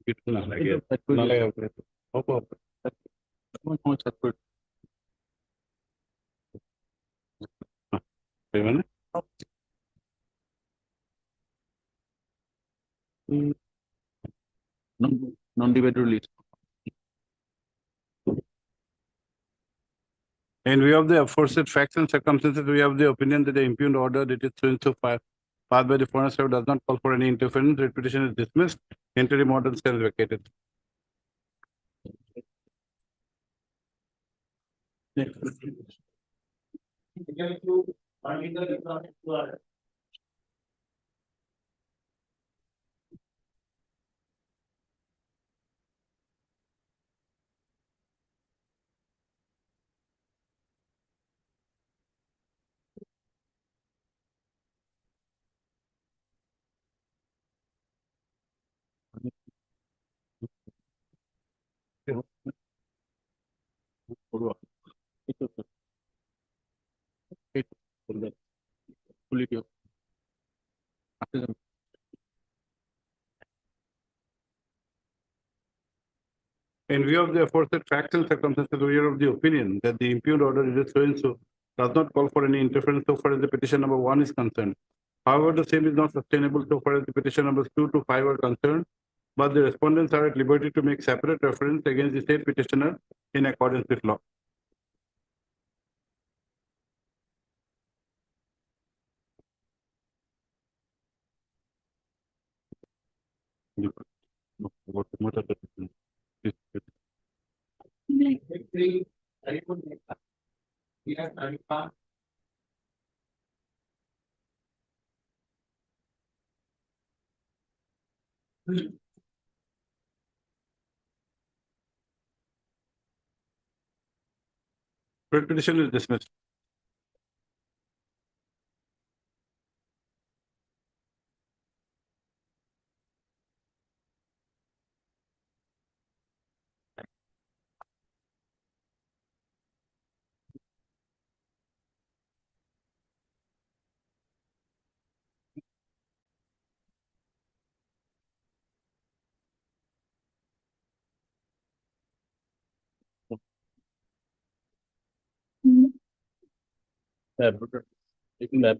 कितना लगे ना लगे ओपो कौन सा कोड मैंने non debate release. In view of the aforesaid facts and circumstances, we have the opinion that the impugned order that is so far passed by the foreign service does not call for any interference. The petition is dismissed. Interim order is vacated. In view of the aforesaid facts and circumstances, we are of the opinion that the impugned order is so and so does not call for any interference so far as the petition number 1 is concerned. However, the same is not sustainable so far as the petition numbers 2 to 5 are concerned, but the respondents are at liberty to make separate reference against the state petitioner in accordance with law. Petition is dismissed.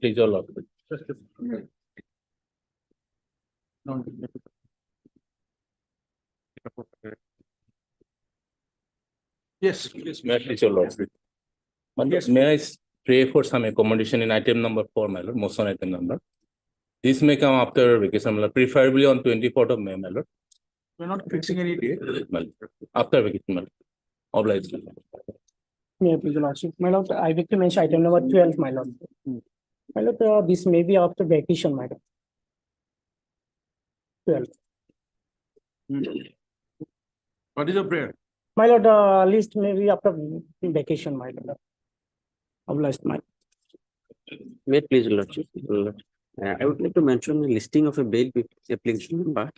Please, your lord. Yes. Please, please, your lord. May I pray for some accommodation in item number 4, my lord, motion item number. This may come after vacation, my lord, preferably on 24th of May, my lord. We're not fixing any date. My lord. After vacation, my lord. Obliged. May I please, your lordship? My lord, I wish to mention item number 12, my lord. My lord, this may be after vacation, my lord. 12. What is your prayer? My lord, list may be after vacation, my lord. Obliged, my. Wait, please, Lordship. I would like to mention a listing of a bail application number.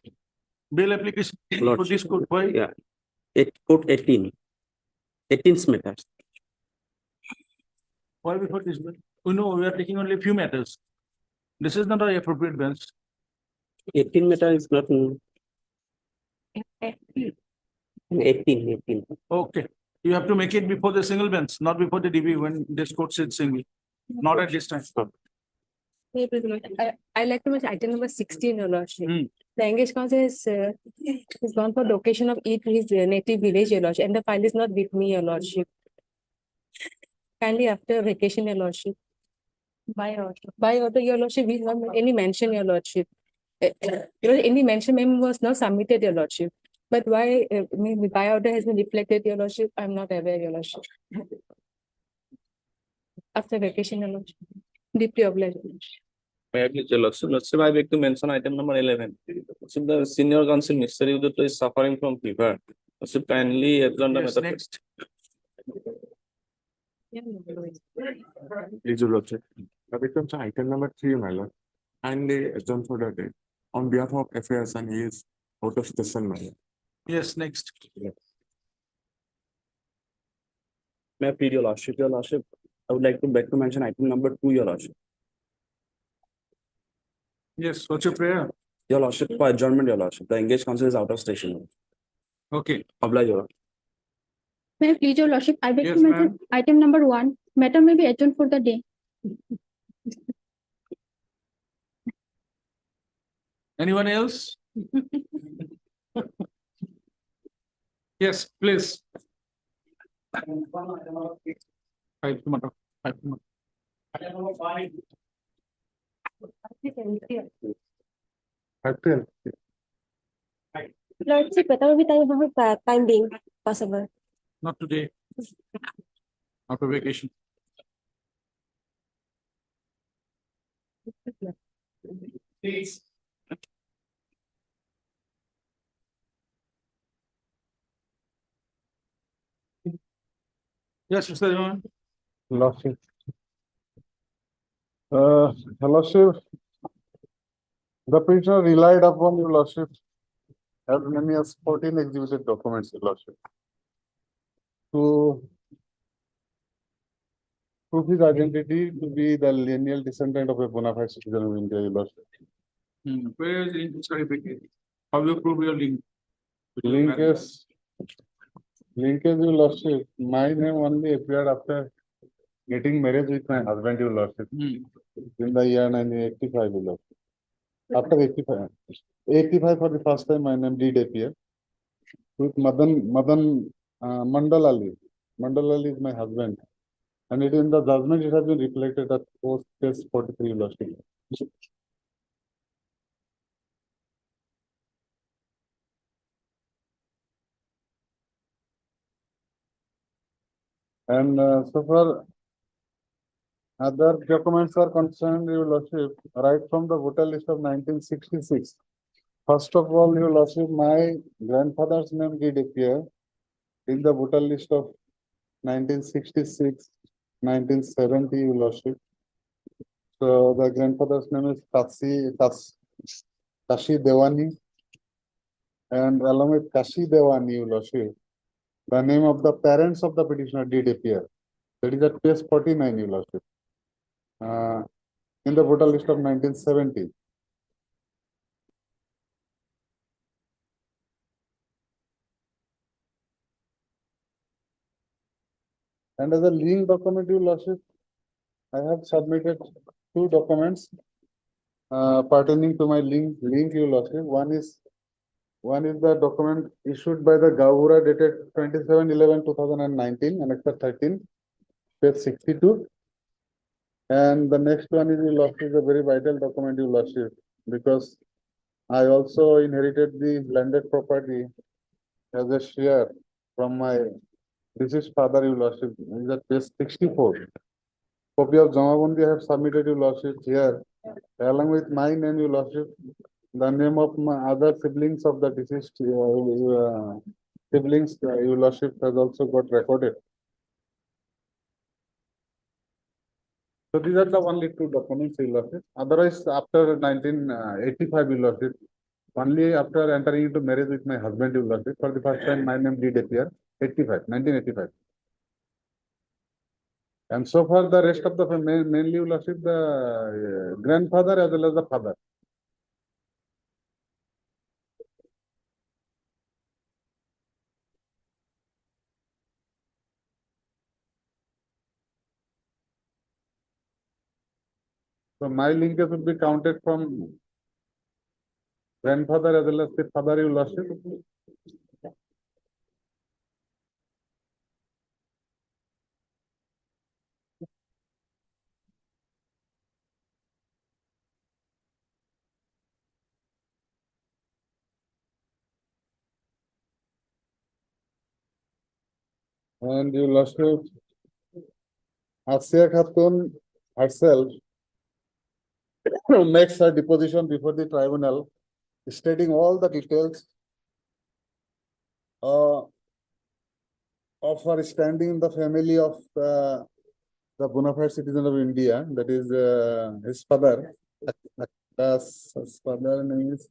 Bail application for Lordship. this court, why? Yeah. Code 18. 18th matters. Why before this bill? We know we are taking only a few matters. This is not an appropriate bench. 18 matter is not. 18. Okay. You have to make it before the single bench, not before the DB when this court sits single. Not at this time. I like to mention item number 16, your lordship. The engaged counsel is gone for location of his native village, your lordship, and the file is not with me, your lordship. Kindly after vacation, your lordship. By order, your lordship, we have any mention, your lordship. Any mention memo was not submitted, your lordship. But why by order has been reflected, your lordship, I'm not aware, your lordship. After vacation, your lordship. Deeply obliged. May I please, your lordship? Lordship, I beg to mention item number 11. So the senior counsel, Mr. Udito, is suffering from fever. Lordship, kindly agenda Yes, method. next. Please, your lordship. That becomes item number 3, my lord. And the adjourn for the day. On behalf of affairs, and he is out of station, my lord. Yes, next. May I plead, your lordship? Your lordship, I would like to beg to mention item number 2, your lordship. Yes, what's your prayer? Your Lordship, for adjournment, Your Lordship, the engaged counsel is out of station. Okay, Oblige, Your Lordship. May I please your lordship, I beg Yes, to mention ma'am. item number 1, matter may be adjourned for the day. Anyone else? Yes, please. Five tomorrow. Lordship, whether with time being possible. Not today. After vacation. Please. Yes, Mr. John. Lordship. Lordship, the petitioner relied upon your lordship as many as 14 exhibited documents, your lordship, to prove his identity to be the lineal descendant of a bona fide citizen of India, your lordship. Where is the link certificate? How will you prove your link? Linkage, your lordship, my name only appeared after getting married with my husband, your lordship, in the year 1985, your lordship. After 85 for the first time, my name did appear with Madan Mandalali. Mandalali is my husband. And it in the judgment, it has been reflected that post case 43 lordship. And so far, other documents are concerned, your lordship, right from the voter list of 1966. First of all, your lordship, my grandfather's name did appear in the voter list of 1966, 1970, your lordship. So the grandfather's name is Kashi Devani. And along with Kashi Devani, your lordship, the name of the parents of the petitioner did appear. That is at page 49, your lordship. In the voter list of 1970. And as a link document, your lordship, I have submitted 2 documents pertaining to my link, your lordship. One is the document issued by the Gavura dated 27/11/2019, Annexure 13, page 62. And the next one is, your lordship, a very vital document, your lordship, because I also inherited the landed property as a share from my deceased father, your lordship. Is at page 64. Copy of Jamabandi I have submitted, your lordship, here, along with my name, your lordship. The name of my other siblings of the deceased siblings, your lordship, has also got recorded. So these are the only 2 documents, your lordship. Otherwise, after 1985, your lordship, only after entering into marriage with my husband, your lordship, for the first time my name did appear, 1985. And so far, the rest of the family, mainly, your lordship, the grandfather as well as the father. So my linkage will be counted from grandfather as well as the father, your lordship. And your lordship, Asiya Khatun herself makes her deposition before the tribunal, stating all the details of her standing in the family of the bona fide citizen of India, that is his father. His father name is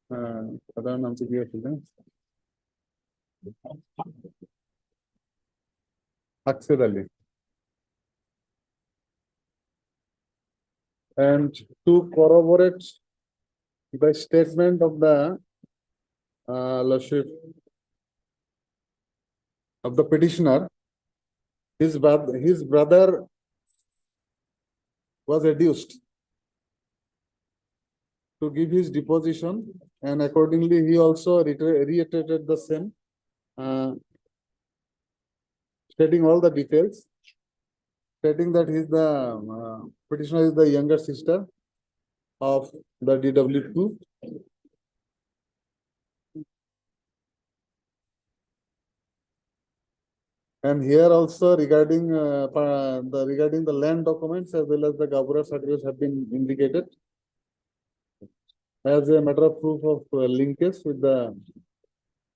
father naam se kya hai? Aksad Ali. And to corroborate the statement of the lordship of the petitioner, his brother was reduced to give his deposition, and accordingly he also reiterated the same, stating all the details, stating that petitioner is the younger sister of the DW2. And here also regarding regarding the land documents as well as the Gabura certificates have been indicated as a matter of proof of linkage with the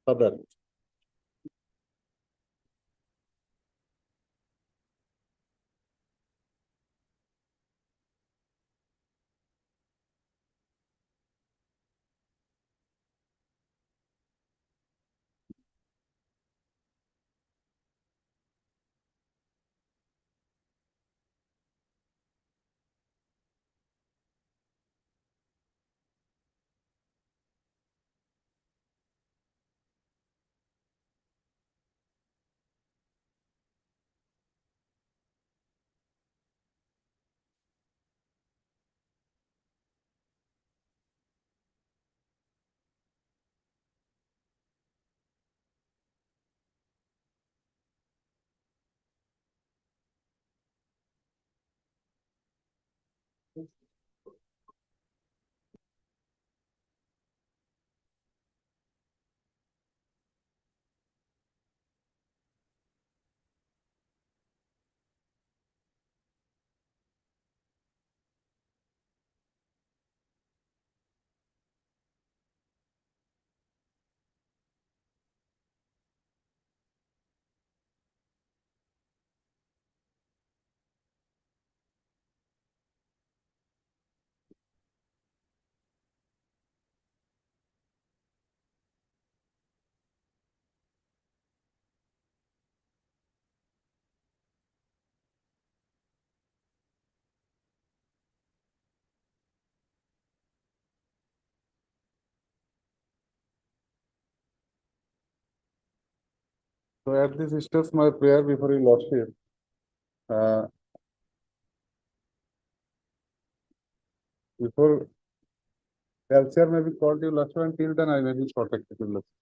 father. So at this stage, my prayer before you lordship. Before LCR may be called you lordship, until then I may be protected you lordship.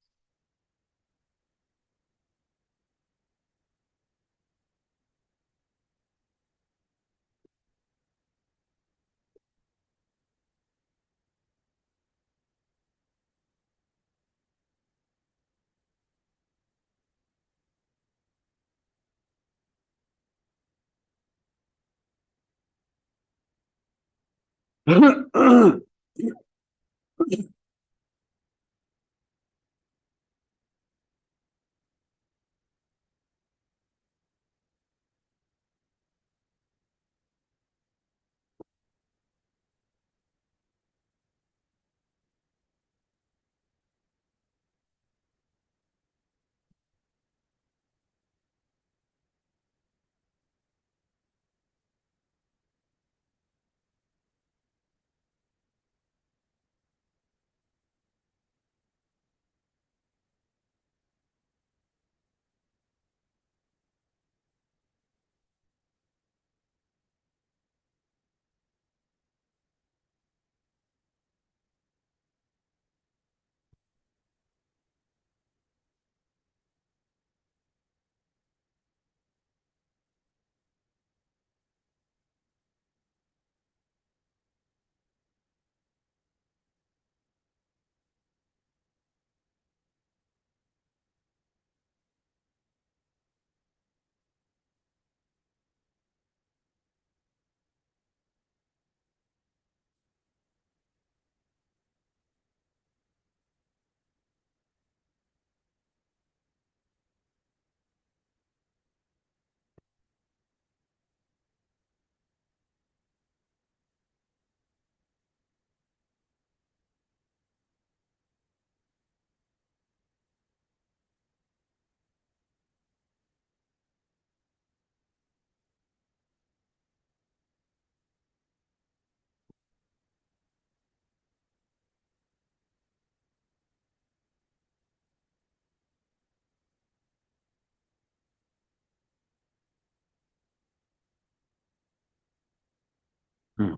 Ms.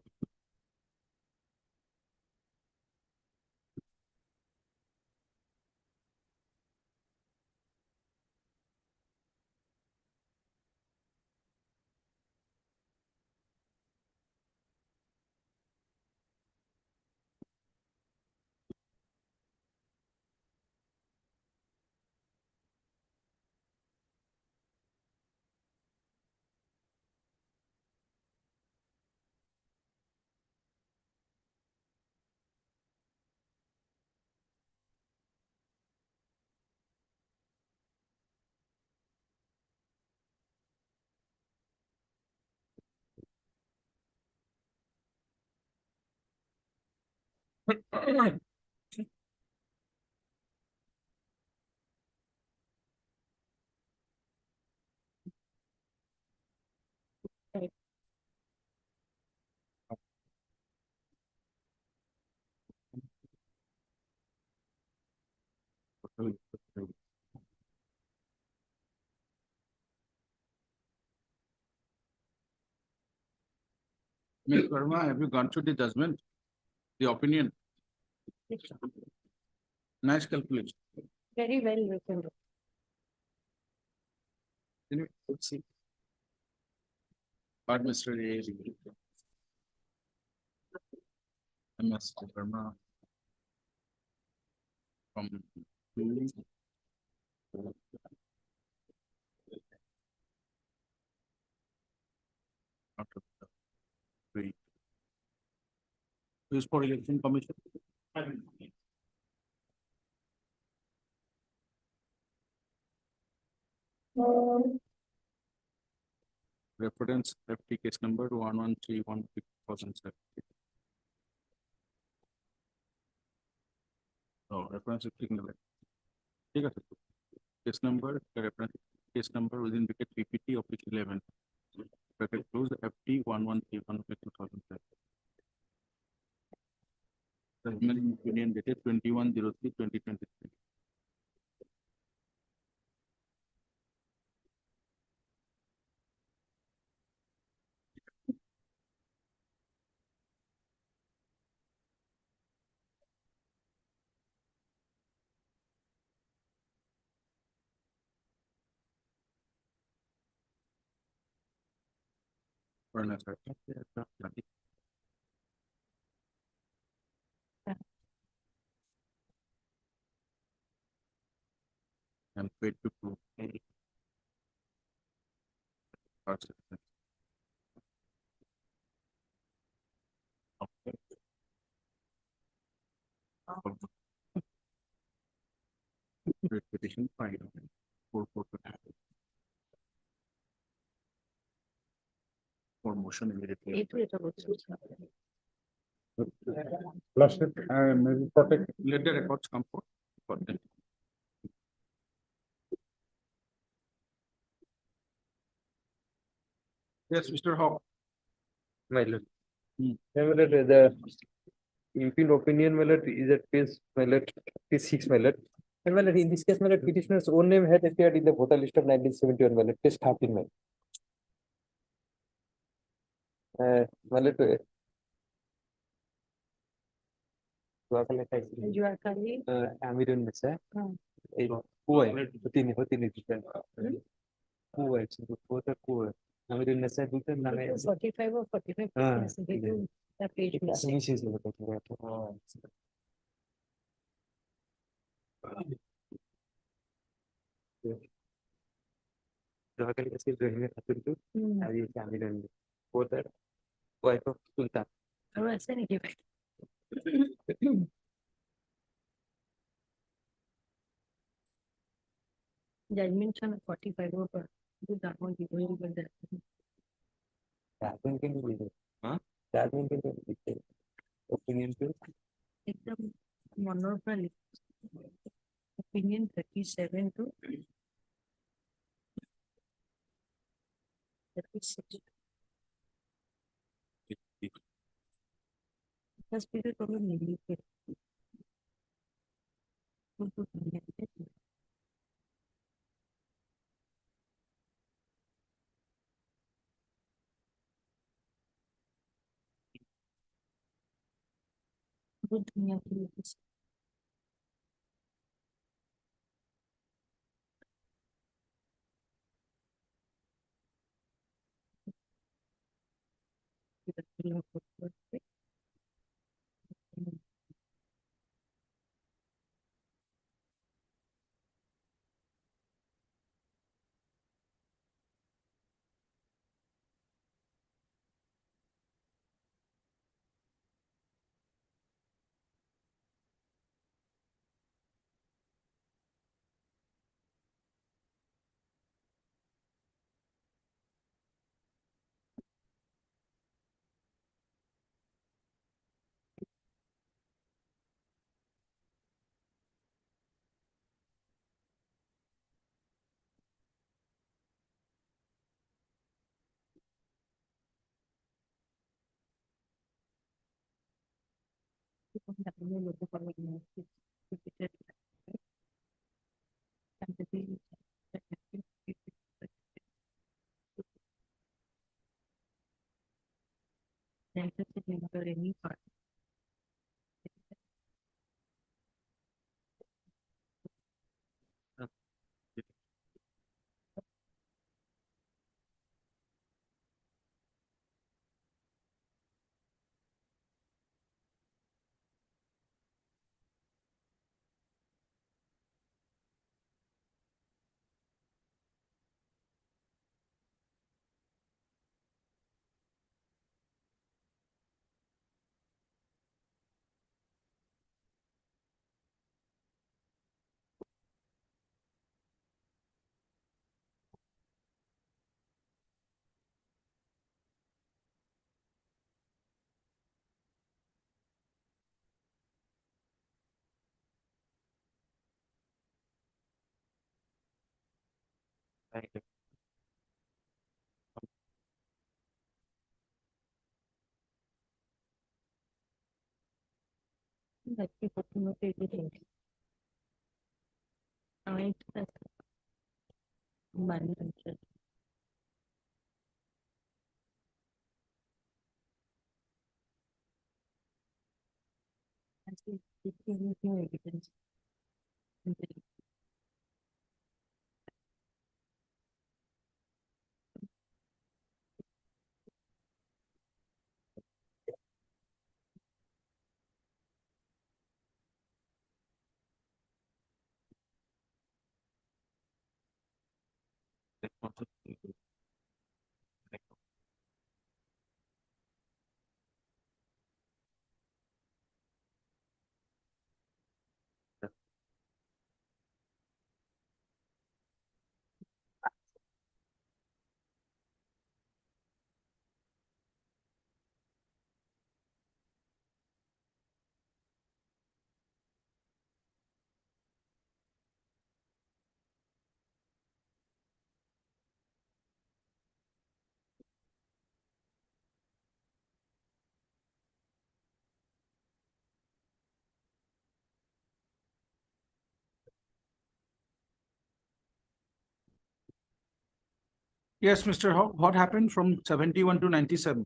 Verma, have you gone through the judgment, the opinion? Nice calculation. Very well written. Can you see? But Mr. A. MS Verma. From. Out of the three. Who's for election commission? Reference FT case number 1131/2007. Oh, reference FT number. ठीक है sir. Case number, the reference case number within bracket PPT of 11. Bracket close FT 1131/2007. Judgment opinion dated 21/03/2023. Furnace, right? And paid to prove. Participant. Okay. Petition filed. For motion immediately. Lordship, maybe protect. Let the records come forth. For them. Yes, Mr. Hawk. My lord. Hmm. My lord, the impugned opinion, my lord, is at page, my lord, page 6, my lord. And my lord, in this case, my lord, petitioner's own name had appeared in the voter list of 1971, my lord, page 13, my lord. My lord, You are currently. Amirun Mesa. Who are Hotini, who are voter who Amirun Mesa, who can 45 or 45. They do the page mistake. Voter wife of Sultan. Oh, ऐसे नहीं किया. Judgment on 45 over. Do that one. You will get that. That one can be there. Huh? That one can be there. Opinion to एकदम monopoly. Opinion 37 to 36. Because people probably need it. Thank you. Yes, Mr. Hawk, what happened from 71 to 97?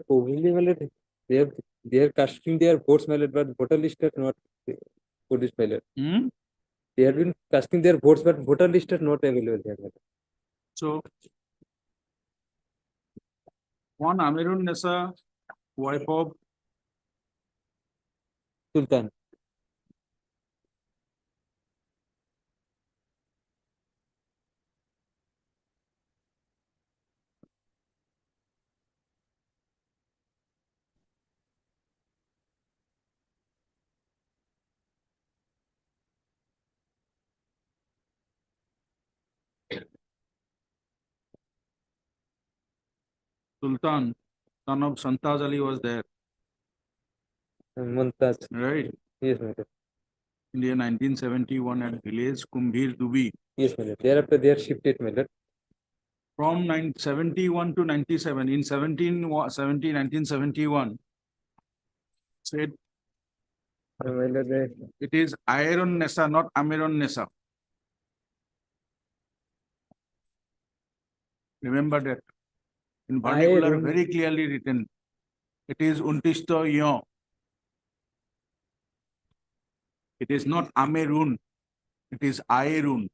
Probably mallet, they are casting their votes mallet, but voter list are not produced mallet. Hmm? They have been casting their votes, but voter list are not available there. Mallet. So one Amirun Nessa, wife of Sultan. Sultan, son of Santaz Ali was there, Mumtaz. right? Yes, mallet. In the year 1971 at village Kumbhir Dubi. Yes, mallet. Thereafter they are shifted mallet. From 71 to 97, in 1971, said Mallet, it is Iron Nessa, not Amiron Nessa. Remember that. In vernacular, run. very clearly written. It is untisto yo. It is not amerun. It is aerun.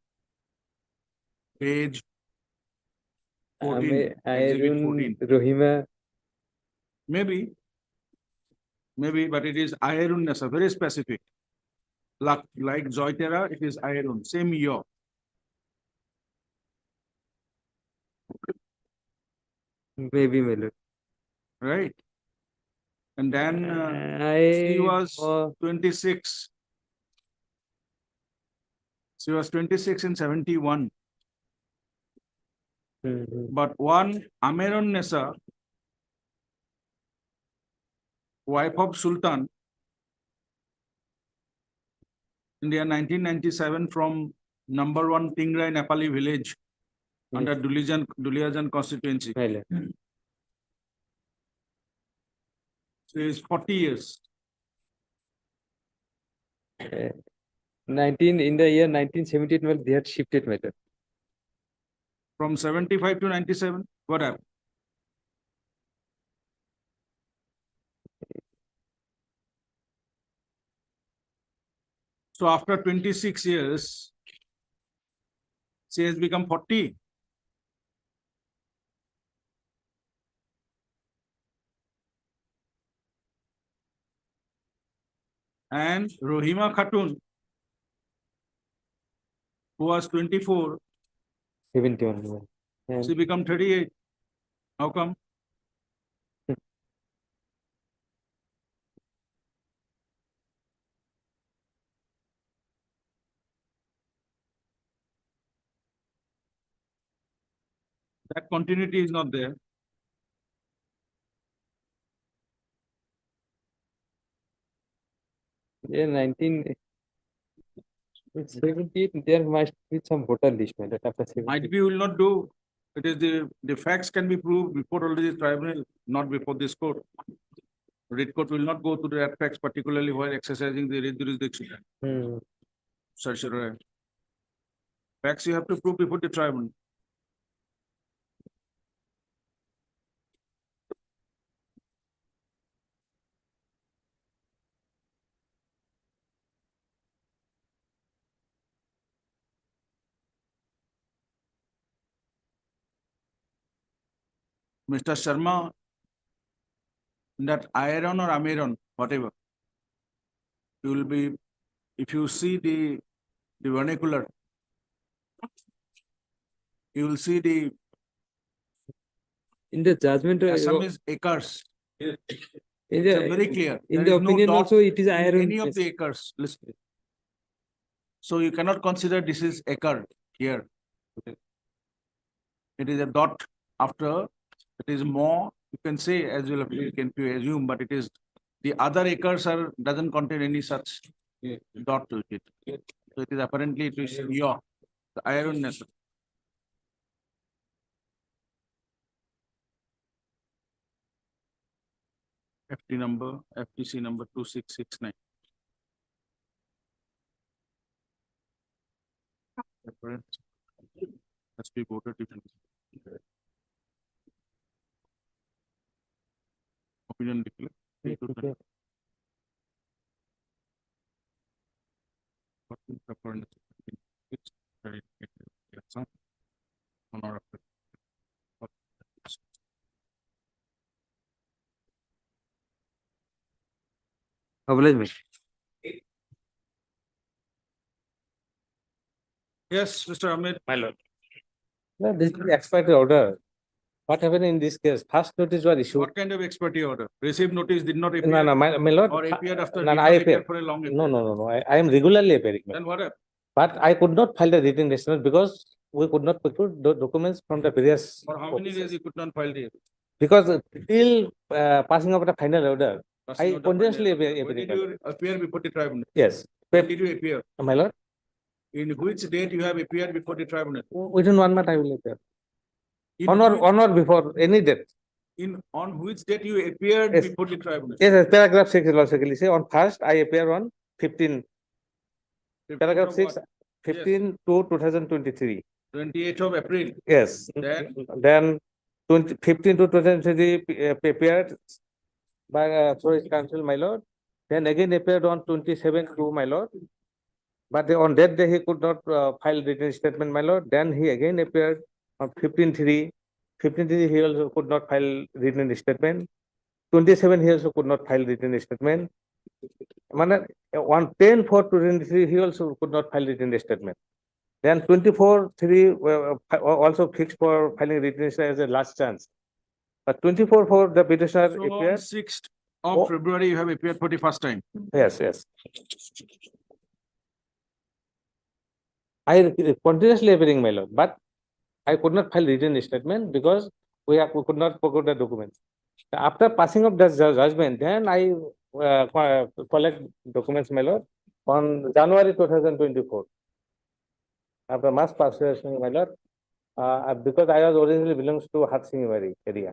Page 14, exhibit 14. Rohima, Maybe, but it is aerun nasa, very specific. Like Zoitera, it is aerun, same yo. maybe my lord. Right? And then she I was 26. She was 26 in 71. But one Ameron Nessa, wife of Sultan, India 1997 from number 1 Tingrai Nepali village under Duliajan constituency. my lord. She is 40 years. 19 in the year 1978, well, they had shifted my lord. From 75 to 97, what happened? So after 26 years, she has become 40. And Rohima Khatun, who was 24, 71. my lord. And she become 38. How come? That continuity is not there. yeah, 1978, there must be some voter list, my lord, after 78. Might be will not do. It is the facts can be proved before already the tribunal, not before this court. Red court will not go to the facts, particularly while exercising the jurisdiction. Certiorari. Facts you have to prove before the tribunal. Mr. Sharma, that iron or amiron, whatever, you will be, if you see the vernacular, you will see the In the judgment, Assamese acres. in It's the, very clear. in There the is no opinion dot also, it is in iron. any of the acres listed. So you cannot consider this is acre here. It is a dot after, it is more, you can say as well, you can assume, but it is, the other acres are, doesn't contain any such dot to it. So it is apparently, it is your, the ironness. FT number, FTC number 2669. Must be voted differently. Opinion declare. Okay. Oblige me. Yes, Mr. Ahmed. My lord. No, this is expired order. What happened in this case? First notice was issued. What kind of expertise order? Received notice, did not appear? No, no, my lord. Or appeared after, No, did no, not I appear appear. for a long No, period? no. I am regularly appearing. Then what happened? But I could not file the written statement because we could not procure the documents from the various. For how many days offices. you could not file the? Because till passing of the final order, Passing I of the continuously final- When did you appear before the tribunal? Yes. When did you appear? My lord, In which date you have appeared before the tribunal? within 1 month I will appear. In On which- or before any date. on which date you appeared Yes. before the tribunal? Yes, paragraph 6 logically say on first I appear on 15. Paragraph Of 6, what? 15 to 2023. 28th of April. Yes. Then? Then 15 to 2023 appeared by Forest Council, my lord. Then again appeared on 27/2, my lord. But on that day, he could not file written statement, my lord. Then he again appeared on 15/3. 15/3, he also could not file written statement. 27, he also could not file written statement. On 10/4/2023, he also could not file written statement. Then 24/3 also fixed for filing written statement as a last chance. But 24/4, the petitioner So on appeared. 6th Oh. of February, you have appeared for the first time. Yes, yes. I continuously appearing, my lord, but I could not file written statement because we could not procure the documents. After passing of the judgment, then I collect documents, my lord, on January 2024. After mass passation, my lord, because I was originally belongs to Hatsingibari area.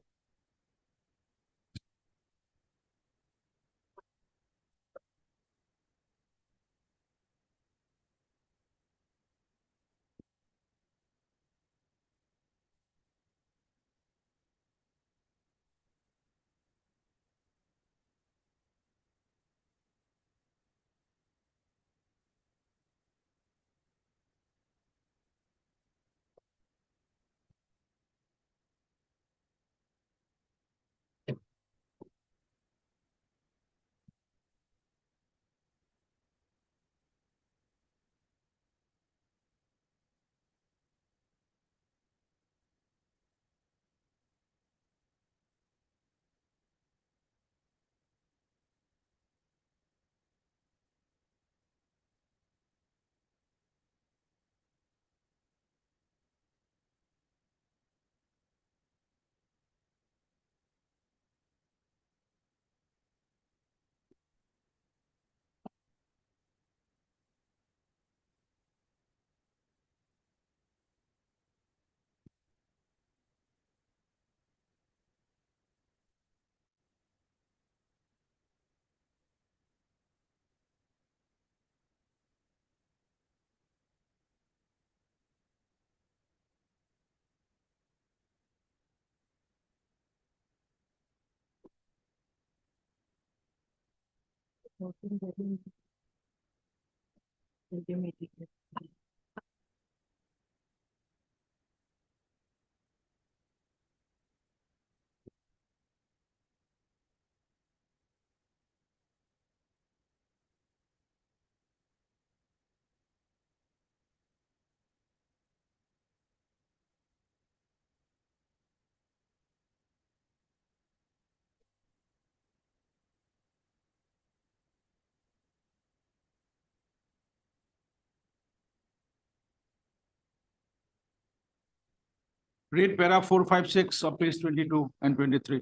Read para 456 of page 22 and 23.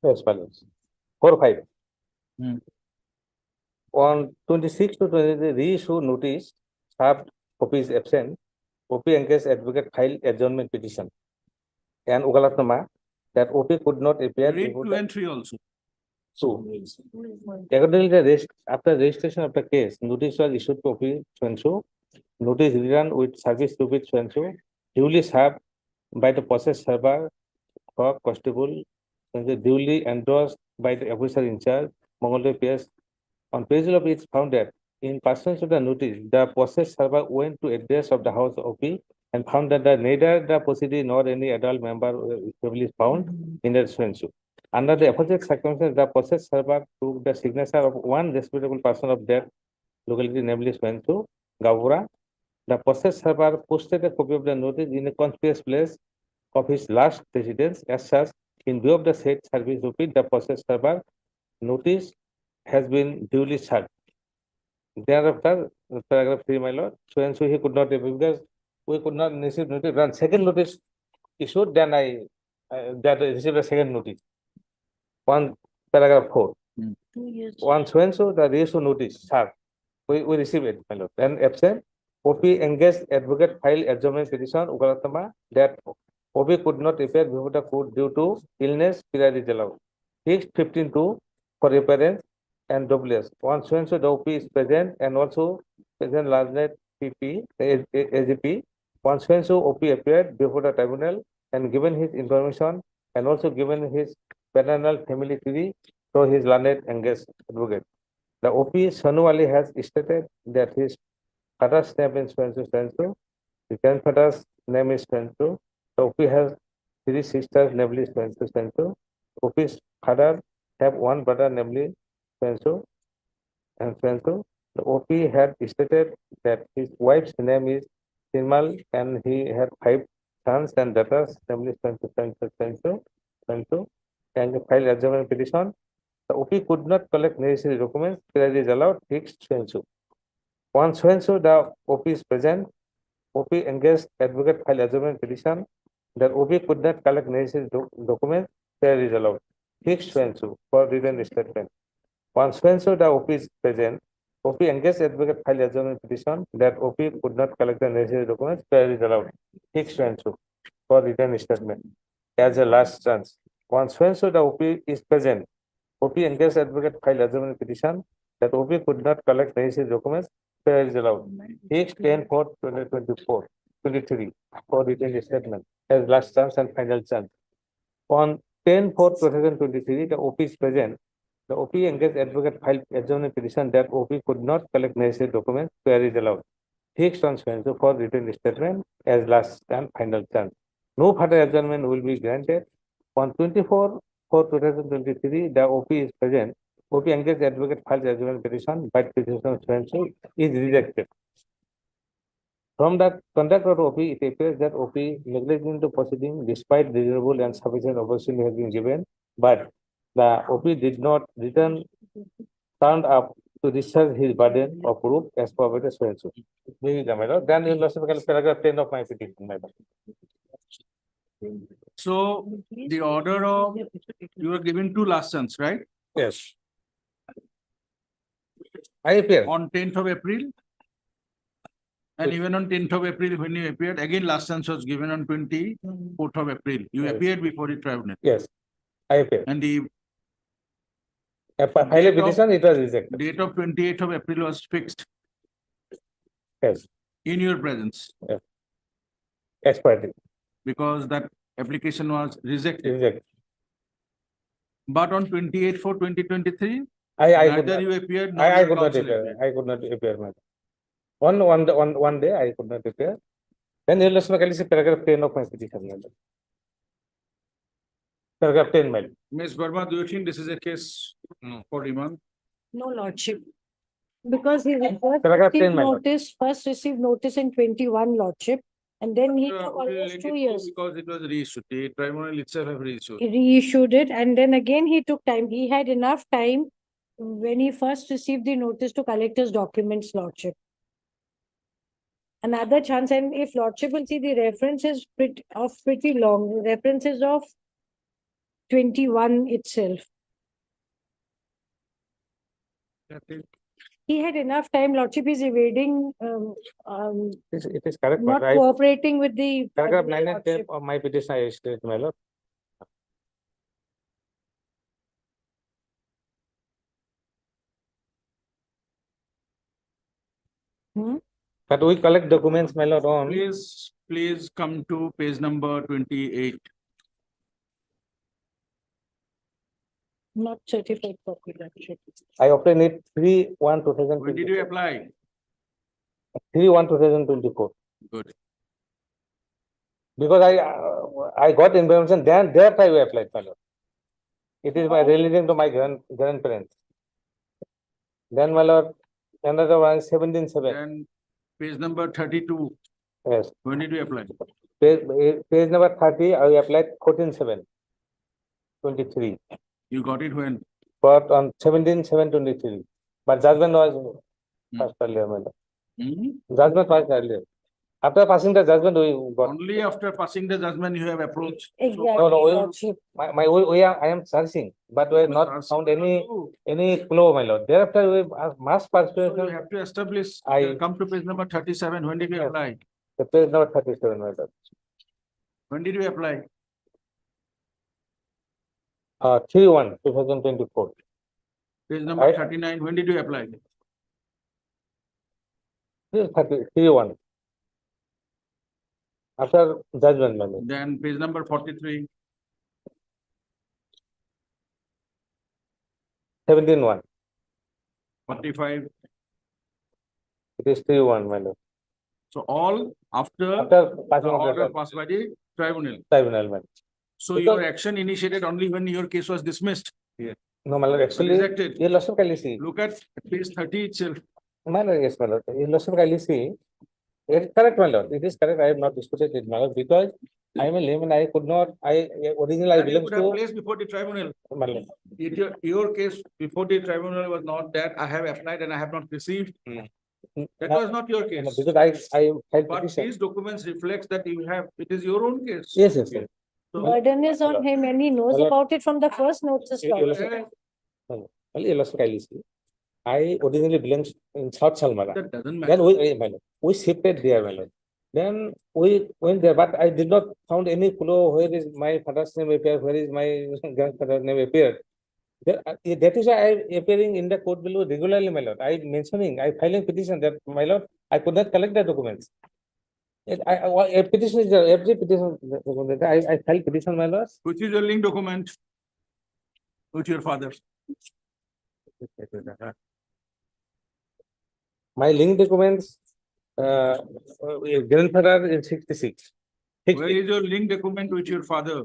As follows. 4/5. Hmm. On 26 to 23, reissue notice, served, copy is absent. OP engaged advocate filed adjournment petition. And Ugalatnama that OP could not appear. Read before 2 the- and 3 also. So, accordingly, after registration of the case, notice was issued to OP Swensu. Notice written with service to which Swensu, duly served by the process server for constable, and duly endorsed by the officer in charge, Mongoldo PS. On page of it found that in pursuance of the notice, the process server went to address of the house OP and found that neither the proceedee nor any adult member is found in the Swensu. Under the opposite circumstances, the process server took the signature of one respectable person of that locality, namely Swensu, Gavura. The process server posted a copy of the notice in a conspicuous place of his last residence. As such, in view of the said service OP, the process server notice has been duly served. Thereafter, paragraph 3, my lord, Swensu he could not, because we could not receive notice. When second notice issued, then I received a second notice. On paragraph 4. On Swensu, the reissue notice, sir, we received it, my lord. Then absent, OP engaged advocate filed adjournment petition, Ugalatama, that OP could not appear before the court due to illness, period is allowed. Fixed 15/2 for appearance. and WS. Once so and so the OP is present and also present largenet PP, AGP. Once so and so OP appeared before the tribunal and given his information and also given his paternal family tree to his learned engaged advocate. The OP Sanu Ali has stated that his father's name is so, his grandfather's name is so. The OP has 3 sisters, namely so. OP's father have 1 brother, namely so and so. The OP had stated that his wife's name is Simal and he had 5 sons and daughters, namely so and filed adjournment petition. The OP could not collect necessary documents, period is allowed, fixed so. Once so the OP is present, OP engaged advocate file adjournment petition. The OP could not collect necessary documents, period is allowed, fixed so for written statement. Once so the OP is present, OP engaged advocate file adjournment petition that OP could not collect the necessary documents, period is allowed, fixed so for written statement as a last chance. Once so the OP is present, OP engaged advocate file adjournment petition that OP could not collect necessary documents, period is allowed. Fixed 10/4/2024-23 for written statement as last chance and final chance. On 10/4/2023, the OP is present. The OP engaged advocate filed adjournment petition that OP could not collect necessary documents, period is allowed. Fixed on so for written statement as last and final chance. No further adjournment will be granted. On 24/4/2023, the OP is present. OP engaged advocate files adjournment petition by petitioner so is rejected. From the conduct of OP, it appears that OP neglected the proceeding despite reasonable and sufficient opportunity has been given, but the OP did not turned up to discharge his burden of proof as provided so and so. Then you lost paragraph 10 of my petition, madam. So the order of, you were given 2 last chance, right? Yes. I appear. On 10th of April. And even on 10th of April, when you appeared, again last chance was given on 24th of April. You Yes. appeared before the tribunal. Yes, I appear. And the File a petition, it was rejected. date of 28th of April was fixed Yes, in your presence as per the because that application was rejected. reject. But on 28/4/2023, I could neither not, you appeared. nor I your could not counsel appear. appeared. I could not appear, madam. One day I could not appear. Then you lost paragraph 10 of my petition, madam. Paragraph 10, madam. Ms. Verma, do you think this is a case for remand? No lordship. Because he Paragraph 10, my lord. first received notice in 21 lordship, and then he we'll took let almost it 2 go years. Because it was reissued. The tribunal itself have reissued. He reissued it, and then again he took time. He had enough time when he first received the notice to collect his documents, lordship. Another chance, and if lordship will see the references pretty long, references of 21 itself. He had enough time, lordship is evading, It is correct, not but I, cooperating with the. paragraph 9 and 10 lordship. of my petition, I state, my lord. Hmm? But we collect documents, my lord, on. Please come to page number 28. Not certified copy, lordship. I obtained it 3/1/2024. When did you apply? 3/1/2024. Good. Because I got information, then that I applied, my lord. It is by relating to my grandparents. Then, my lord, another one is 17/7. And page number 32, Yes. when did you apply? Page number 30, I applied 14/7/23. You got it when? But on 17/7/23. But judgment was passed earlier, my lord. Judgment passed earlier. After passing the judgment, we got. Only after passing the judgment you have approached. Exactly, No, lordship. I am searching, but we have not found any clue, my lord. Thereafter, we mass So you participation. have to establish, I- come to page number 37, when did you Yes. apply? The page number 37, my lord. When did you apply? 3/1/2024. Page number I- 39, when did you apply? 31. After judgment, my lord. Then page number 43, 17-1. 45. It is 3-1, my lord. So all after After the passing of order the passed by the tribunal. tribunal, my lord. So Because- your action initiated only when your case was dismissed. No, my lord, actually, Rejected. your lordship kindly see. Look at page 30 itself. My lord, yes, my lord. Your lordship kindly see. It is correct, my lord. It is correct. I have not disputed it, my lord, because I am a layman. I could not, originally I And you belongs could have to, placed before the tribunal. my lord. Your case before the tribunal was not that I have applied and I have not received. That No, was not your no, case. because I filed But petition. these documents reflects that you have, it is your own case. Yes, yes, yes. So- Burden is on him and he knows Hello. about it from the first notice. Your lordship, well, your lordship kindly see. I originally belongs in South Salmara. That doesn't Then matter. my lord, we shifted there, my lord. Then we went there, but I did not found any clue where is my father's name appear, where is my grandfather's name appeared. That is why I appearing in the court below regularly, my lord. I mentioning, I filing petition that, my lord, I could not collect the documents. A petition is there, every petition, I filed petition, my lord. Which is your link document? With your father. My link documents, grandfather in 66. Where is your link document with your father?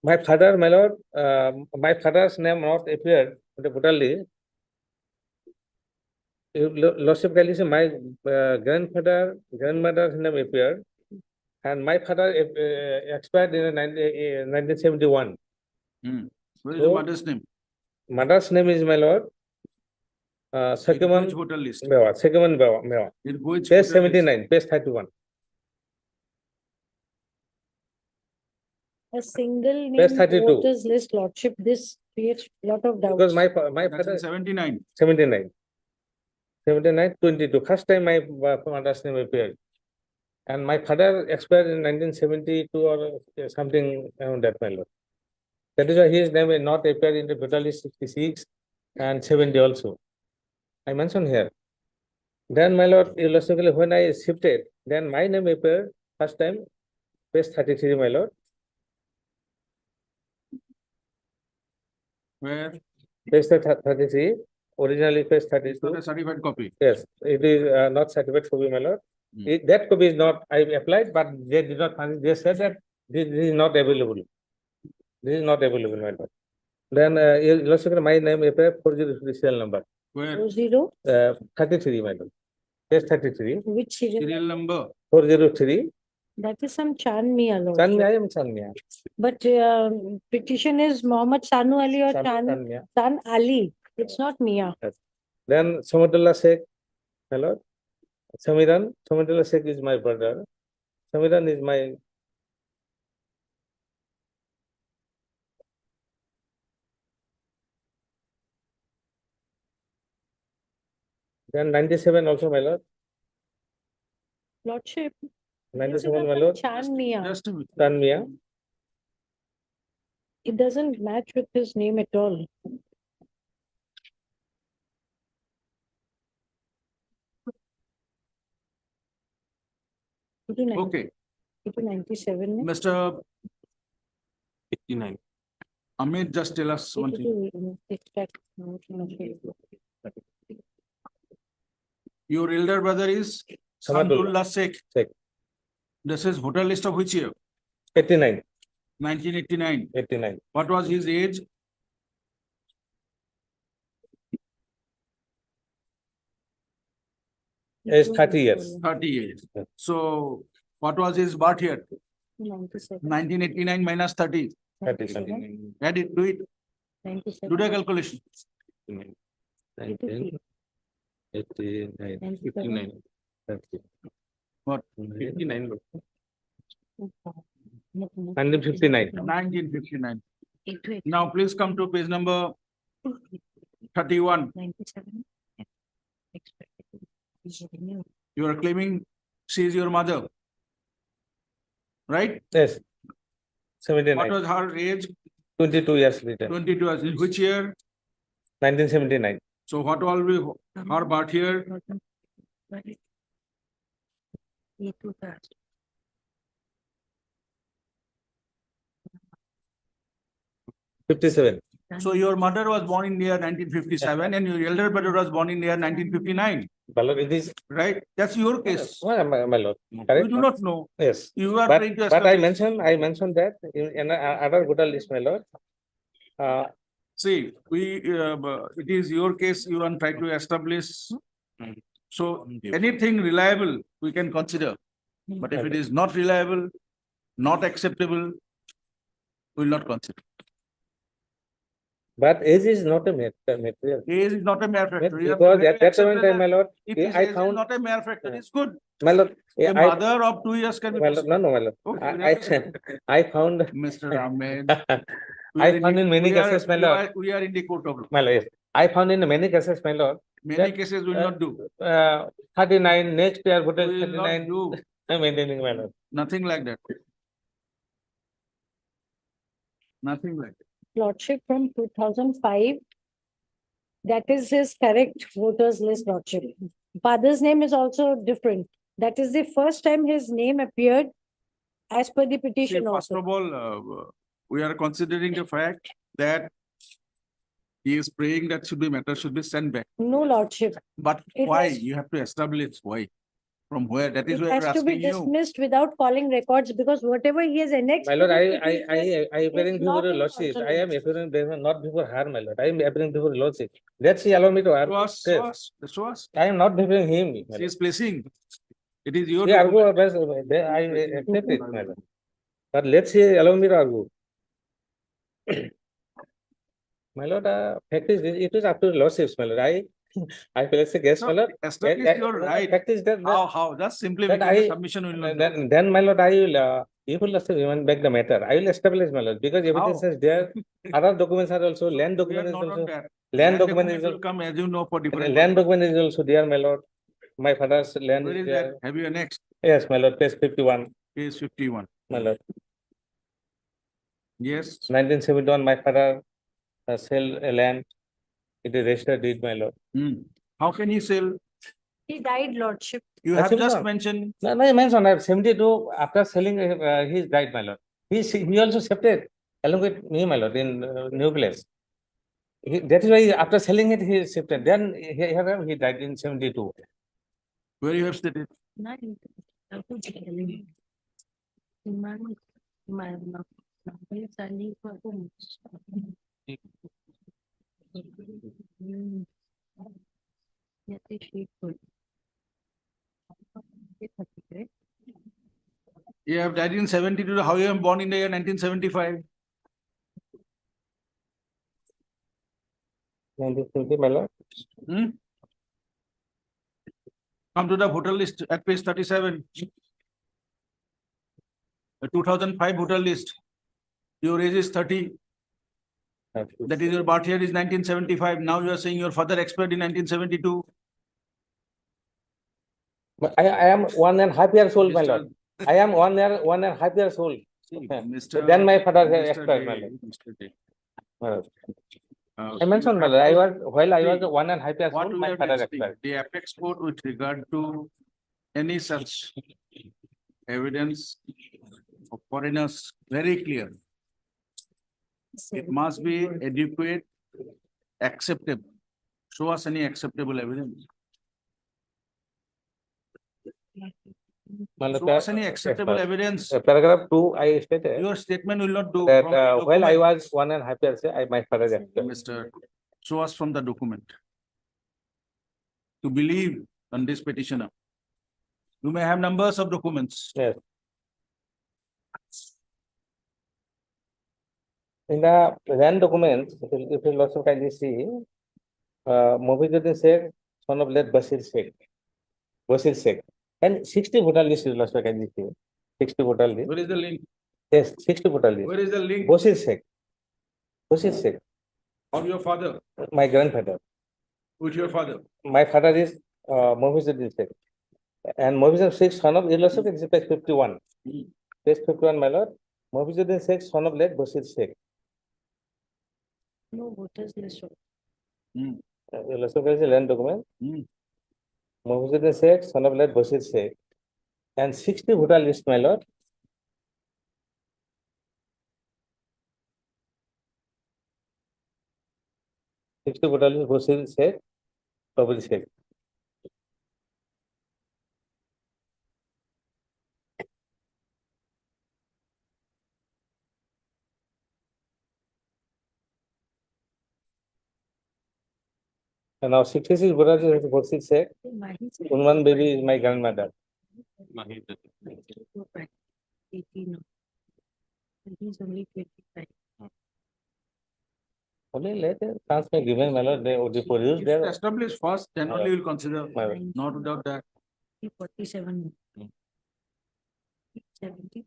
My father, my lord, my father's name not appeared in the totally. Lordship kindly say my grandmother's name appeared, and my father expired in 1971. Where is So- your mother's name? Mother's name is my lord. In Sekeman which voter list? Mewa, Sekeman Mewa. In which? Page voter list? 79, page 31. A single Page name 32. voters list lordship, this creates lot of doubts. Because my That's father in 79. 79. 79, 22. First time my mother's name appeared. And my father expired in 1972 or something around that, my lord. That is why his name will not appear in the total list 66 and 70 also. I mentioned here. Then, my lord, illustratively, when I shifted, then my name appeared first time, page 33, my lord. Where? Page 33, originally page It's not 32. a certified copy. Yes, it is not certified copy, my lord. Hmm. That copy is not, I applied, but they did not find it. They said that this is not available. This is not available, my lord. Then, illustratively, my name appeared 403 serial number, Where? 0, 33, my lord. Page 33, which serial? Serial number? 403. That is some Chanmia lordship. Chanmia, I am Chanmia. But petition is Mohammed Sanu Ali or Chanmia. Chan Ali. It's not Mia. Then Samadullah Sheikh, my lord. Samadullah Sheikh is my brother. Samiran is my. Then 97 also, my lord. Lordship. 97, my lord. Chanmia. Just a minute. Chanmia. It doesn't match with his name at all. Okay, 97. Mr. 89. Amit, just tell us one thing. Your elder brother is Samadullah. Samdullah Sheikh. Sheikh. This is voter list of which year? 89. 1989. 89. What was his age? Age 30 years. 30 years. Yeah. So what was his birth year? 97. 1989 minus 30. 37. Add it, do it. 97. Do the calculation. 19, 89, 59. 30. What? 59. 1959. 1959. Now please come to page number 31. 97. You are claiming she is your mother. Right? Yes. What 79. was her age? 22 years later. 22 years. In which year? 1979. So what will be her birth year? 57. So your mother was born in the year 1957 and your elder brother was born in the year 1959, My lord, it is. right? That's your case. My lord. You Correct? do not know. Yes. You are But, trying to but I establish. mentioned that in other good list, my lord. See, it is your case, you are trying to establish. So anything reliable, we can consider. But if it is not reliable, not acceptable, we will not consider. But age is not a material. Age is not a mere factor. You have to Because really at that accept point, my lord, If his I age is found, not a mere factor, it's good. my lord, A I, mother of 2 years can be. my lord, no, no, my lord. Okay, I found, Mr. Ahmed. I found in many cases, my lord, We are in the court of law. my lord, yes. I found in many cases, my lord, Many that, cases will not do. 39, next year, Will footage not 39, do. I'm maintaining, my lord. Nothing like that. Nothing like that. Lordship from 2005. That is his correct voters list, Lordship. Father's name is also different. That is the first time his name appeared as per the See, petition first also. of all, we are considering the fact that he is praying that matter should be sent back. No, Lordship. But It why? has- You have to establish why. From where? That is It why we're has to be asking you. dismissed without calling records because whatever he has annexed. My to lord, the I appearing is not before in lordship. I am consonance. appearing not before her, my lord. I am appearing before lordship. Let's see, allow me to Show argue. us, show us, show us. I am not before him. my She lord. is placing. It is your. See, argue, document. I accept it, my lord. But let's see, allow me to argue. My lord, fact is, it is up to lordships, my lord. I place a guess, my No, lord. establish your right. Fact is that, How? Just simply that because the I, submission will not do. then, my lord, I will, if will even back the matter, I will establish, my lord, because evidence How? is there. Other documents are also, land We are document is not on also, that. land document is will also, come as you know for different. land purpose. document is also there, my lord. My father's land Where is is there. that? Have you annexed? Yes, my lord, page 51, Page 51. my lord. Yes. 1971, my father sell a land. It is registered deed, my lord. How can he sell? He died, Lordship. You I have said just no. mentioned. No, I mentioned I have 72 after selling his died, my lord. He also shifted along with me, my lord, in new place. That is why after selling it, he shifted. Then he died in 72. Where you have stated? You have died in 72. How you have born in the year 1975? 1970, my lord. Come to the voter list at page 37. The 2005 voter list. Your age is 30. That is your birth year is 1975. Now you are saying your father expired in 1972. I am 1.5 years old, my lord. I am 1.5 years old. Mr. Then my father Mr. expired, my Day, lord. Mr. Day. My lord. I you mentioned, my have lord, to- while I was See, 1.5 years What old, we my are father testing, expired. the apex court with regard to any such evidence of foreigners, very clear. It must be adequate, acceptable. Show us any acceptable evidence. My lord, Show us any acceptable evidence. Paragraph 2, I stated Your statement will not do. that from the while I document. was 1.5 years, my father expired. Mr. Show us from the document. To believe on this petitioner. You may have numbers of documents. Yes. In the land documents, if you also kindly see, Mobijuddin Sheikh, son of late Basir Sheikh. Basir Sheikh. And 60 voter list is also kindly see. 60 voter list. Where is the link? Yes, 60 voter list. Where is the link Basir Sheikh. Basir Sheikh, of your father my grandfather. with your father? My father is Mobijuddin Sheikh. And Mobijuddin Sheikh, son of, it also is page 51. Page 51, my lord. Mobijuddin Sheikh, son of late Basir Sheikh. No voters list. Your lordship is a land document. Hmm. Mohidduddin Sheikh, son of late Bashir Sheikh. And 60 voter list, my lord. Sixty voter list, Bashir Sheikh, Kabul Sheikh. And now 66 voter list is Bashir Sheikh. Unman baby is my grandmother. He's only 25. Only later, chance may given, my lord, they would be produced If there. established first, then only we'll consider, My lord. not without that. 47. Hmm. 70.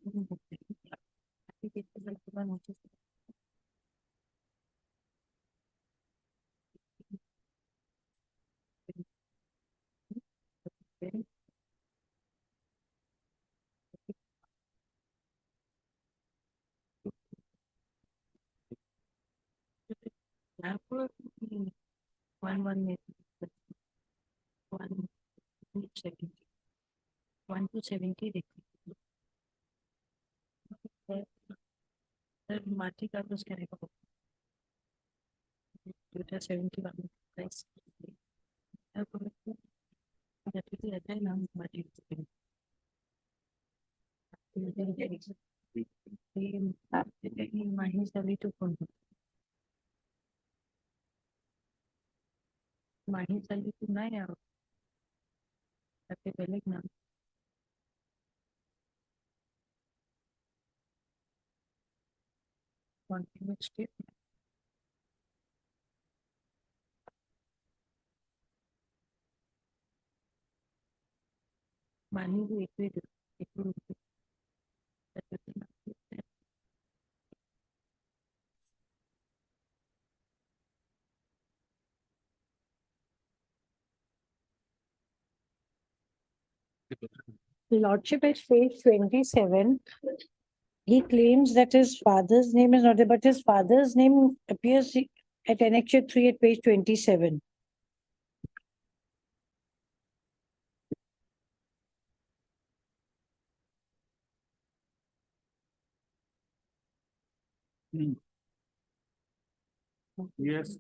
One, 270. 1 to 70. Sir, Marty का तो उसका रहेगा 71 price. रहता है नाम Marty. Mahi Sali to phone. Mahi Sali to ना यार. सबसे पहले नाम. Continuous statement. Mahi को एक Lordship at page 27. He claims that his father's name is not there, but his father's name appears at annexure 3 at page 27. Yes.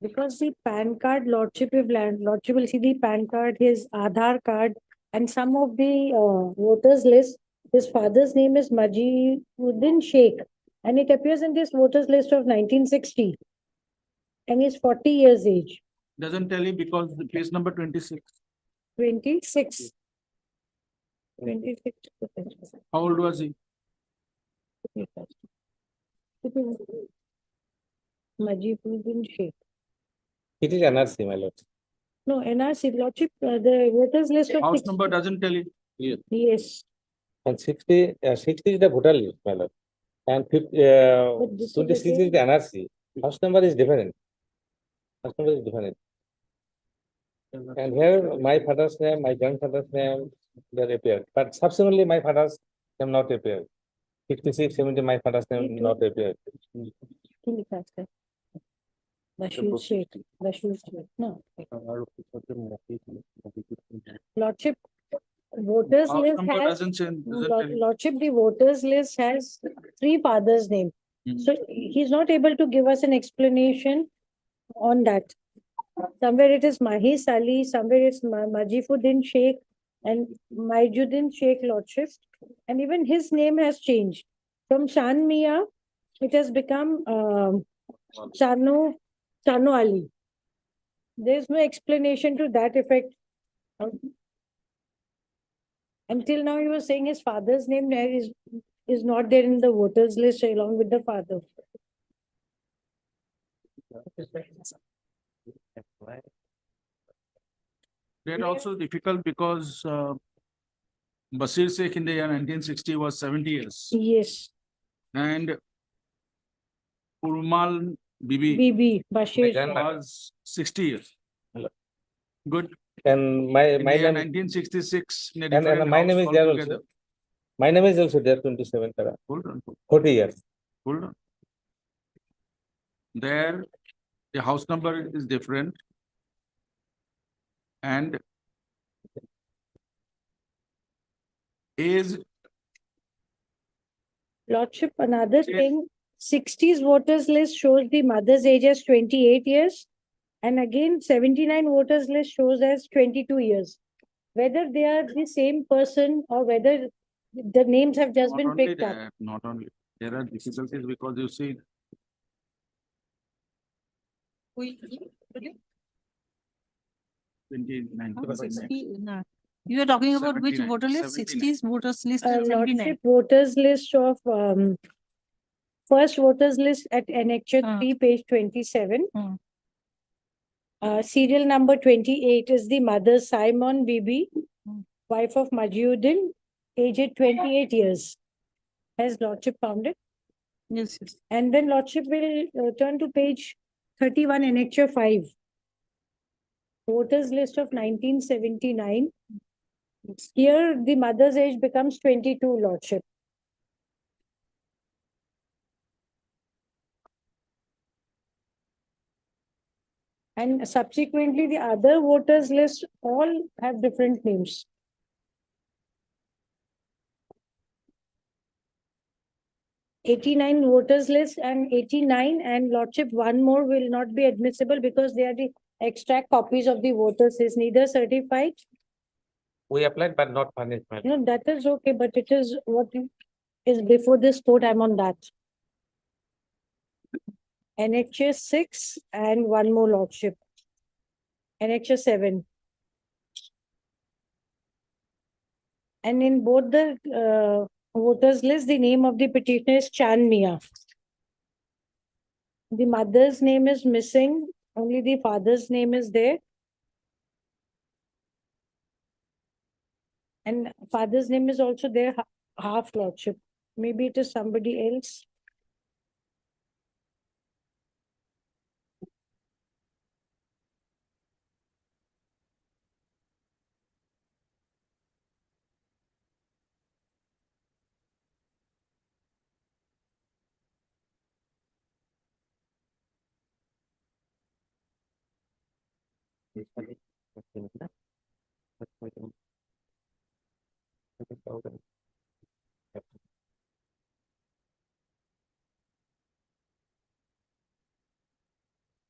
Because the PAN card, Lordship will see the PAN card, his Aadhaar card, and some of the voters list. His father's name is Majiduddin Sheikh, and it appears in this voters list of 1960. And he's 40 years age. Doesn't tell you because the case number 26. 26. 26. How old was he? Majiduddin Sheikh. It is NRC, my lord. No, NRC, Lordship, the voters list of. House 60. number doesn't tell you. Yes. And 60 is the voter list, my lord. And 26 is the NRC. House number is different. House number is different. And here my father's name, my grandfather's name, they appear. But subsequently my father's name not appear. 56, 70, my father's name not appear. Bashir Sheikh. No. Lordship, voters House list number has. doesn't change. Doesn't tell you. Lordship, the voters list has 3 fathers' name. Hmm. So he's not able to give us an explanation on that. Somewhere it is Mahi Sali, somewhere it's Majiduddin Sheikh and Majiduddin Sheikh Lordship. And even his name has changed. From Shan Mia, it has become Chano Ali. There's no explanation to that effect. Until now, he was saying his father's name there is not there in the voters list along with the father. That also difficult because Basir Sheikh in the year 1960 was 70 years. Yes. And Urmal Bibi Bibi, Bashir. was 60 years. Hello. Good. And my In the year name 1966. In a and different my house name is there altogether. also. My name is also there 27, Hold on. 40 years. Hold on. There The house number is different. And age, Lordship, another thing, 60s voters list shows the mother's age as 28 years. And again, 79 voters list shows as 22 years. Whether they are the same person or whether the names have just not been only picked up. that, not only, there are difficulties because you see. 29. You are talking about which 79, voter list? 79. 60s voters list and 79. Lordship, voters list of, first voters list at annexure Ah. 3, page 27. Hmm. Serial number 28 is the mother Simon Bibi, Hmm. wife of Majiuddin, aged 28 years. Has Lordship found it? Yes, yes. And then Lordship will turn to page 31, annexure 5. Voters list of 1979. Here, the mother's age becomes 22, Lordship. And subsequently, the other voters list all have different names. '89 voters list and 89 and Lordship, one more will not be admissible because they are the extract copies of the voters list, neither certified. We applied but not punished, madam. No, that is okay, but it is what is before this court, I'm on that. NHS 6 and one more Lordship. NHS 7. And in both the voters list, the name of the petitioner is Chan Mia. The mother's name is missing, only the father's name is there. And father's name is also there, half Lordship. Maybe it is somebody else.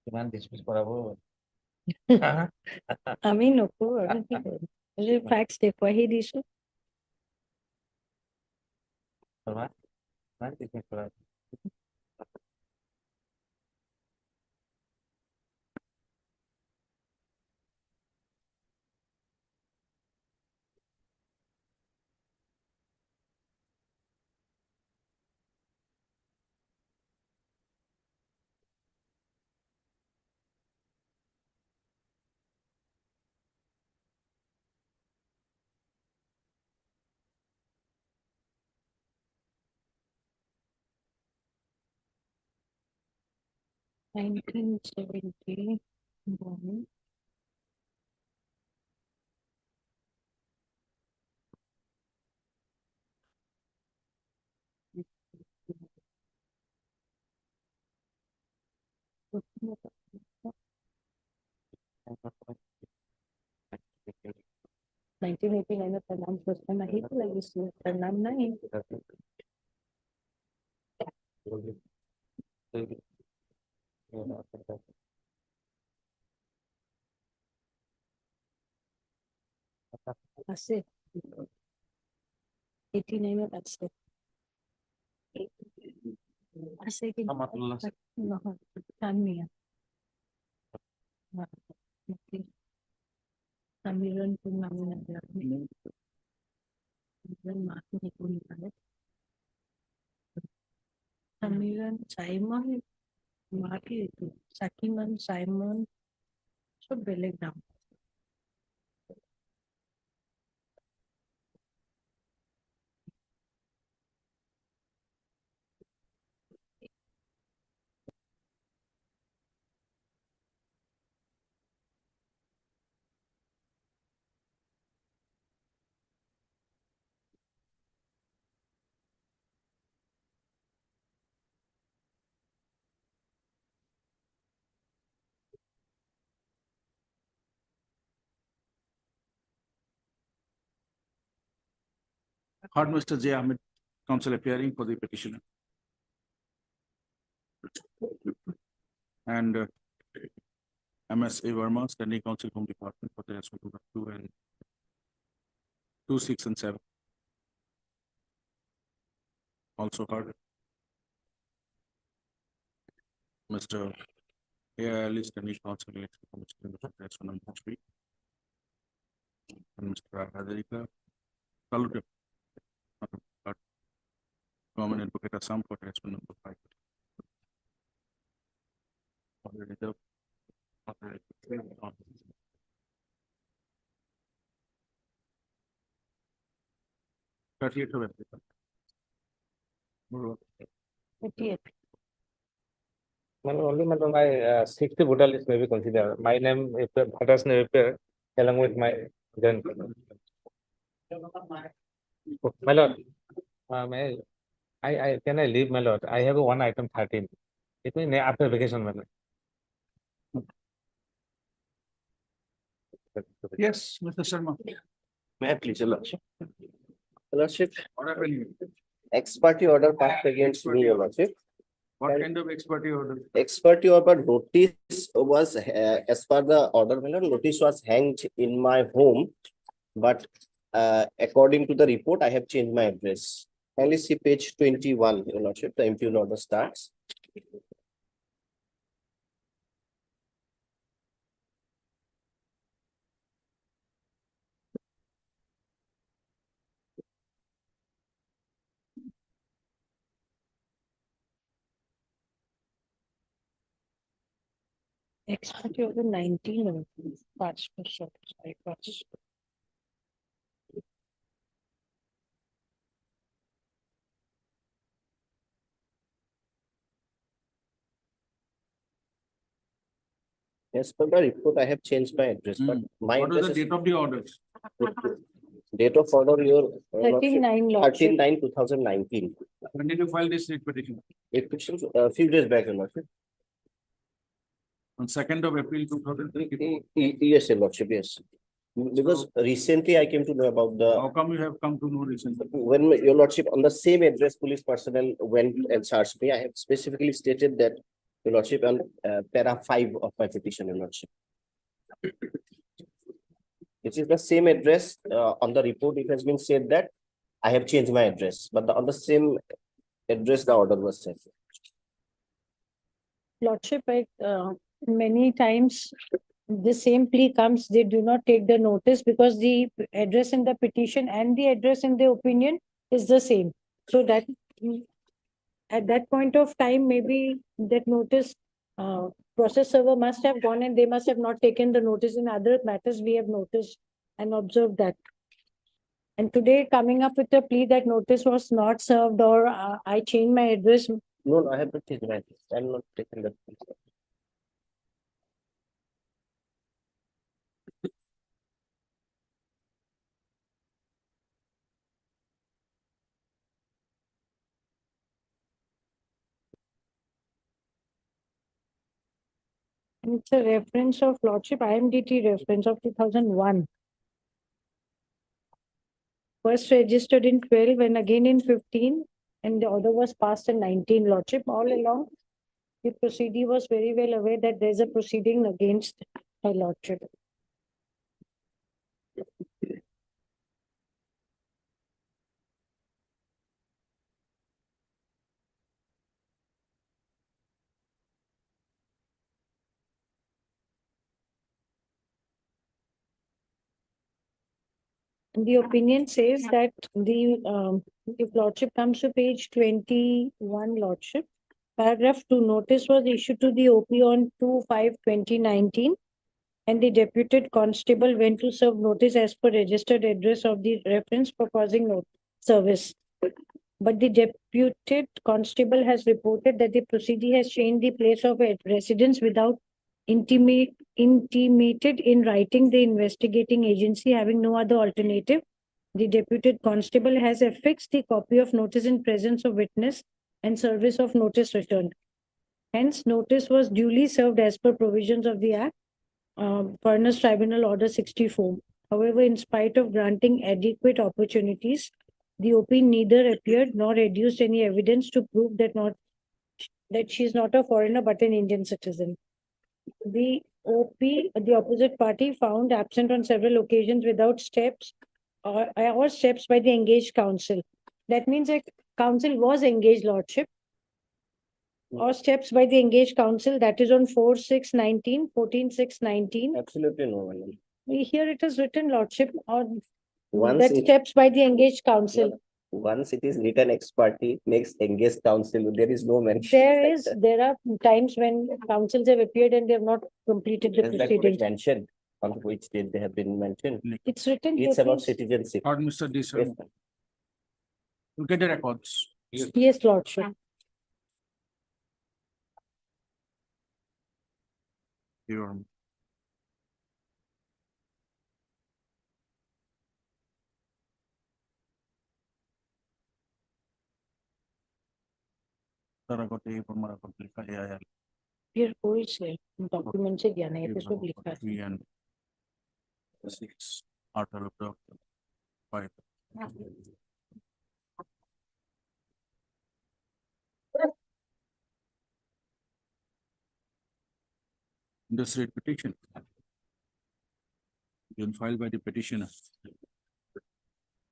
কিমান dismiss কৰাব? আমি নকৰো আৰু কি কৰিম? Facts দেখুৱাইহে দিছো। কিমান dismiss কৰাব? Nineteen 70. Born. Nineteen 89 तर नाम सोचता नहीं तो लगी तर नाम नहीं। আছে 89 আছে। আছে কি নহয় Chan Mia। Samiran pun namin namin. Samiran pun namin. Samiran Simon, mati itu. Sakiman Simon, so beleg naam. Heard Mr. J. Ahmed, counsel appearing for the petitioner. And MS A. Verma, standing counsel from department for the resolution number 2 and 2, 6 and 7. Also heard. Mr. A. Ali, standing counsel election commission for the resolution number 3. And Mr. Hadarika, Taluka, Government Advocate Assam for the resolution number 5. Already the- already- 30th of April. Only my 60 voter list may be considered. My name, if Bhatta's name appear along with my then. My lord, can I leave, my lord? I have a one item 13. It may after vacation, my lord. Yes, Mr. Sharma. May I please, your lordship? Your lordship, What happened? ex parte order passed against me, your lordship. What kind of expertise order? Ex parte order notice was, as per the order, my lord, notice was hanged in my home. But according to the report, I have changed my address. Kindly see page 21, your lordship, the impugned order starts. Expert over 19 parts per shot, 5 parts. As per the report, I have changed my address, but my What is address the is date of the orders? date of order, your 13/9 lordship. 13/9/2019. When did you file this writ petition? It took a few days back, your lordship. On 2nd of April 2003. Yes, your lordship, yes. Because recently I came to know about the, How come you have come to know recently? when your lordship, on the same address, police personnel went and searched me. I have specifically stated that, your lordship, on para 5 of my petition, your lordship. This is the same address, on the report, it has been said that I have changed my address, but on the same address, the order was set. Lordship, many times the same plea comes, they do not take the notice because the address in the petition and the address in the opinion is the same. So that at that point of time, maybe that notice, process server must have gone and they must have not taken the notice. In other matters, we have noticed and observed that. And today coming up with a plea that notice was not served or I changed my address. No, I have not changed my address. I am not taking that. It's a reference of Lordship, IMDT reference of 2001. First registered in 12 and again in 15, and the order was passed in 19, Lordship. All along, the proceedee was very well aware that there's a proceeding against her Lordship. The opinion says that if Lordship comes to page 21, Lordship, paragraph 2, notice was issued to the OP on 2/5/2019, and the deputed constable went to serve notice as per registered address of the reference proposing service. But the deputed constable has reported that the proceedee has changed the place of residence without intimated in writing the investigating agency having no other alternative. The deputed constable has affixed the copy of notice in presence of witness and service of notice returned. Hence, notice was duly served as per provisions of the Act, Furnace Tribunal Order 64. However, in spite of granting adequate opportunities The OP neither appeared nor reduced any evidence to prove that she is not a foreigner but an Indian citizen. The the opposite party, found absent on several occasions without steps or steps by the engaged counsel. That means that counsel was engaged, lordship, or steps by the engaged counsel, that is on 4/6/19, 14/6/19. Absolutely no, my lord. Here it is written, lordship, or Once that it- steps by the engaged counsel. Once it is written ex parte, makes engaged counsel, there is no mention. There are times when counsels have appeared and they have not completed the Is that proceedings. mentioned? On which date they have been mentioned? It's written. It's here, about please. citizenship. Or Mr. Yes, Disar, ma'am. you get the records. Yes, lordship. Your सारा को टे पर मरा को लिखा है यार Here, कोई से डॉक्यूमेंट से गया नहीं, ये तो सब लिखा है. 3 and 6 article of 5. This rate petition been filed by the petitioner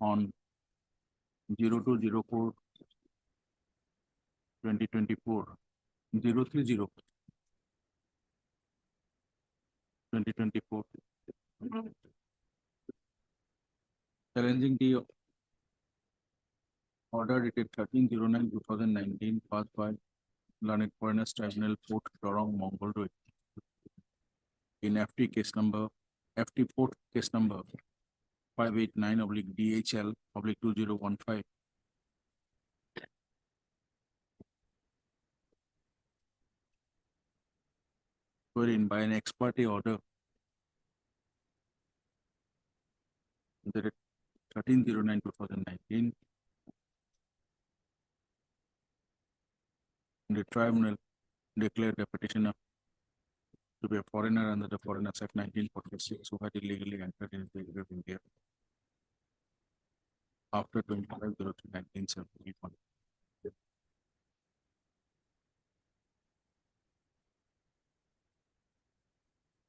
on 02/04/2024, 03/04/2024. Challenging the order dated 13/09/2019 passed by Learned Foreigners Tribunal, Port Dorong, Mongol Road. In FT case number, FT Port case number 589/DHL/2015. Wherein by an ex parte order dated 13/09/2019, the tribunal declared the petitioner to be a foreigner under the Foreigners Act 1946, who had illegally entered into the of India after 25/03/1971.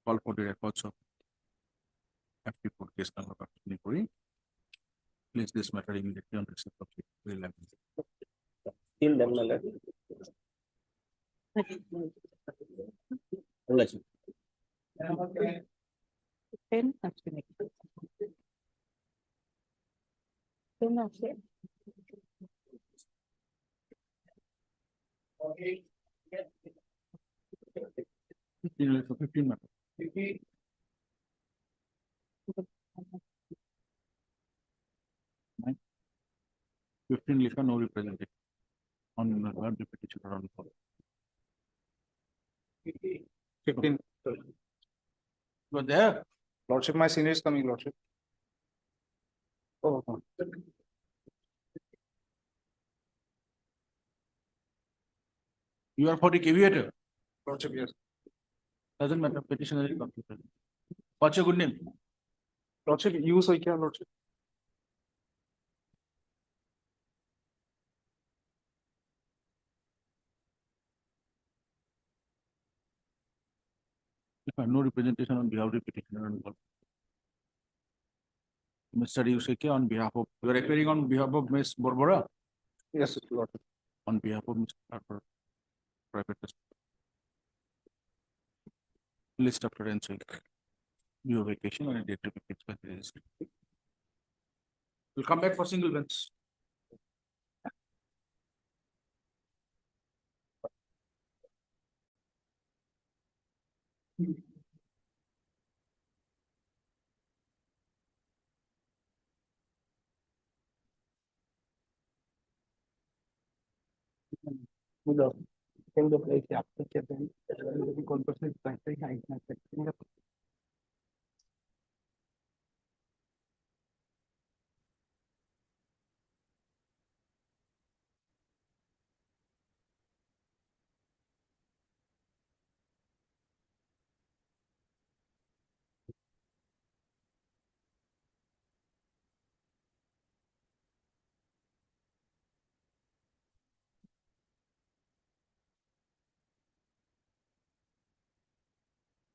Call for the records of FT4 case number 23. Place this matter immediately on receipt of the 11th. Till then, my lord. Relation. Pen, actually. Pen, actually. For 15 minutes. Nine. 15 Lika, no represented on the petition or on the call. 15. But there, Lordship, my senior is coming, Lordship. Oh, you are for the caveator. Lordship, yes. Doesn't matter, petitioner is completed. What's your good name? Lordship, you so kya, Lordship? If I have no representation on behalf of the petitioner and Mr. Yuseke on behalf of, you are appearing on behalf of Ms. Borbora, Yes, Lordship. on behalf of Mr. Harper. Private. List of credentials. Your vacation and a date to be fixed by the registry. We'll come back for single bench. In the place after Japan, the conversation is high.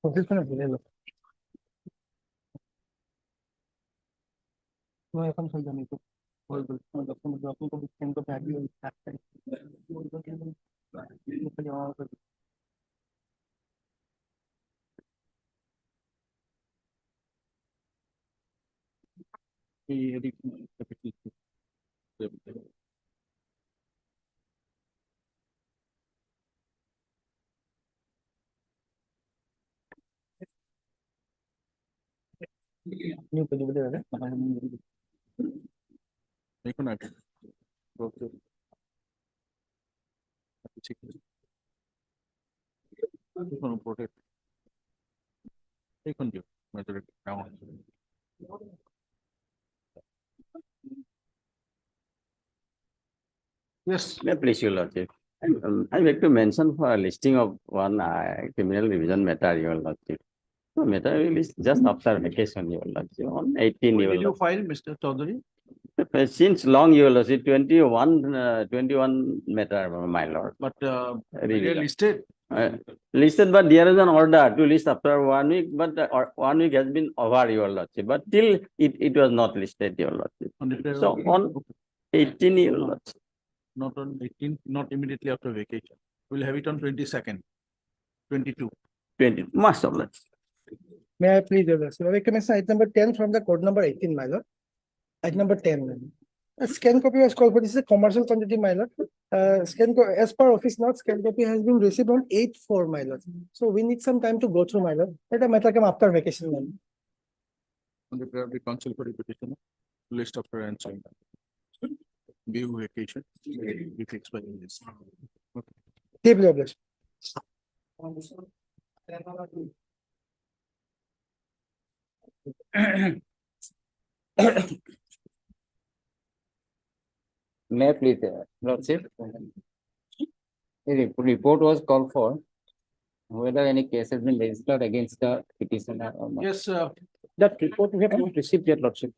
প্রফেশনে ভুলে এলো মই এখন চল জানি তো হয়ে গেল ডকুমেন্ট আপনি তো স্ক্যান করতে আগে ওই কাজটাই এই এদিক নিউ পেজ বলে দাদা দেখুন আগে ওকে ঠিক আছে কোনো প্রোটেক্ট দেখুন দিও মেজরিটি কেমন Yes. May I please your lordship? I would like to mention for a listing of one criminal revision matter, your lordship. So matter will is just after vacation, your lordship, on 18, When your did you lordship. file, Mr. Chaudhary? Since long, your lordship, 21 matter, my lord. But Really, they listed. Listed, but there is an order to list after 1 week, but 1 week has been over, your lordship, but till it was not listed, your lordship. On the So on 18, your lordship. Not on 18th, not immediately after vacation. We'll have it on 22nd, 22. 20, must have lordship. May I please, your lordship? I recommend item number 10 from the code number 18, my lord. Item number 10. A scan copy was called for, this is a commercial quantity, my lord. As per office note, scan copy has been received on 8/4, my lord. So we need some time to go through, my lord. Let the matter come after vacation, my lord. On the priority council for repetition, list after answering. View vacation, we fix by this. Okay. Deeply obliged. May I please, lordship? The report was called for whether any case has been registered against the petitioner or not. Yes, That report we have not received yet, lordship.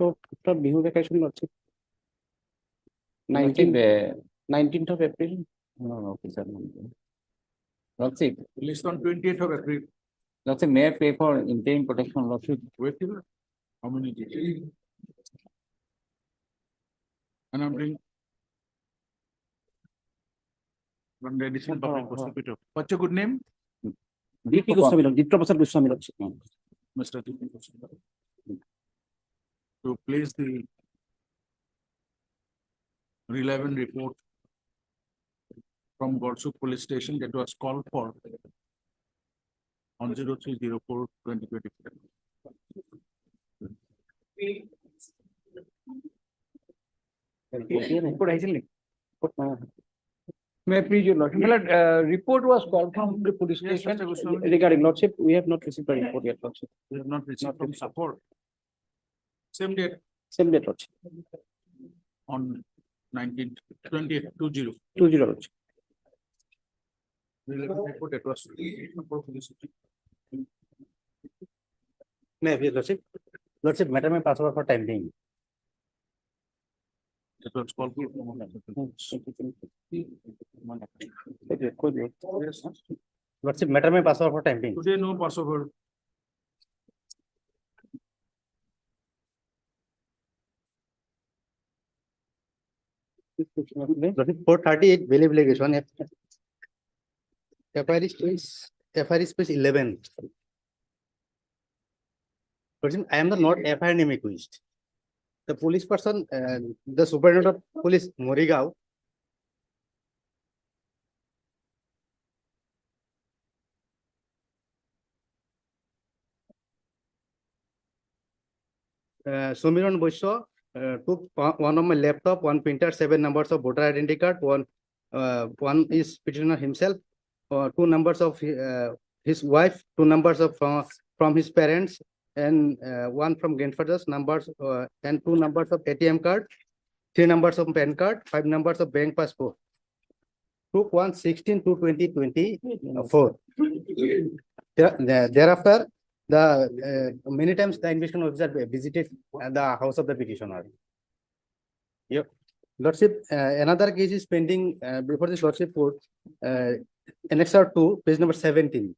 So, after Bihu vacation, lordship. 19th of April. No, okay, sir. Lordship, list on 28th of April. lordship, may I pay for interim protection, lordship? Wait till how many days? And I'm bring. One addition public prosecutor. What's your good name? DP Goswami, Dipta Prasad Goswami, lordship. Mr. To place the relevant report from Gorsuk Police Station that was called for on 03/04/2024. May I please, your lordship? My lord, report was called from the police Yes, station Mr. Goswami. regarding lordship. We have not received the report yet, lordship. We have not received from support. Same date Same date, lordship. on 19th, 20th, 20. 20, lordship. Relevant report that was. May I please, lordship? Lordship, matter may pass over for time being. That was called for. Yes, Lordship, matter may pass over for time being. today no Passover. Lordship, 438 Bailey Litigation, FIR space 11. Lordship, I am the not FIR name accused. The police person, the superintendent of police, Morigao, Sumiran Boisho took one of my laptop, one printer, 7 numbers of voter identity card, one is petitioner himself, 2 numbers of his wife, 2 numbers of from his parents, and 1 from grandfather's numbers, and 2 numbers of ATM card, 3 numbers of PAN card, 5 numbers of bank passport. Took 1/16/2024. Thereafter, many times the investigation officer visited the house of the petitioner. Yep. Lordship, another case is pending before this lordship court. Annexure 2, page number 17.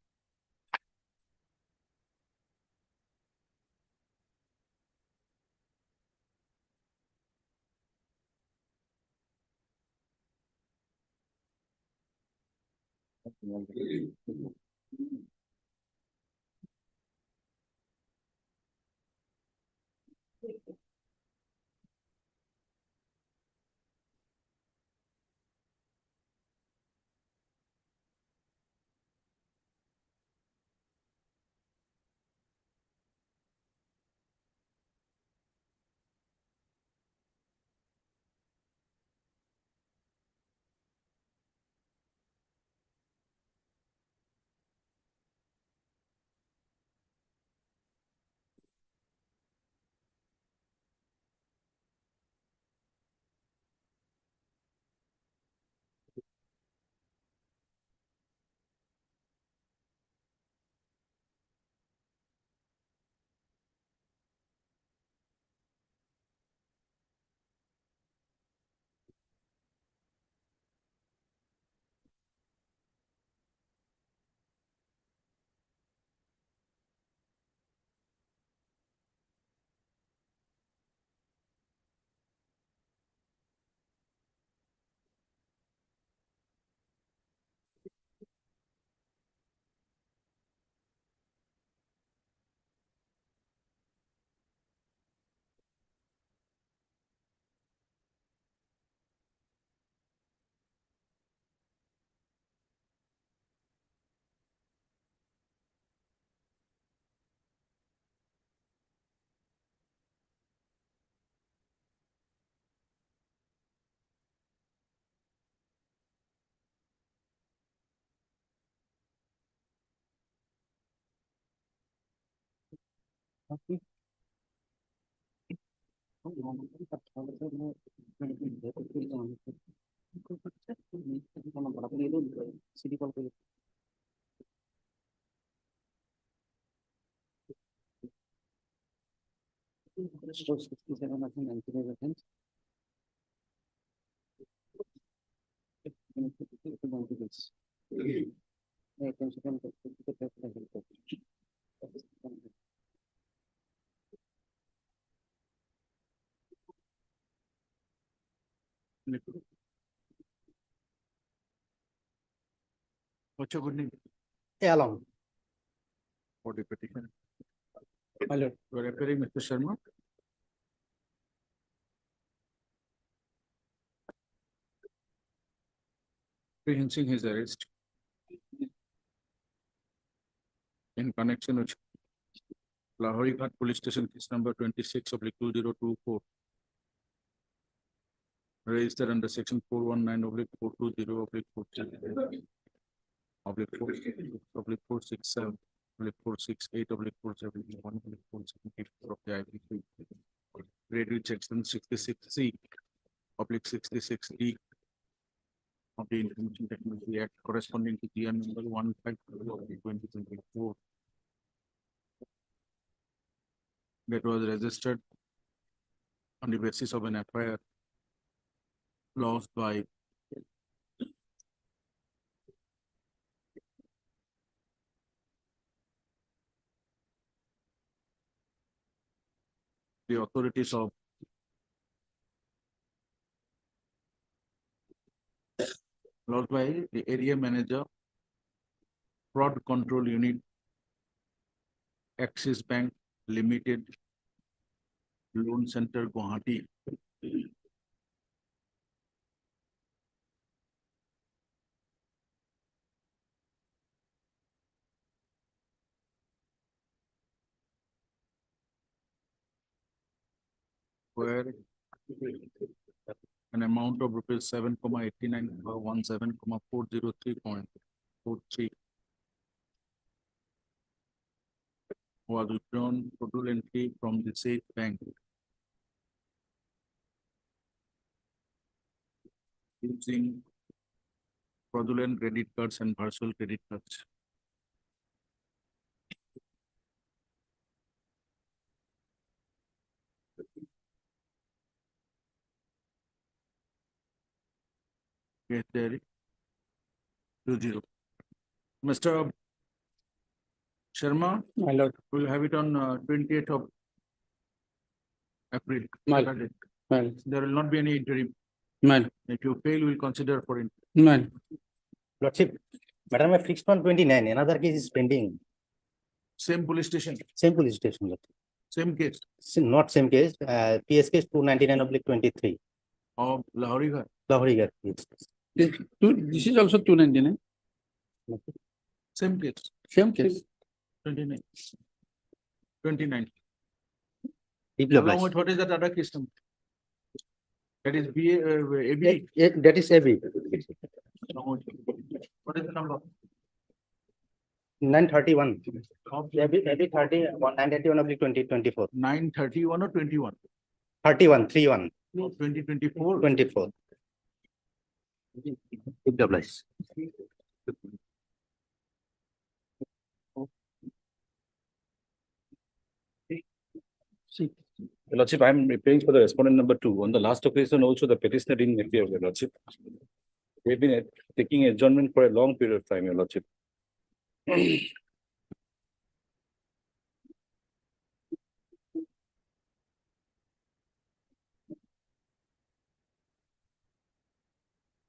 What's your good name? Along. For the petition. My lord. You are appearing, Mr. Sharma. Apprehending his arrest in connection with Lahori Ghat Police Station case number 26/2024. Registered under section 419/420/4 /467 /468/471 /474 of the IPC. Read with section 66C /66D of the Information Technology Act corresponding to GN number 152/2024. That was registered on the basis of an FIR lodged by the authorities of lodged by the area manager, fraud control unit, Axis Bank Limited, Loan Center, Guwahati. Where an amount of rupees 7,89,17,403.43 was withdrawn fraudulently from the said bank using fraudulent credit cards and virtual credit cards. Get there. 20. Mr. Sharma, My lord, we'll have it on 28th of April. My- Saturday. my lord, There will not be any interim. my lord, If you fail, we'll consider for it. my lord. Lordship, madam, I fixed on 29. Another case is pending. Same police station, Same police station. Lordship. same case Not same case. PS case 299/23. of Lahori Ghar. Lahori Garh. This is also 299, Same case, same case. 29. 29. Biplab Along Rice. with what is that other case number? That is BA, ABD. That is AB. Along with- What is the number? 931. Of AB 30, 981/2024. 931 or 21? 31, 31, 2024. 24. Biplab Rice. Your Lordship, I am preparing for the respondent number 2. On the last occasion also, the petitioner didn't appear, Your Lordship. We've been taking adjournment for a long period of time, Your Lordship.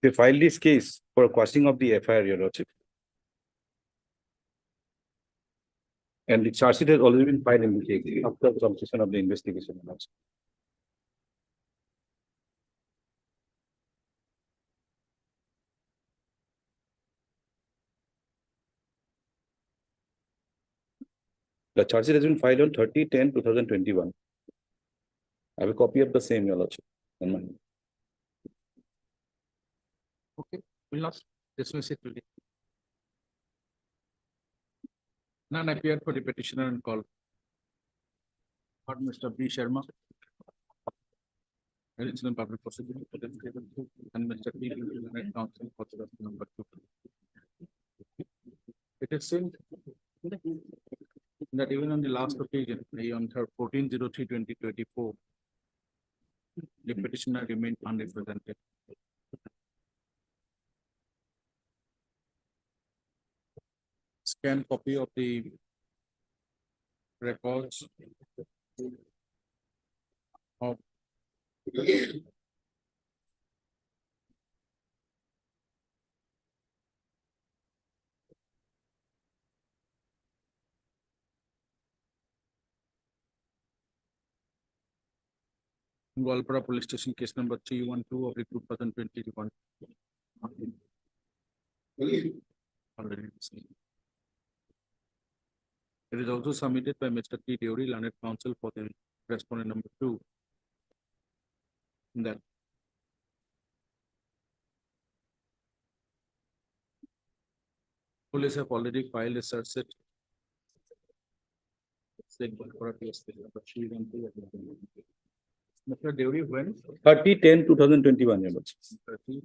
They filed this case for quashing of the FIR, Your Lordship. And the charge sheet has already been filed in the case after completion of the investigation, Your Lordship. The charge sheet has been filed on 30/10/2021. I have a copy of the same, Your Lordship. And mine. Okay, we'll not dismiss it today. None appeared for the petitioner and call. Not Mr. B. Sharma. Additional public prosecutor for the and Mr. P. Leonard Council for the number 2. It is seen that even on the last occasion, on her 14/03/2024, the petitioner remained unrepresented. Scan copy of the records of Goalpara Police Station, case number 312 of the 2021. Already seen. It is also submitted by Mr. T. Deori, Learned Counsel for the respondent number 2. That police have already filed a search set. Saying Goalpara Police Station, but she went to Mr. Deori, when? 30/10/2021, Your Lordship. 30,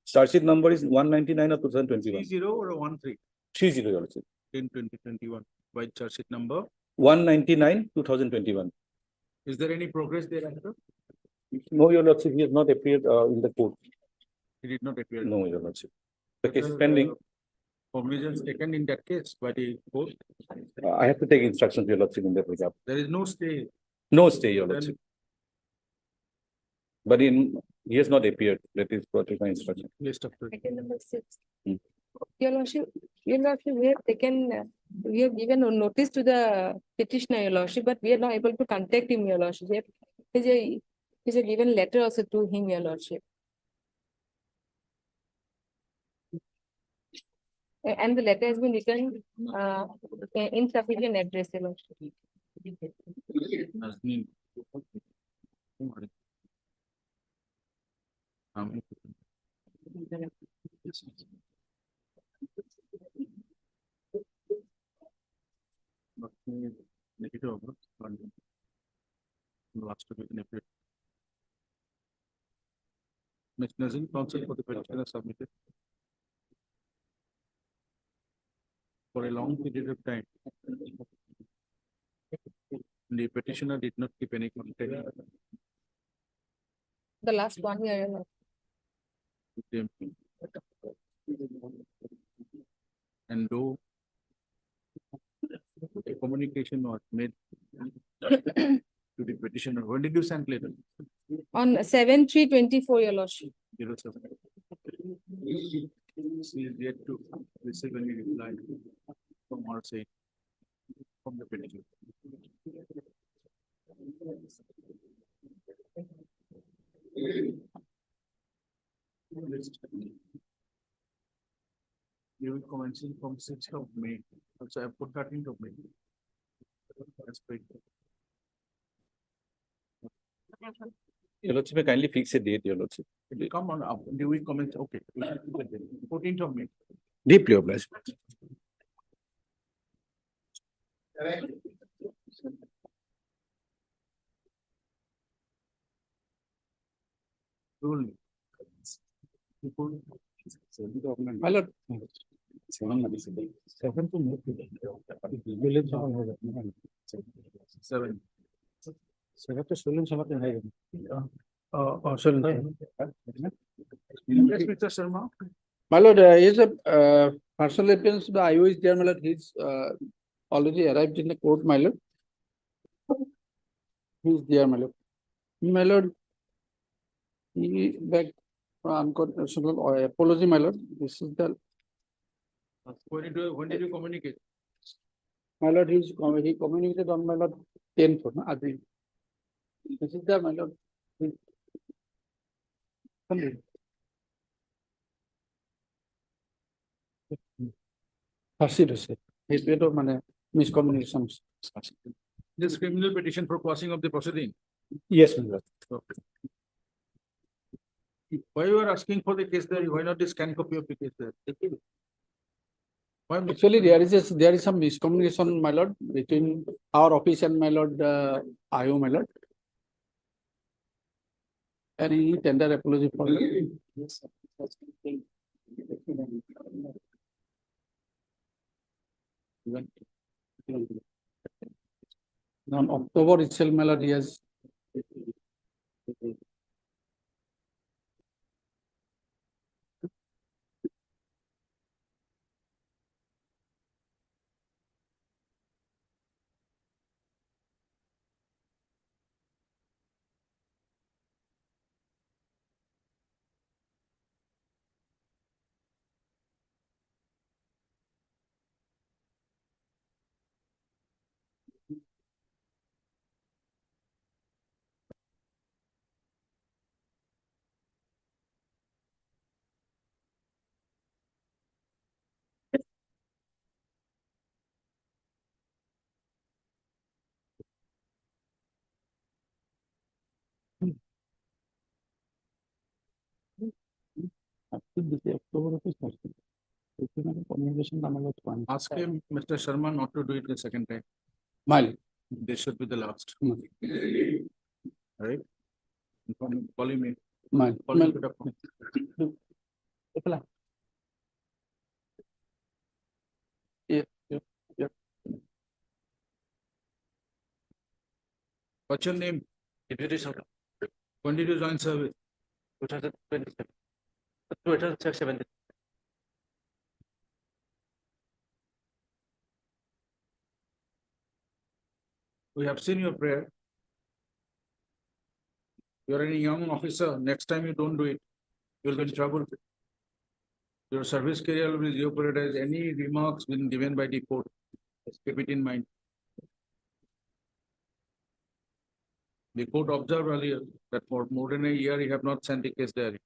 Charge sheet number is 199 of 2021. 30 or 13? 30, Your Lordship. 10/2021. White charge sheet number. 199/2021. Is there any progress thereafter? No, Your Lordship, he has not appeared in the court. He did not appear. No, Your Lordship. The case is pending. Cognizance taken in that case by the court. I have to take instructions, Your Lordship, in that regard. There is no stay. No stay, Your Then- Lordship. But he has not appeared. That is what is my instruction. List of. Item number 6. Hmm. Your Lordship, we have taken, we have given a notice to the petitioner, Your Lordship, but we are not able to contact him, Your Lordship. We have- He's a given letter also to him, Your Lordship. And the letter has been written insufficient address, Your Lordship. Nazneen. Negative over. Last week in April. Ms. Nazin, counsel for the petitioner submitted. For a long period of time. The petitioner did not keep any contact The last 1 year, Your Lordship. with them. and though a communication was made to the petitioner, when did you send letter? On 7/3/24, your lordship. 07. She is yet to receive any reply from our side, from the petitioner. You will commencing from 6th of May, also I put 13th of May. That's great. Your lordship, kindly fix a date, your lordship. It will come on up, do we comment, okay, 14th of May. Deeply obliged. Rule. My lord. Seven. Yes, Mr. Sharma. My lord, is a personal appearance, the IO is there, my lord, he's already arrived in the court, my lord. He's there, my lord. My lord, he begged for unconditional apology, my lord. This is the, When did you communicate? my lord, he communicated on my lord 10th, no, I think. This is the, my lord. Proceed, sir. He's bit of miscommunication. This criminal petition for quashing of the proceeding. Yes, my lord. Okay. Why you are asking for the case there? Why not the scan copy of the case there? Why? Actually, there is some miscommunication, my lord, between our office and my lord, IO, my lord. Any tender apology for that? On October itself, my lord, he has. Ask him, Mr. Sharma, not to do it the second time. Mile. This should be the last. Right? Call him. Mile. Call him to the phone. Yeah. What's your name? Deputy Sir, When did you join service? 2027. 2017. We have seen your prayer. You are a young officer. Next time you don't do it, you'll get in trouble. Your service career will be jeopardized. Any remarks been given by the court, keep it in mind. The court observed earlier that for more than a year, you have not sent the case diary.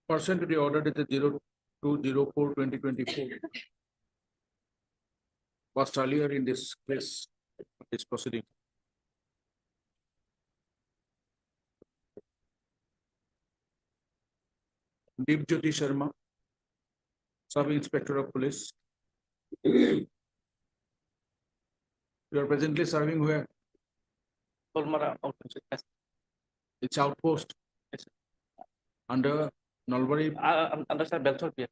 Pursuant to the order dated 02/04/2024. Passed earlier in this case, this proceeding. Deep Jyoti Sharma, Sub-Inspector of Police. You are presently serving where? Kolmara outpost. Yes. It's outpost. Yes. Under Nalbari, Under Sir Belthor, yes.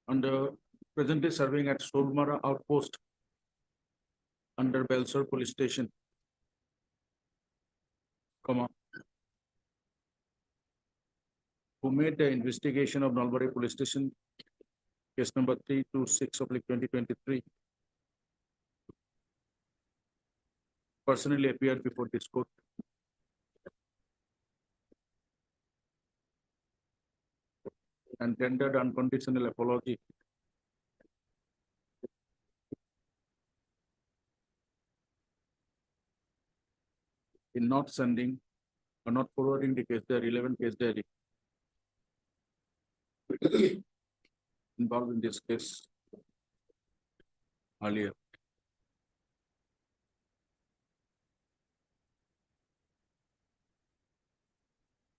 under presently serving at Solmara Outpost under Belsor Police Station, comma, who made the investigation of Nalbari Police Station, case number 326/2023, personally appeared before this court. And tendered unconditional apology in not sending or not forwarding the case diary, relevant case diary involved in this case earlier.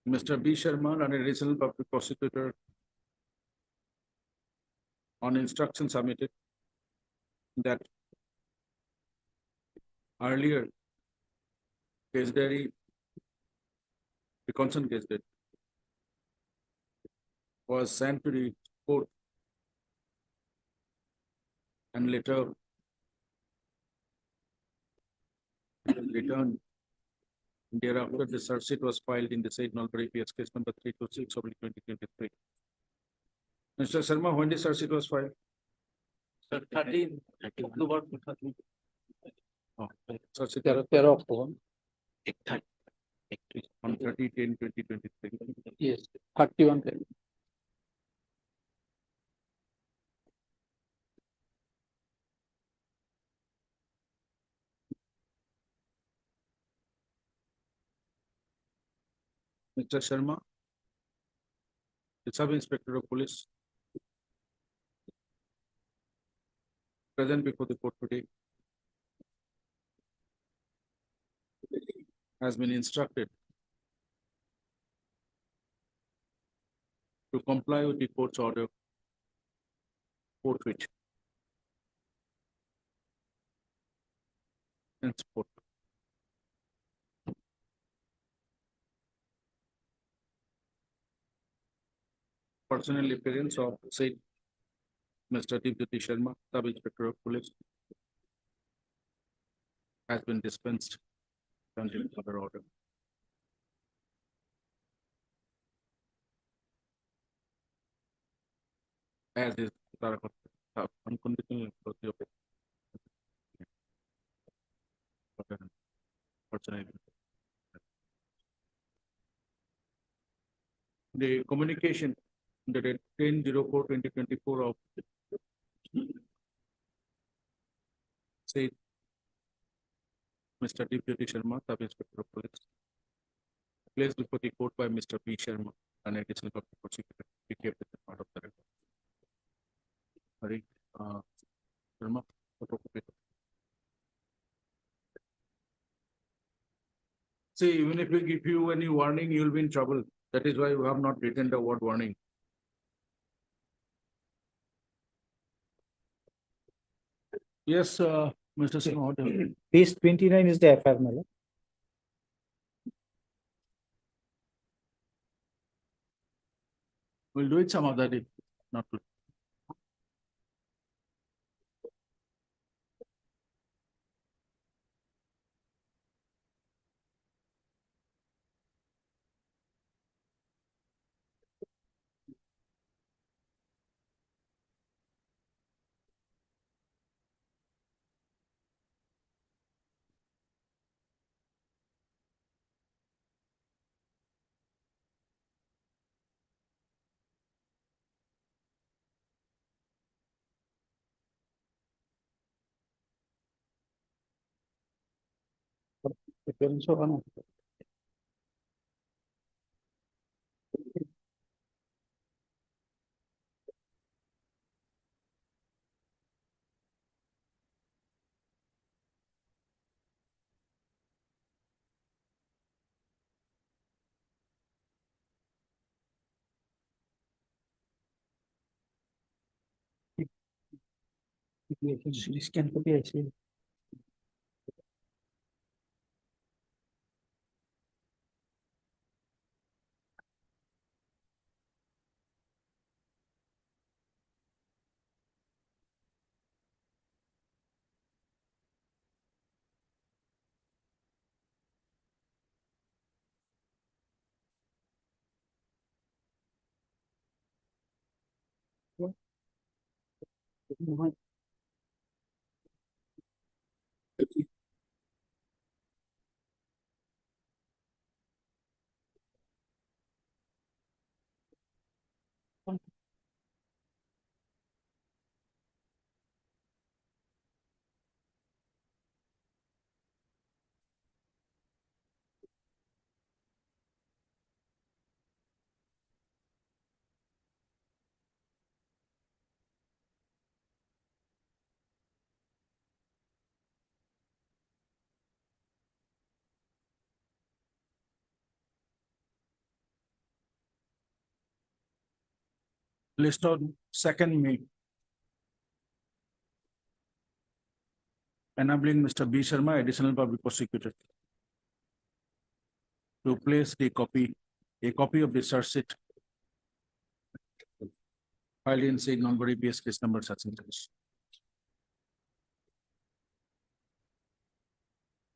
Mr. B. Sharma, an additional public prosecutor, on instruction submitted that earlier case diary, the concerned case diary, was sent to the court and later returned. Thereafter, the search sheet was filed in the said Nalbari PS case number 326/2023. Mr. Sharma, when the search sheet was filed? Sir, 13 October 2013. Oh, search sheet 13 October. on 30/10/2023. Yes, 31. Mr. Sharma, the Sub Inspector of Police, present before the court today, has been instructed to comply with the court's order forthwith. Henceforth. Personal appearance of said Mr. Deepjyoti Sharma, Sub Inspector of Police, has been dispensed until further order. As is unconditional authority of personal. The communication dated 10/04/2024 of said Mr. Deepjyoti Sharma, Sub Inspector of Police, placed before the court by Mr. P. Sharma, an additional public prosecutor, he kept it part of the record. Hari, Sharma, photocopy. See, even if we give you any warning, you'll be in trouble. That is why we have not written the word warning. Yes, Mr. Singh, order. Page 29 is the FIR, my lord. We'll do it some other day, not today. Appearance of honor. Scan copy actually. List on second May. Enabling Mr. B. Sharma, additional public prosecutor, to place a copy of the charge sheet filed in said number APS case number such and such.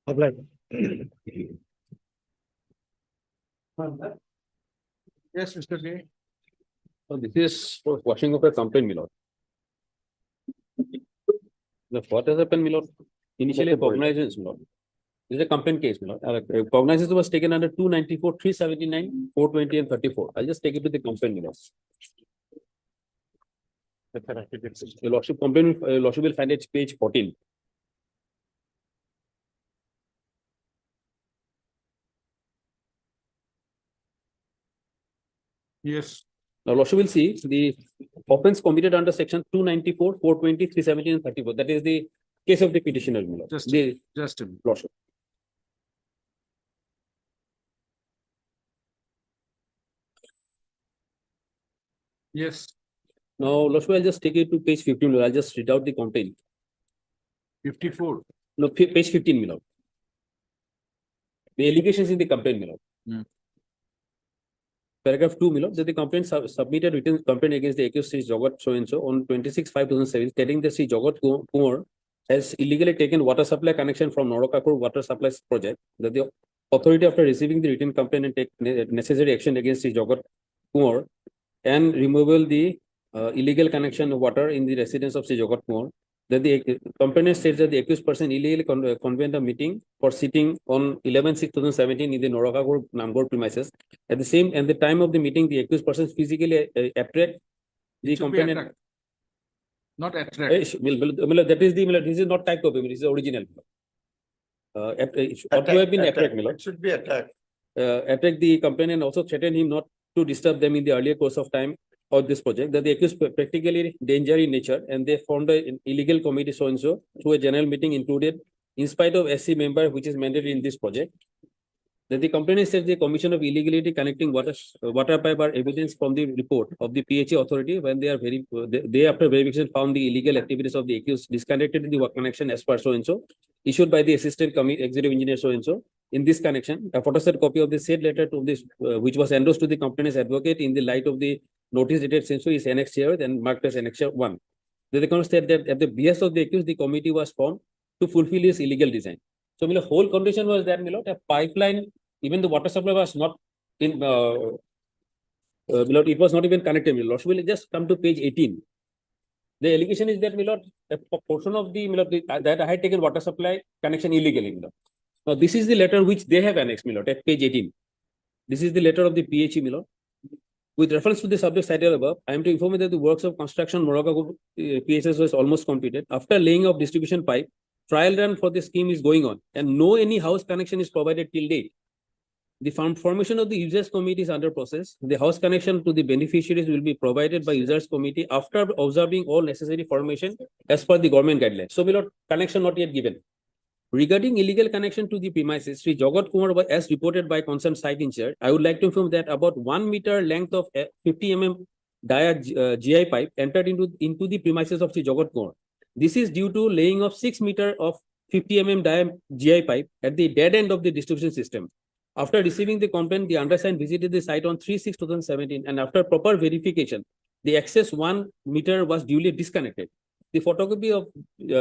Apply. Yes, Mr. J. So this is for washing of a complaint, my lord. What has happened, my lord? Initially cognizance, my lord. This is a complaint case, my lord. Cognizance was taken under 294, 379, 420 and 34. I'll just take it to the complaint, my lord. The lordship complaint, lordship will find it page 14. Yes. Now, lordship will see the offense committed under section 294, 420, 317 and 34. That is the case of the petitioner, my lord. Just a minute. Lordship. Yes. Now, lordship, I'll just take it to page 15. I'll just read out the content. 54. No, page 15, my lord. The allegations in the complaint, my lord. Paragraph 2, my lord, that the complaint submitted written complaint against the accused Sri Jagat so-and-so on 26/5/2007, stating that Sri Jagat Kumar has illegally taken water supply connection from Norakakur water supply project, that the authority, after receiving the written complaint and take necessary action against Sri Jagat Kumar and removal the illegal connection of water in the residence of Sri Jagat Kumar, that the complainant states that the accused person illegally convened a meeting for sitting on 11/6/2017 in the Norakakur Namgor premises. At the time of the meeting, the accused person physically attract the complainant. Not attract. That is this is not type copy, this is original. It ought to have been attract, my lord. It should be attacked. Attract the complainant, also threaten him not to disturb them in the earlier course of time of this project, that the accused practically danger in nature, and they formed an illegal committee so-and-so through a general meeting included in spite of SC member, which is mandated in this project. That the complainant says the commission of illegality connecting water pipe are evidence from the report of the PHA authority when they are they after verification found the illegal activities of the accused disconnected the work connection as per so-and-so, issued by the assistant executive engineer so-and-so. In this connection, a photostat copy of the said letter to this, which was endorsed to the complainant's advocate in the light of the notice dated so is annexed here and marked as annexure 1. The complainant said that at the behest of the accused, the committee was formed to fulfill his illegal design. So, the whole condition was that a pipeline, even the water supply was not in, it was not even connected. Lord, will just come to page 18. The allegation is that a portion of that I had taken water supply connection illegally. Now, this is the letter which they have annexed, at page 18. This is the letter of the PHE, With reference to the subject cited above, I am to inform you that the works of construction Morocco PSS was almost completed. After laying of distribution pipe, trial run for the scheme is going on, and no any house connection is provided till date. The formation of the users committee is under process. The house connection to the beneficiaries will be provided by users committee after observing all necessary formation as per the government guidelines. So, connection not yet given. Regarding illegal connection to the premises, Sri Jagat Kumar, as reported by concerned site engineer, I would like to inform that about 1 meter length of 50 mm dia GI pipe entered into the premises of Sri Jagat Kumar. This is due to laying of 6 meter of 50 mm dia GI pipe at the dead end of the distribution system. After receiving the complaint, the undersigned visited the site on 3/6/2017, and after proper verification, the excess 1 meter was duly disconnected. The photocopy of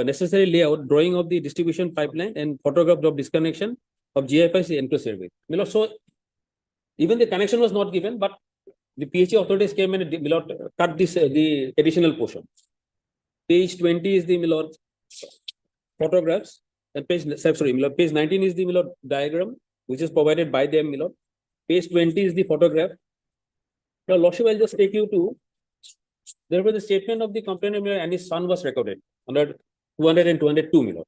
necessary layout, drawing of the distribution pipeline, and photograph of disconnection of GI pipes is enclosed survey. So, even the connection was not given, but the PHA authorities came and cut this the additional portion. Page 20 is the Milord photographs. And page 19 is the Milord diagram, which is provided by them, Milord. Page 20 is the photograph. Now, Lordship, I'll just take you to, there was a statement of the complainant Milord, and his son was recorded under 200 and 202, Milord.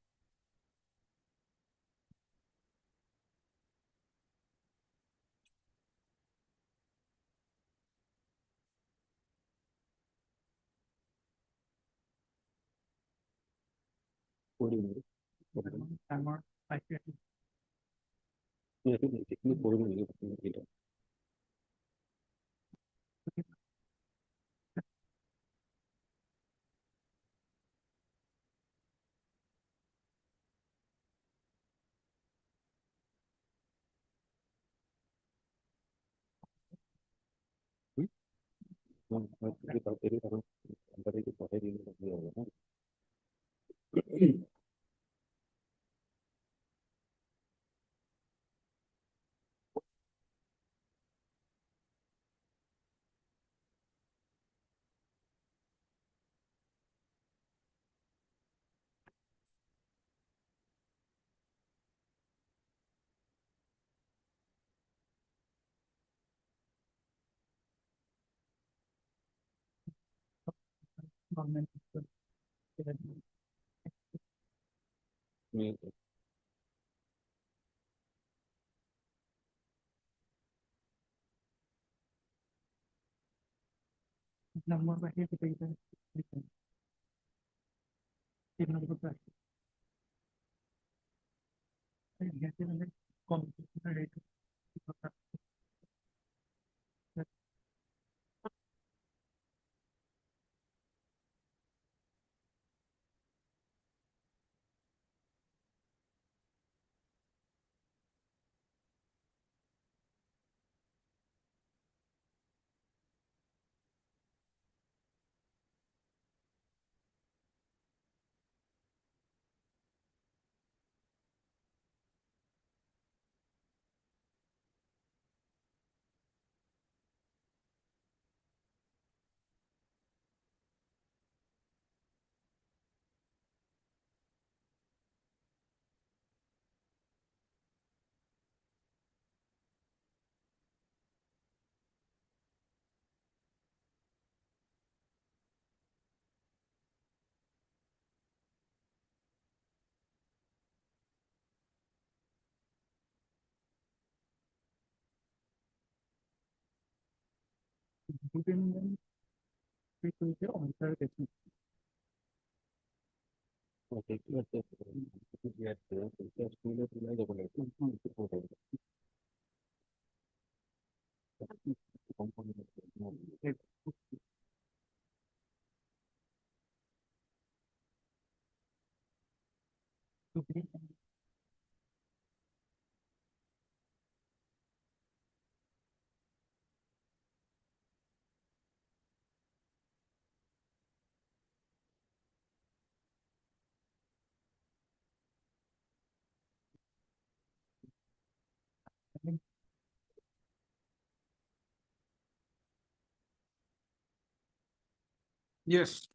Yes.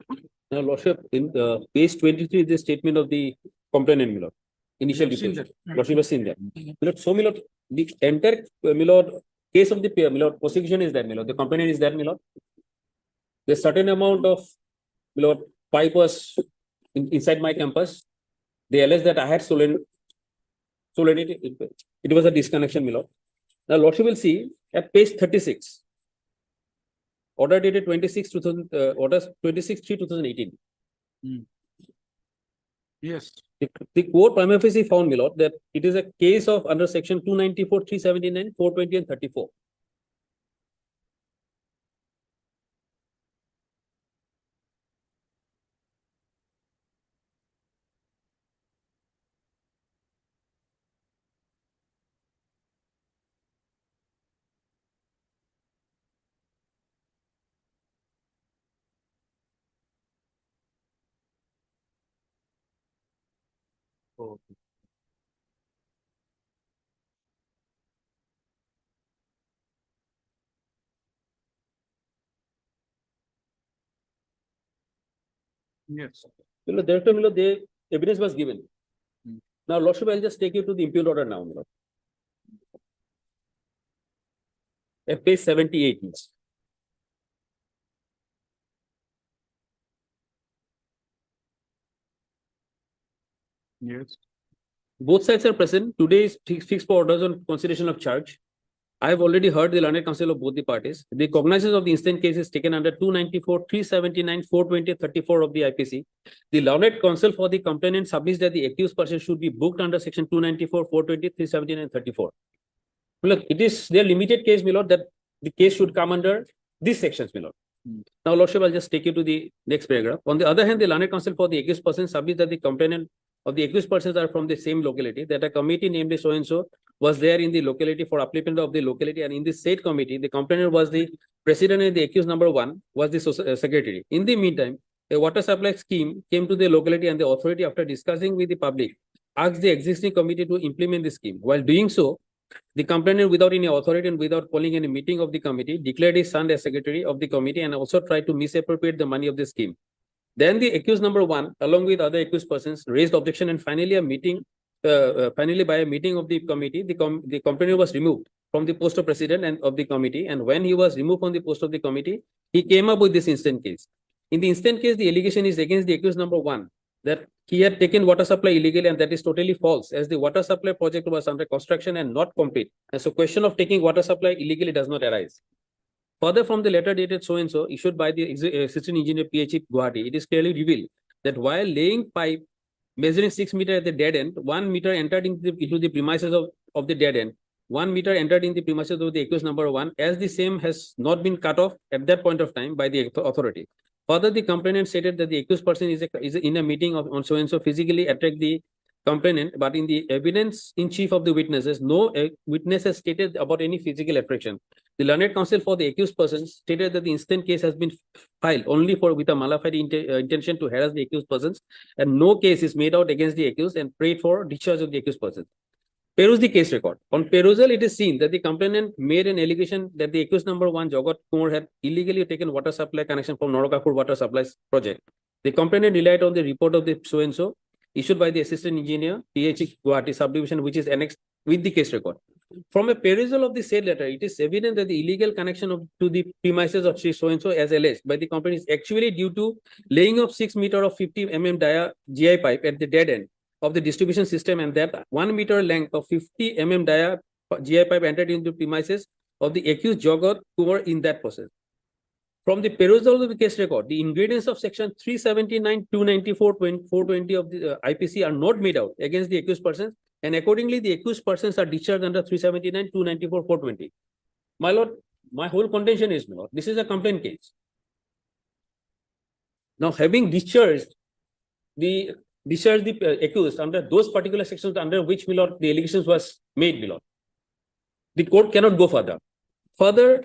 Now, Lordship, in the page 23 is the statement of the complainant, Milord. Initial You've seen report. that. Lordship has seen that. Milord, so Milord, the entire Milord case of the Milord prosecution is there, Milord. The complainant is there, Milord. There's certain amount of Milord pipe was inside my campus. They alleged that I had stolen it. It was a disconnection, Milord. Now, Lordship will see at page 36. Order dated 26/3/2018. Yes. The court prima facie found, my lord, that it is a case of under section 294, 379, 420, and 34. Okay. Yes. Thereafter, the evidence was given. Now, Lordship, I'll just take you to the impugned order now. At page 78. Yes. Both sides are present. Today is fixed for orders on consideration of charge. I have already heard the learned counsel of both the parties. The cognizance of the instant case is taken under 294, 379, 420, 34 of the IPC. The learned counsel for the complainant submits that the accused person should be booked under section 294, 420, 379, 34. Look, it is their limited case, my lord, that the case should come under these sections, my lord. Now, Lordship, I'll just take you to the next paragraph. On the other hand, the learned counsel for the accused person submits that the complainant of the accused persons are from the same locality, that a committee named so-and-so was there in the locality for upliftment of the locality, and in the said committee, the complainant was the president and the accused number 1 was the secretary. In the meantime, a water supply scheme came to the locality, and the authority, after discussing with the public, asked the existing committee to implement the scheme. While doing so, the complainant, without any authority and without calling any meeting of the committee, declared his son as secretary of the committee and also tried to misappropriate the money of the scheme. Then the accused number 1, along with other accused persons, raised objection, and finally by a meeting of the committee, the complainant was removed from the post of president and of the committee. And when he was removed from the post of the committee, he came up with this instant case. In the instant case, the allegation is against the accused number 1 that he had taken water supply illegally, and that is totally false, as the water supply project was under construction and not complete. And so question of taking water supply illegally does not arise. Further, from the letter dated so-and-so issued by the assistant engineer PH Guwahati, it is clearly revealed that while laying pipe measuring 6 meters at the dead end, 1 meter entered into the premises of the dead end, 1 meter entered in the premises of the accused number 1, as the same has not been cut off at that point of time by the authority. Further, the complainant stated that the accused person is in a meeting on so-and-so physically attacked the complainant, but in the evidence in chief of the witnesses, no witness has stated about any physical attraction. The learned counsel for the accused person stated that the instant case has been filed only with a mala fide intention to harass the accused persons, and no case is made out against the accused and prayed for discharge of the accused person. Peruse the case record. On perusal, it is seen that the complainant made an allegation that the accused number 1, Jagat Kumar, had illegally taken water supply connection from Norakapur water supplies project. The complainant relied on the report of the so-and-so issued by the assistant engineer PH Guwahati subdivision, which is annexed with the case record. From a perusal of the said letter, it is evident that the illegal connection to the premises of Sri so-and-so, as alleged by the company, is actually due to laying of 6 meters of 50 mm dia GI pipe at the dead end of the distribution system, and that 1 meter length of 50 mm dia GI pipe entered into premises of the accused Jagat Kumar in that process. From the perusal of the case record, the ingredients of section 379, 294, 420 of the IPC are not made out against the accused persons, and accordingly, the accused persons are discharged under 379, 294, 420. My lord, my whole contention is, my lord, this is a complaint case. Now, having discharged the accused under those particular sections under which, my lord, the allegations was made, my lord, the court cannot go further. However,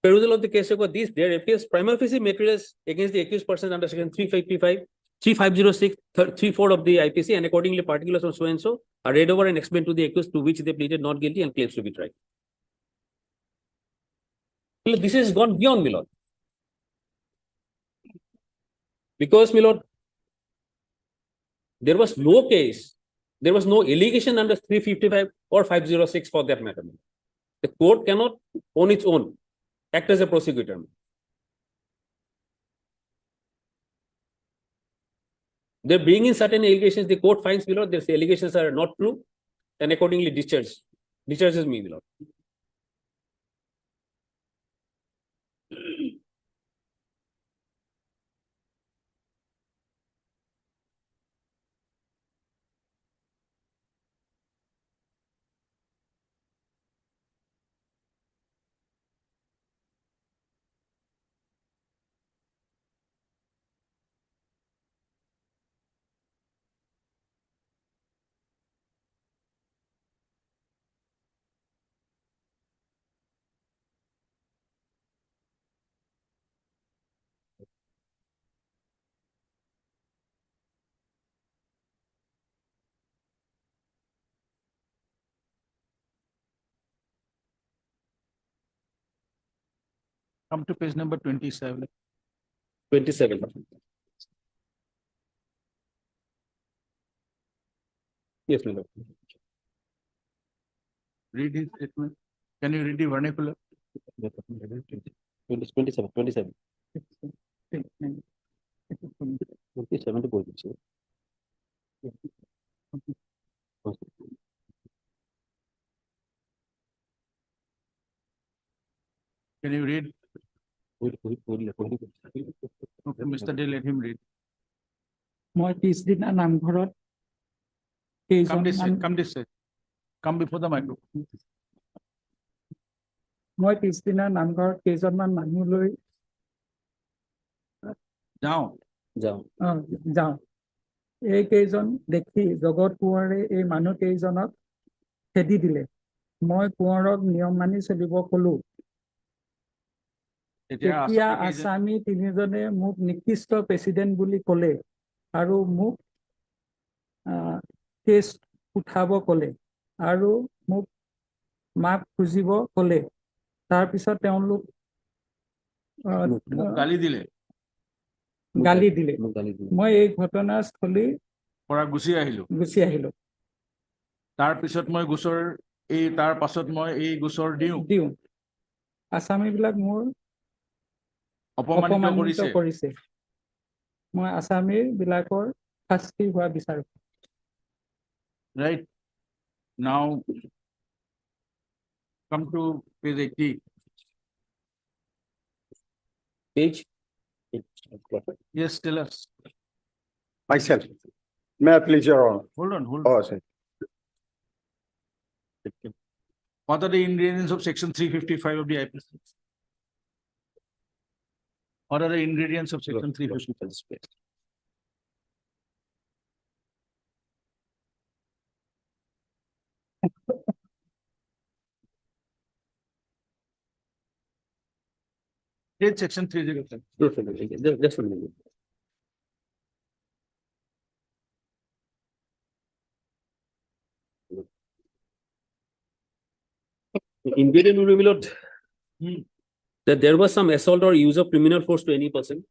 perusal of the case record, there appears prima facie materials against the accused persons under section 355, 3506, 34 of the IPC, and accordingly particulars of so-and-so are read over and explained to the accused, to which they pleaded not guilty and claims to be tried. This has gone beyond, my lord. Because, my lord, there was no case, there was no allegation under 355 or 506 for that matter. The court cannot, on its own, act as a prosecutor. They bring in certain allegations, the court finds, my lord, these allegations are not true, and accordingly discharges me, my lord. Come to page number 27. 27. Yes, my lord. Read his statement. Can you read the vernacular? 27. 27 to go. Can you read? Okay, Mr. Day, let him read. মই পিছদিনা নামঘৰত Come this কেইজনমান way, come this way. Come before the microphone. মই পিছদিনা নামঘৰত কেইজনমান মানুহ লৈ Down. যাওঁ এই কেইজন দেখি জগত কোঁৱৰে এই মানুহ কেইজনক খেদি দিলে মই কোঁৱৰক নিয়ম মানি চলিব কলো তেতিয়া আছামী তিনিজনে মোক নিকৃষ্ট প্ৰেচিডেণ্ট বুলি ক'লে আৰু মোক কেছ উঠাব ক'লে আৰু মোক মাপ খুজিব ক'লে তাৰপিছত তেওঁলোক গালি দিলে গালি দিলে মই এই ঘটনাস্থলী পৰা গুচি আহিলো তাৰ পাছত মই এই গোচৰ দিওঁ আছামীবিলাক মোৰ অপমানিত কৰিছে মই আছামীৰ বিলাকৰ শাস্তি হোৱা বিচাৰো Right. Now come to page 80. Page. Yes, tell us. Myself. May I please, Your Honor? Hold on. Oh, sorry. What are the ingredients of section 355 of the IPC? What are the ingredients of section 355? Read section 305. Just 1 minute. Ingredient will be, my lord, that there was some assault or use of criminal force to any person.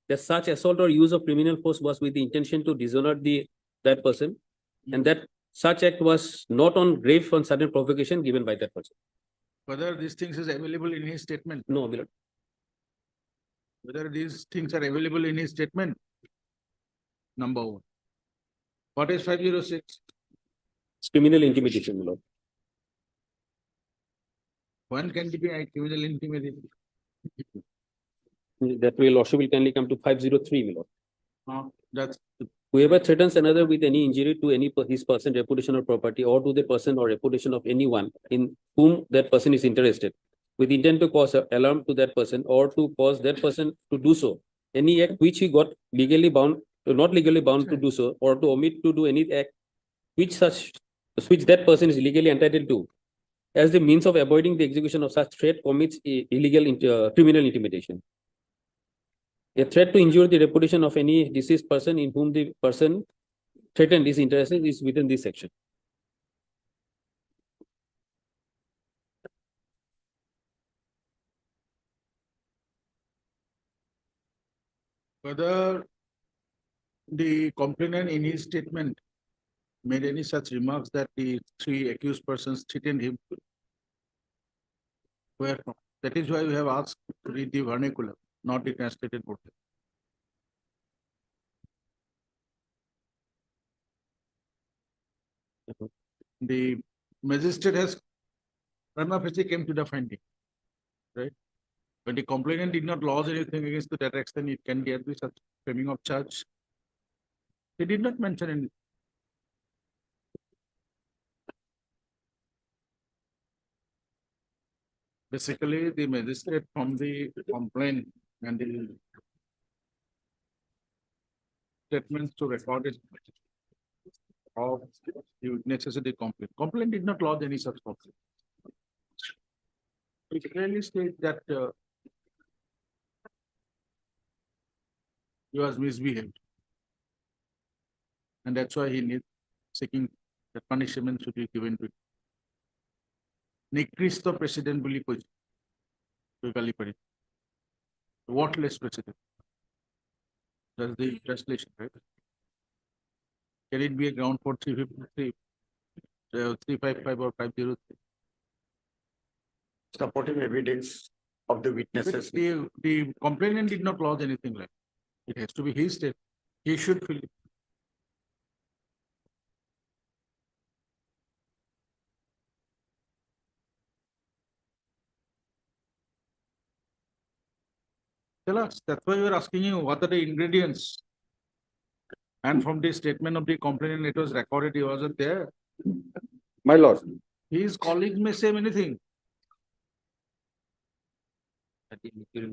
That such assault or use of criminal force was with the intention to dishonor that person, and that such act was not on grave and sudden provocation given by that person. Whether these things is available in his statement? No, my lord. Whether these things are available in his statement? Number one. What is 506? It's criminal intimidation, my lord. When can it be a criminal intimidation? That way, lordship will kindly come to 503, my lord. That's Whoever threatens another with any injury to his person, reputation or property, or to the person or reputation of anyone in whom that person is interested, with intent to cause alarm to that person or to cause that person to do so, any act which he got legally bound, not legally bound to do so, or to omit to do any act which that person is legally entitled to, as the means of avoiding the execution of such threat, commits illegal criminal intimidation. A threat to injure the reputation of any deceased person in whom the person threatened is interested is within this section. whether the complainant in his statement made any such remarks that the three accused persons threatened him. Where from? That is why we have asked to read the vernacular, not the translated portion. The magistrate has prima facie came to the finding, right? When the complainant did not lodge anything against to that extent, it can get with such framing of charge. He did not mention any. Basically, the magistrate from the complaint and the statements to record it of the witnesses of the complaint. Complaint did not lodge any such complaint. It clearly states that he was misbehaved. And that's why he needs seeking that punishment should be given to him. Nikristo president বুলি কৈছে গালি পাৰি worthless president. That's the translation, right? Can it be a ground for 353, 355 or 503? Supporting evidence of the But witnesses. the complainant did not lodge anything like. It has to be his state. He should fill it. Tell us, that's why we were asking you, what are the ingredients? And from the statement of the complainant, it was recorded, he wasn't there. My lord, His colleagues may say anything.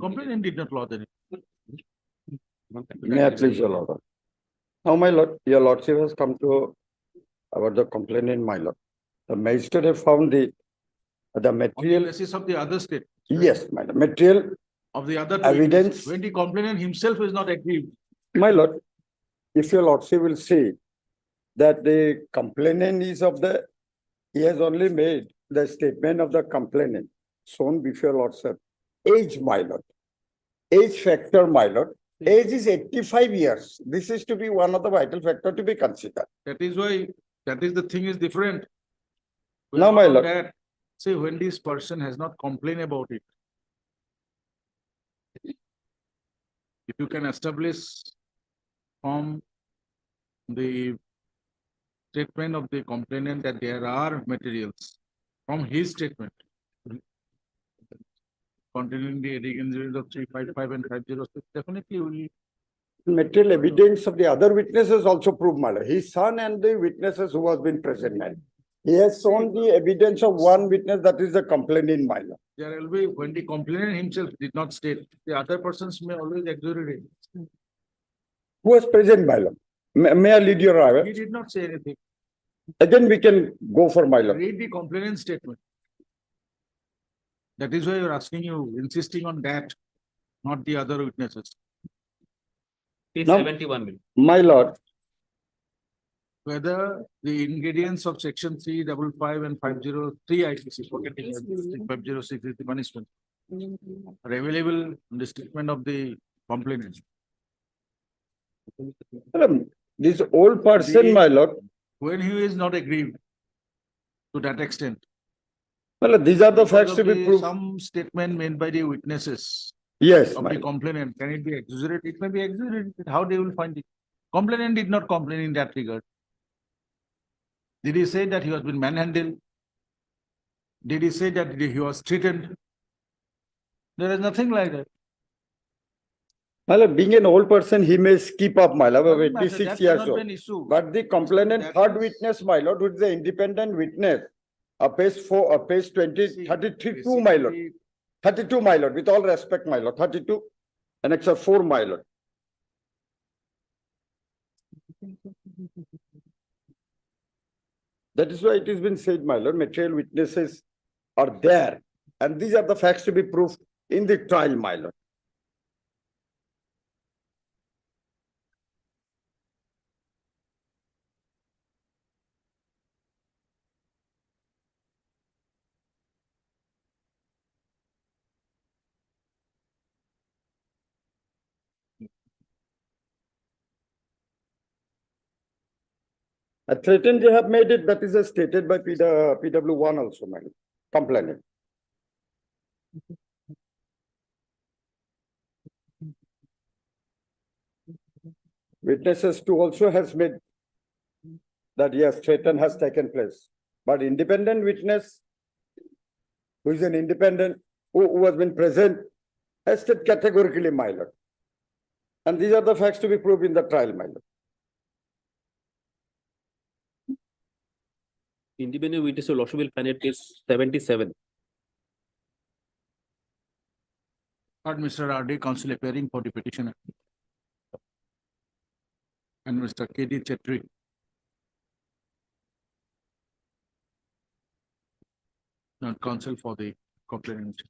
Complainant did not lodge anything. may I please your lord? Now, my lord, your lordship has come to about the complainant, my lord. The magistrate have found the On the material, basis of the other state, yes, my lord, material, of the other. Evidence. When the complainant himself is not aggrieved. my lord. If your lordship will see that the complainant is of the, he has only made the statement of the complainant shown before your lordship. Age, my lord. Age factor, my lord. Age is 85 years. This is to be one of the vital factor to be considered. That is why, that is the thing is different. We are Now, not my on lord. that. See, when this person has not complained about it. If you can establish from the statement of the complainant that there are materials from his statement. Containing the ingredients of 355 and 506, definitely will. Material evidence of the other witnesses also prove, my lord. His son and the witnesses who has been present, my lord. He has shown the evidence of one witness, that is the complainant, my lord. There will be, when the complainant himself did not state, the other persons may always exaggerate. Who was present, my lord? May I lead your He right? did not say anything. Again, we can go for my lord. Read the complainant statement. That is why you're asking you, insisting on that, not the other witnesses. Now, 71 my lord, Whether the ingredients of section 355 and 503 IPC, forgetting 506 is the punishment, are available in the statement of the complainant. this old person, my lord, When he is not aggrieved to that extent. my lord, these are the because facts of to be the- proved. Some statement made by the witnesses Yes, of my the lord. complainant, can it be exaggerated? It may be exaggerated. How they will find it? Complainant did not complain in that regard. Did he say that he has been manhandled? Did he say that he was threatened? There is nothing like that. My lord, being an old person, he may skip up, my lord, of Doesn't matter, 86 that years cannot be old. an issue. But the complainant That third is- witness, my lord, who is the independent witness, page 4, page 20, See, 33, 2, my lord. basically, 32, my lord, with all respect, my lord, 32, annexure 4, my lord. That is why it has been said, my lord, material witnesses are there. And these are the facts to be proved in the trial, my lord. A threatened they have made it, that is stated by PW1 also, my lord, complainant. Witnesses too also has made that yes, threaten has taken place. But independent witness, who is an independent, who has been present, has said categorically, my lord. And these are the facts to be proved in the trial, my lord. Independent witness of lordship will find it page 77. Heard Mr. R.D. Counsel appearing for the petitioner. And Mr. K.D. Chetri. Not counsel for the complainant.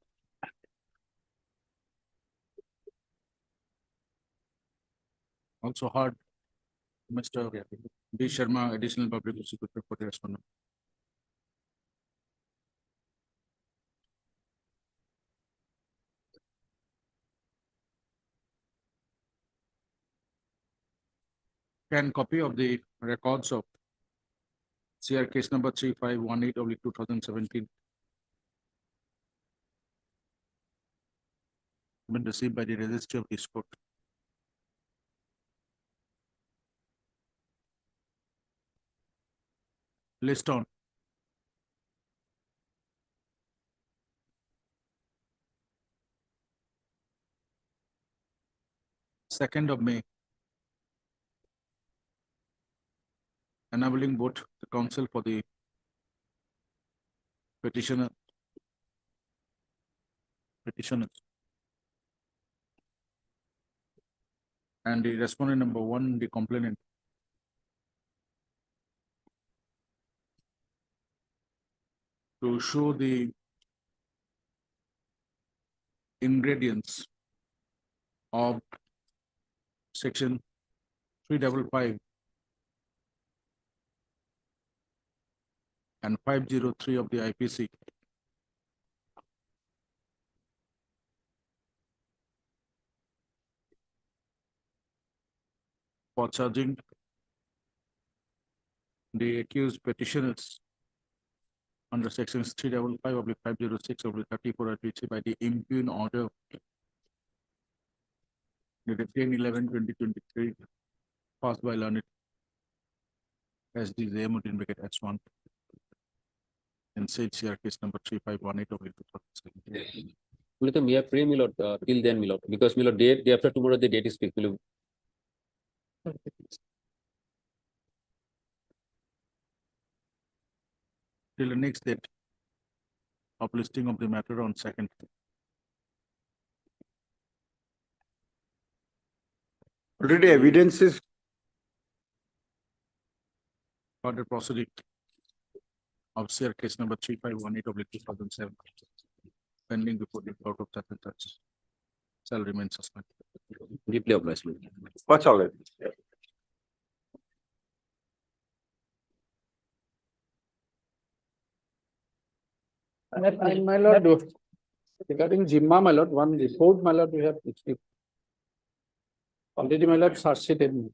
Also heard Mr. B. Sharma, additional public prosecutor for the respondent. Can copy of the records of CR case number 3518 of 2017 been received by the registry of this court. List on. Second of May. Enabling both the counsel for the petitioners and the respondent number one, the complainant, to show the ingredients of section 355 and 503 of the IPC for charging the accused petitioners under sections 355 of the 506 of the 34 IPC by the impugn order dated 10/11/2023 passed by learned SD Zainuddin Bracket S1 in said CR case number 3518 of 2017. Well, may I pray, my lord, till then, my lord, because my lord, day after tomorrow, the date is fixed. My lord. Till the next date of listing of the matter on second. Already evidence is Further proceeding of CR case number 3518 of 2007 pending before the court of such and such shall remain suspended. Deeply obliged. my lord. what's all it? And my lord, regarding Jimma, my lord, one report, my lord, we have received. Already, my lord, search sheet in.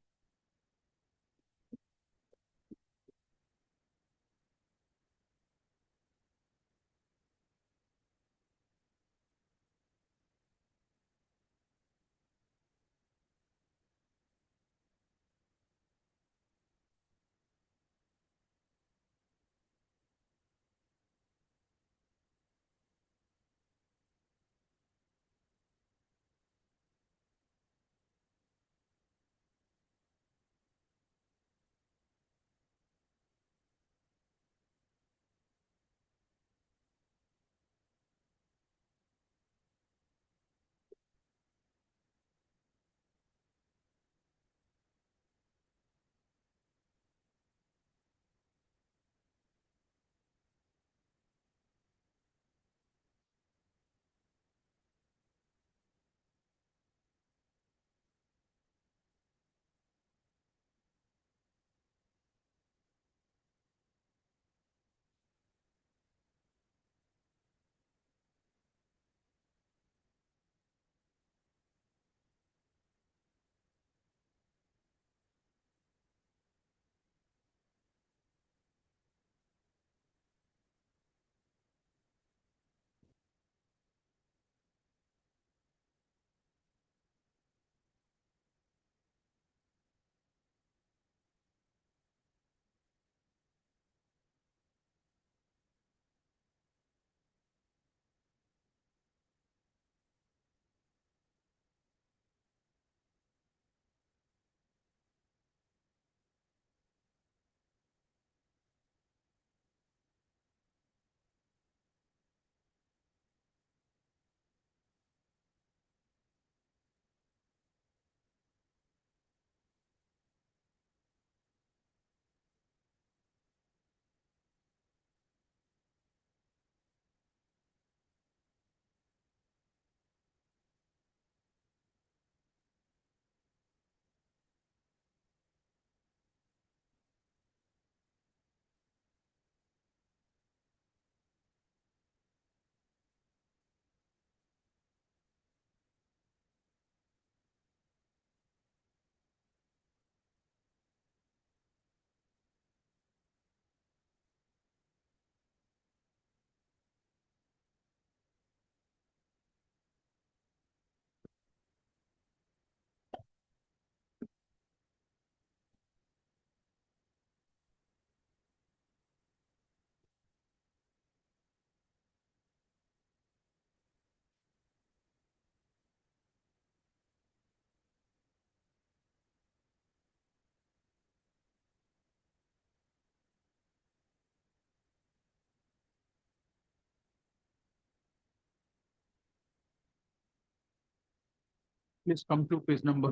Please come to page number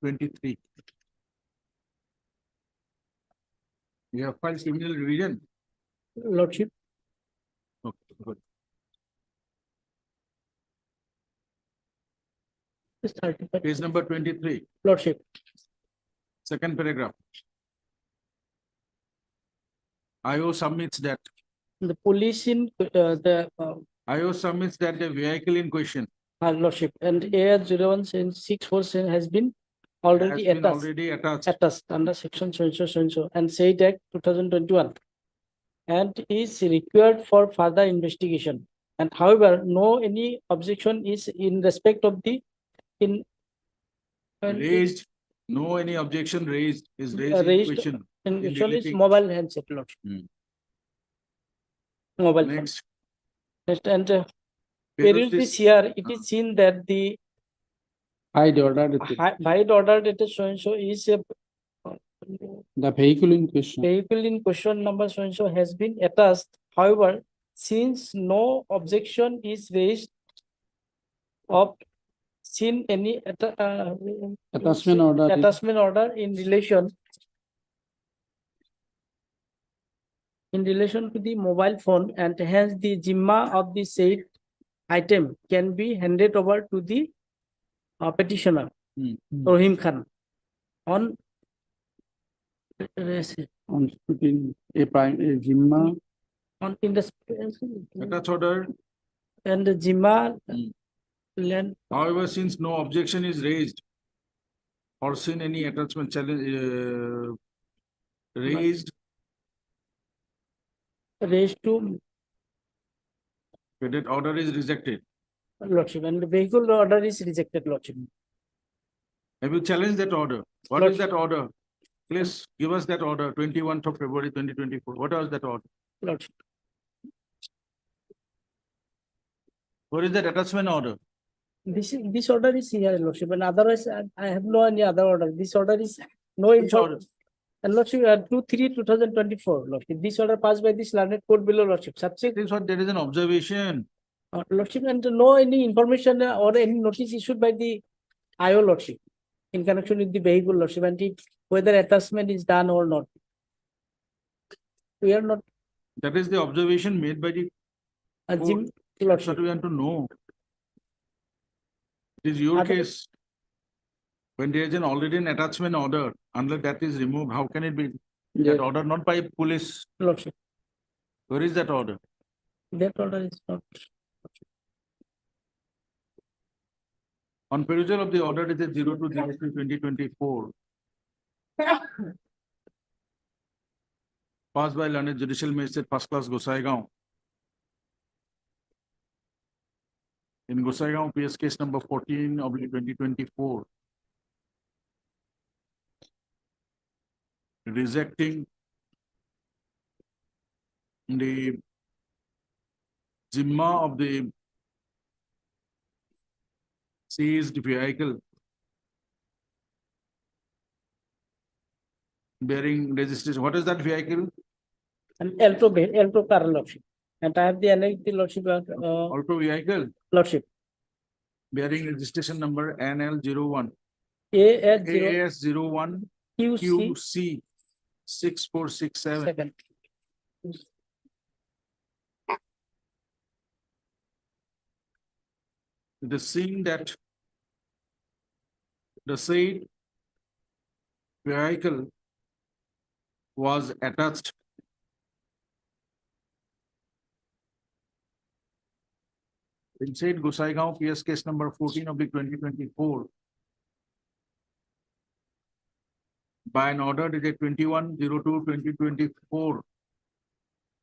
23. You have filed criminal revision. Lordship, Okay, good. this 35. Page number 23, Lordship, second paragraph. IO submits that, the police in, IO submits that the vehicle in question Lordship, and AR 0164 has been has already been attached. already attached. Attached under section so and said Act 2021 and is required for further investigation. And however, no any objection is in respect of the in Raised, no any objection raised is raised in raised question. in in question is relating- mobile handset, Lordship. Hmm. Mobile phone. Next. Next, and Where where is is this this? here? It is seen that the By the order, by the order that is so is a the vehicle in question. vehicle in question number so has been attached. However, since no objection is raised of seen any Attachment order. attachment order in relation to the mobile phone, and hence the Jimma of the said item can be handed over to the petitioner Rahim Khan on On putting a prime, a Jimma. on in the Attached order. and the Jimma land However, since no objection is raised or seen any attachment challenge raised, raised to that order is rejected. Lordship, and the vehicle order is rejected, Lordship. Have you challenged that order? What is Lordship. that order? Please give us that order, 21st of February 2024. What was that order? Lordship. What is that attachment order? This order is here, Lordship, and otherwise I have no any other order. This order is no Which info. order? And Lordship, 2/3/2024, Lordship. This order passed by this learned court below, Lordship. Subject, This is what there is an observation. Lordship, and no any information or any notice issued by the IO, Lordship, in connection with the vehicle, Lordship, and whether attachment is done or not. We are not, That is the observation made by the Jim, court. That's Lordship. what we want to know. It is your Other- case. When there is an already an attachment order, unless that is removed, how can it be that order not by police? Lordship, Where is that order? that order is not. On perusal of the order, it is 02/03/2024. Passed by learned judicial magistrate first class Gosaigaon. In Gosaigaon, PS case number 14/2024. Rejecting the Jimma of the seized vehicle bearing registration. What is that vehicle? An Alto car, Lordship. And I have the annex, the Lordship, Auto vehicle Lordship. bearing registration number NL01 AS0 AS01 QC QC 6467. 7. The scene that the said vehicle was attached inside Gosaigaon PS case number 14/2024 by an order dated 21/02/2024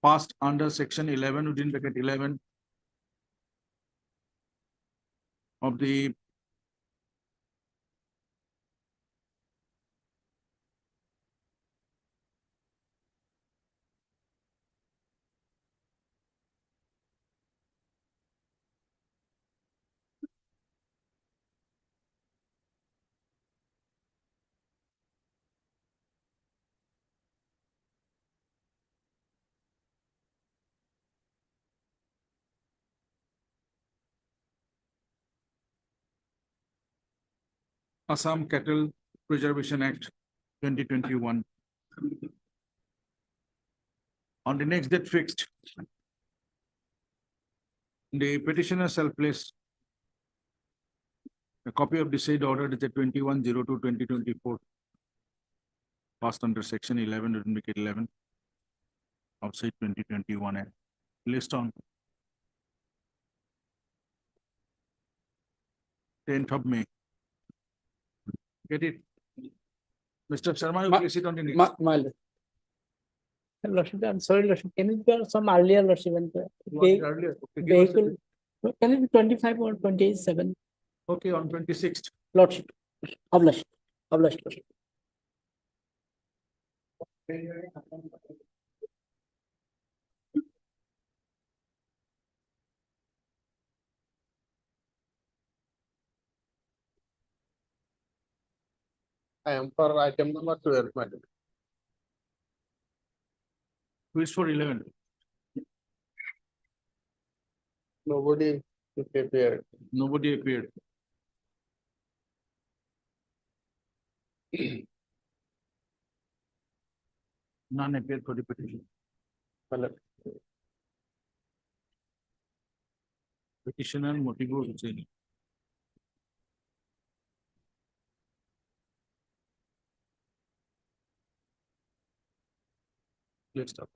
passed under section 11 within bracket 11 of the Assam Cattle Preservation Act 2021. On the next date fixed, the petitioner shall place a copy of the said order dated 21/02/2024, passed under section 11, indicate 11 of said 2021 Act, placed on 10th of May. Get it? Mr. Sharma, you place it on the next. Lordship, I'm sorry, Lordship, can it be some earlier, Lordship, and Earlier, okay, give us a- vehicle, can it be 25 or 27? Okay, on 26th. Lordship, obliged, Lordship. I am for item number 12, madam. Who is for 11? Nobody is prepared. Nobody appeared. None appeared for the petition. Petitioner Motibo Hussain. Let's stop.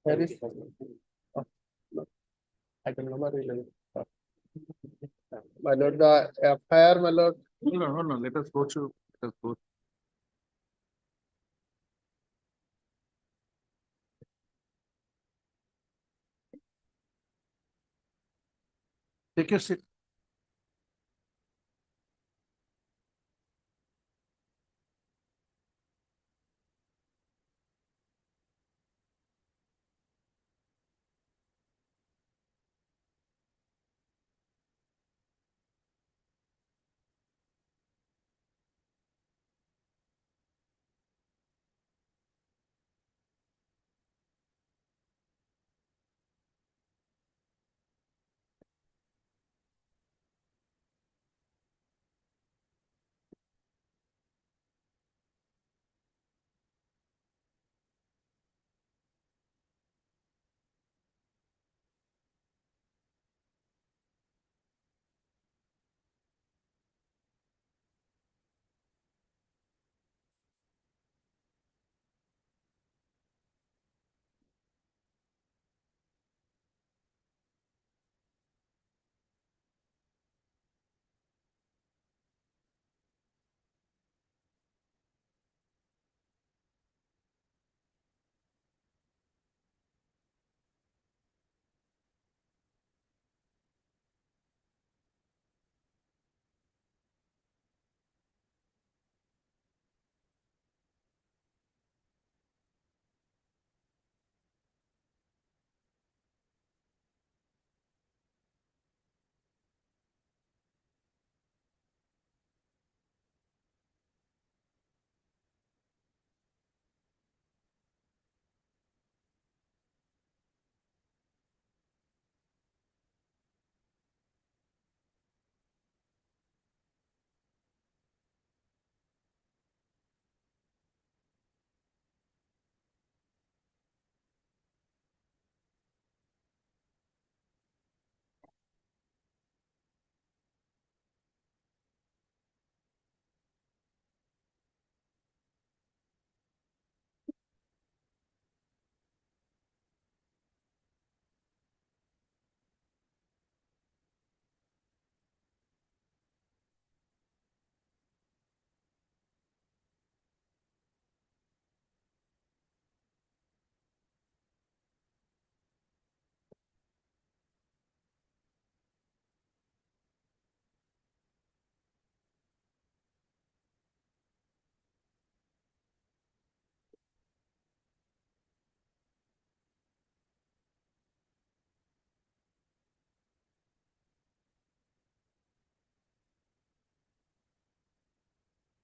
Where is? Item number 11. My lord, the FIR, my lord. Hold on, let us go through, let us go. Take your seat.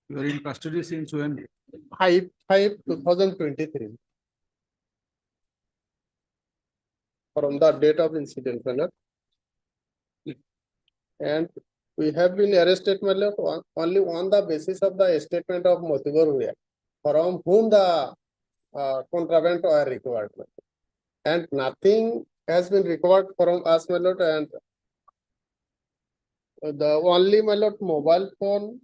You are in custody since when? 5/5/2023. From the date of incident, my lord. And we have been arrested, my lord, only on the basis of the statement of Motibur Bhaiya, from whom the contraband were recovered. My lord. And nothing has been recovered from us, my lord, and the only, my lord, mobile phone,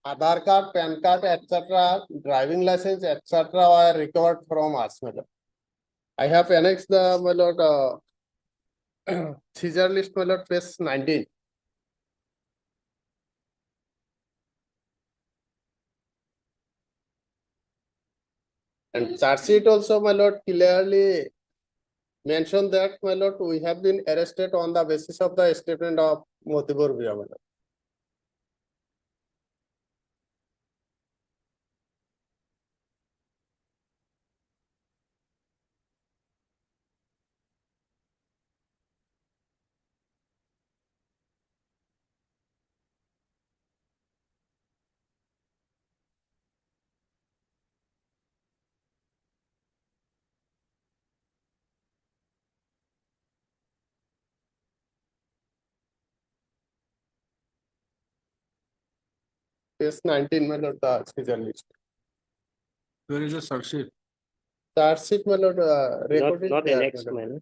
Aadhaar card, PAN card, etc., driving license, etc., were recovered from us, my lord. I have annexed the, my lord, seizure list, my lord, page 19. And charge sheet also, my lord, clearly mentioned that, my lord, we have been arrested on the basis of the statement of Motibur Bhaiya, my lord. Page 19, my lord, the seizure list. Where is the search sheet? Charge sheet, my lord, record is Not there, annexed, my my lord.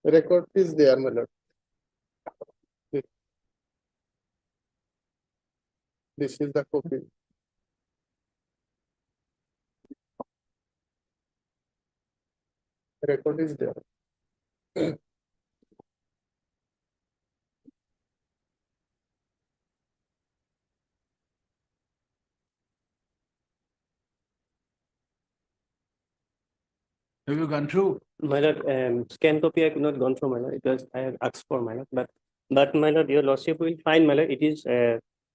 lord. Record is there, my lord. This is the copy. Record is there. Have you gone through? My lord, scan copy I could not gone through, my lord. It was, I have asked for, my lord, but my lord, your lordship will find, my lord, it is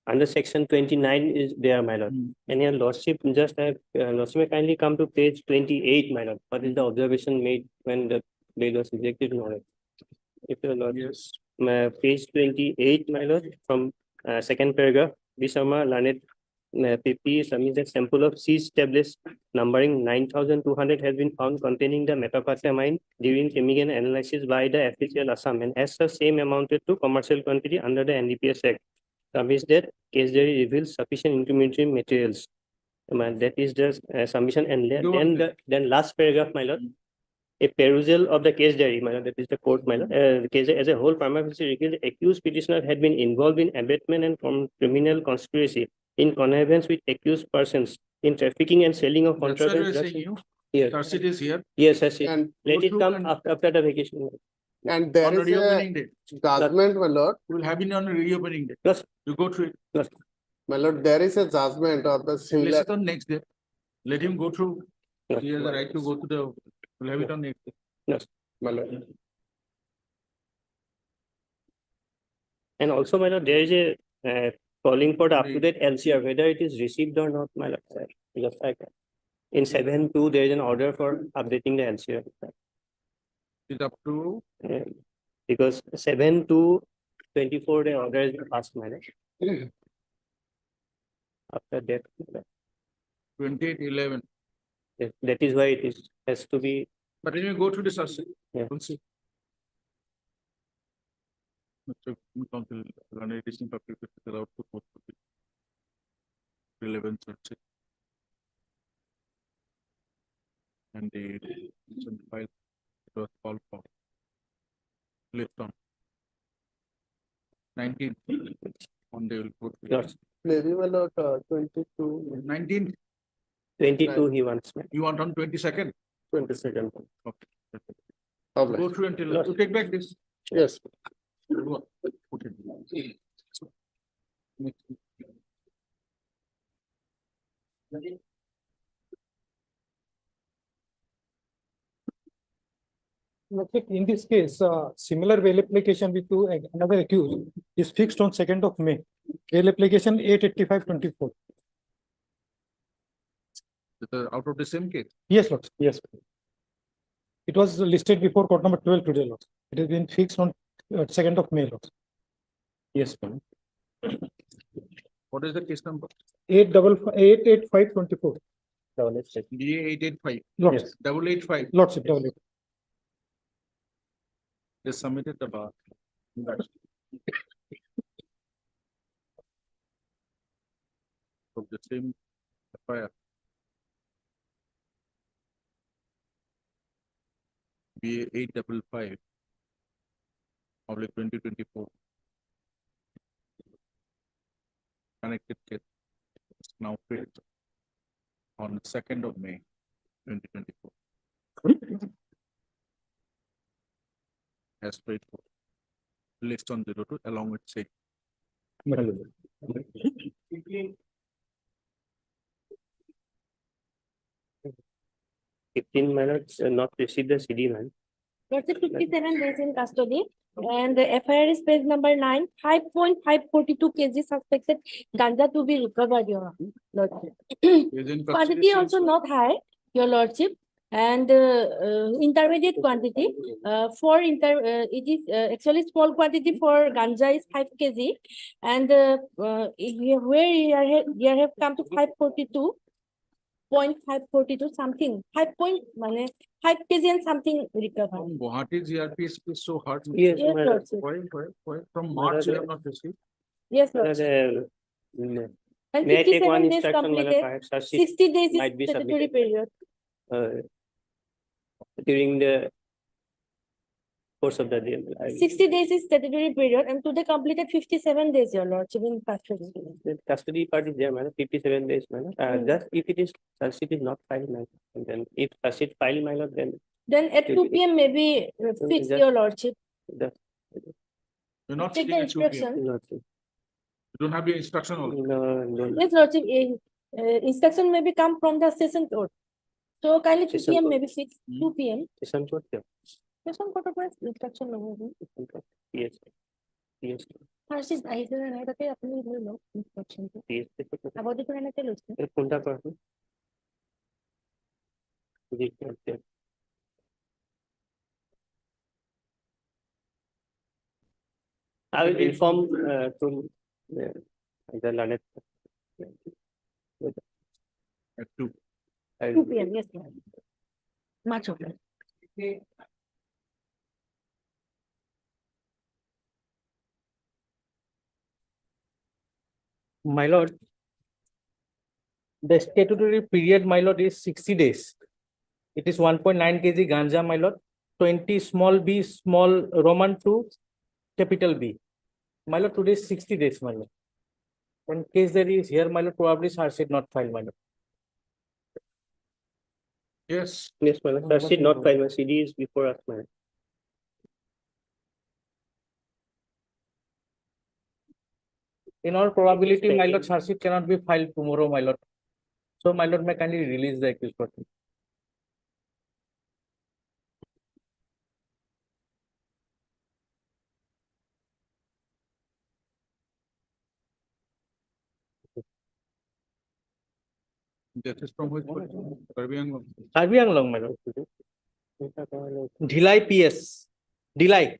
under section 29 is there, my lord. And your lordship just have, lordship may kindly come to page 28, my lord. What is the observation made when the bail was rejected, my lord? If your lord, Yes. page 28, my lord, from second paragraph, B. Sharma, learned PP submits that sample of seized tablets numbering 9,200 has been found containing the methamphetamine during chemical analysis by the official Assam, and as the same amounted to commercial quantity under the NDPS Act. Submits that case diary reveals sufficient intermediary materials. That is the submission, and then last paragraph, my lord. A perusal of the case diary, my lord, that is the court, my lord. The case as a whole, prima facie reveals the accused petitioner had been involved in abatement and from criminal conspiracy in connivance with accused persons in trafficking and selling of That's what contraband I'm drugs. saying you. Here. Charge sheet is here. Yes, yes, yes. And Let go it through come and- after the vacation. And there On is reopening a date. judgment, my lord. We will have it on a reopening day. Yes. You go through it. Yes. My lord, there is a judgment of the Place similar. it on next day. Let him go through. Yes. He has the right to go to the, we'll have it on next day. Yes. My lord. And also, my lord, there is a calling for the up-to-date LCR, whether it is received or not, my lord. Just like that. In 7.2, there is an order for updating the LCR. It's up to Because 7.2, 24-day order is passed, my lord. After that, 28/11. that is why it is has to be. But when you go through the search sheet, Yeah. we'll see. Mr. Council, London Edition Public is allowed to post the relevant search sheet. And the file it was called for. Left on. 19. On they will put. Yes. Maybe, my lord, 22. 19. 22 he wants. You want on 22nd? 22nd. Okay. Publish. Go through until, you take back this. Yes. Put it. In this case, similar bail application with another accused is fixed on 2nd of May. Bail application 885/24. Out of the same case? Yes, Lord. Yes. It was listed before court number 12 today, Lord. It has been fixed on 2nd of May, Lord. Yes, ma'am. What is the case number? eight five 24. DA 885. Lordship. 885. Lordship, double eight. They submitted the bar. Of the same FIR. BA 855. Public 2024. Connected case. It's now filed on the 2nd of May, 2024. As paid for. List on 02 along with say. 15 minutes not received the CD, man. Lordship, 57 days in custody. And the FIR is page number 9, 5.542 kg suspected ganja to be recovered, Your Lordship. Quantity also not high, Your Lordship. And intermediate quantity it is actually small quantity for ganja is 5 kg. And where you have come to 542.542 something, 5 kg and something recovered. Guwahati GRP is so hard. Yes, Yes, madam. Lordship. Why? From March you have not received? Yes, Madam, Lordship. And may I take 57 one days instruction, madam? completed, Perhaps our sheet 60 days is might be statutory submitted. period. During the course of the day. 60 days is statutory period and today completed 57 days, Your Lordship, in custody. The custody part is there, madam, 57 days, madam. Just if it is, charge sheet is not filed, madam, and then if charge sheet filed, my lord, then. Then at 2 p.m. maybe fixed, just- Your Lordship. the- You're not Take sitting the at 2 p.m. instruction. Lordship. You don't have the instruction also. No, no. Yes, Lordship, instruction maybe come from the session court. So kindly 2 Session p.m. court. maybe fixed, 2 p.m. Session court, yeah. Session court of instruction no. Session court. Yes. Yes. First is I said I that apni no instruction. Yes. About the plan tell us. Punta कर दो। जी, okay. I will inform to the learned. At 2. 2 p.m. Yes, ma'am. Much okay. My lord, the statutory period, my lord, is 60 days. It is 1.9 kg ganja, my lord, 20 small b, small Roman 2, capital B. My lord, today is 60 days, my lord. In case there is here, my lord, probably charge sheet not filed, my lord. Yes. Yes, madam. Charge sheet not filed, my CD is before us, madam. In all probability, my lord, charge sheet cannot be filed tomorrow, my lord. So, my lord, may kindly release the accused person. That is from which point? Karbi Anglong. Karbi Anglong, my lord. Dhilai PS. Dhilai.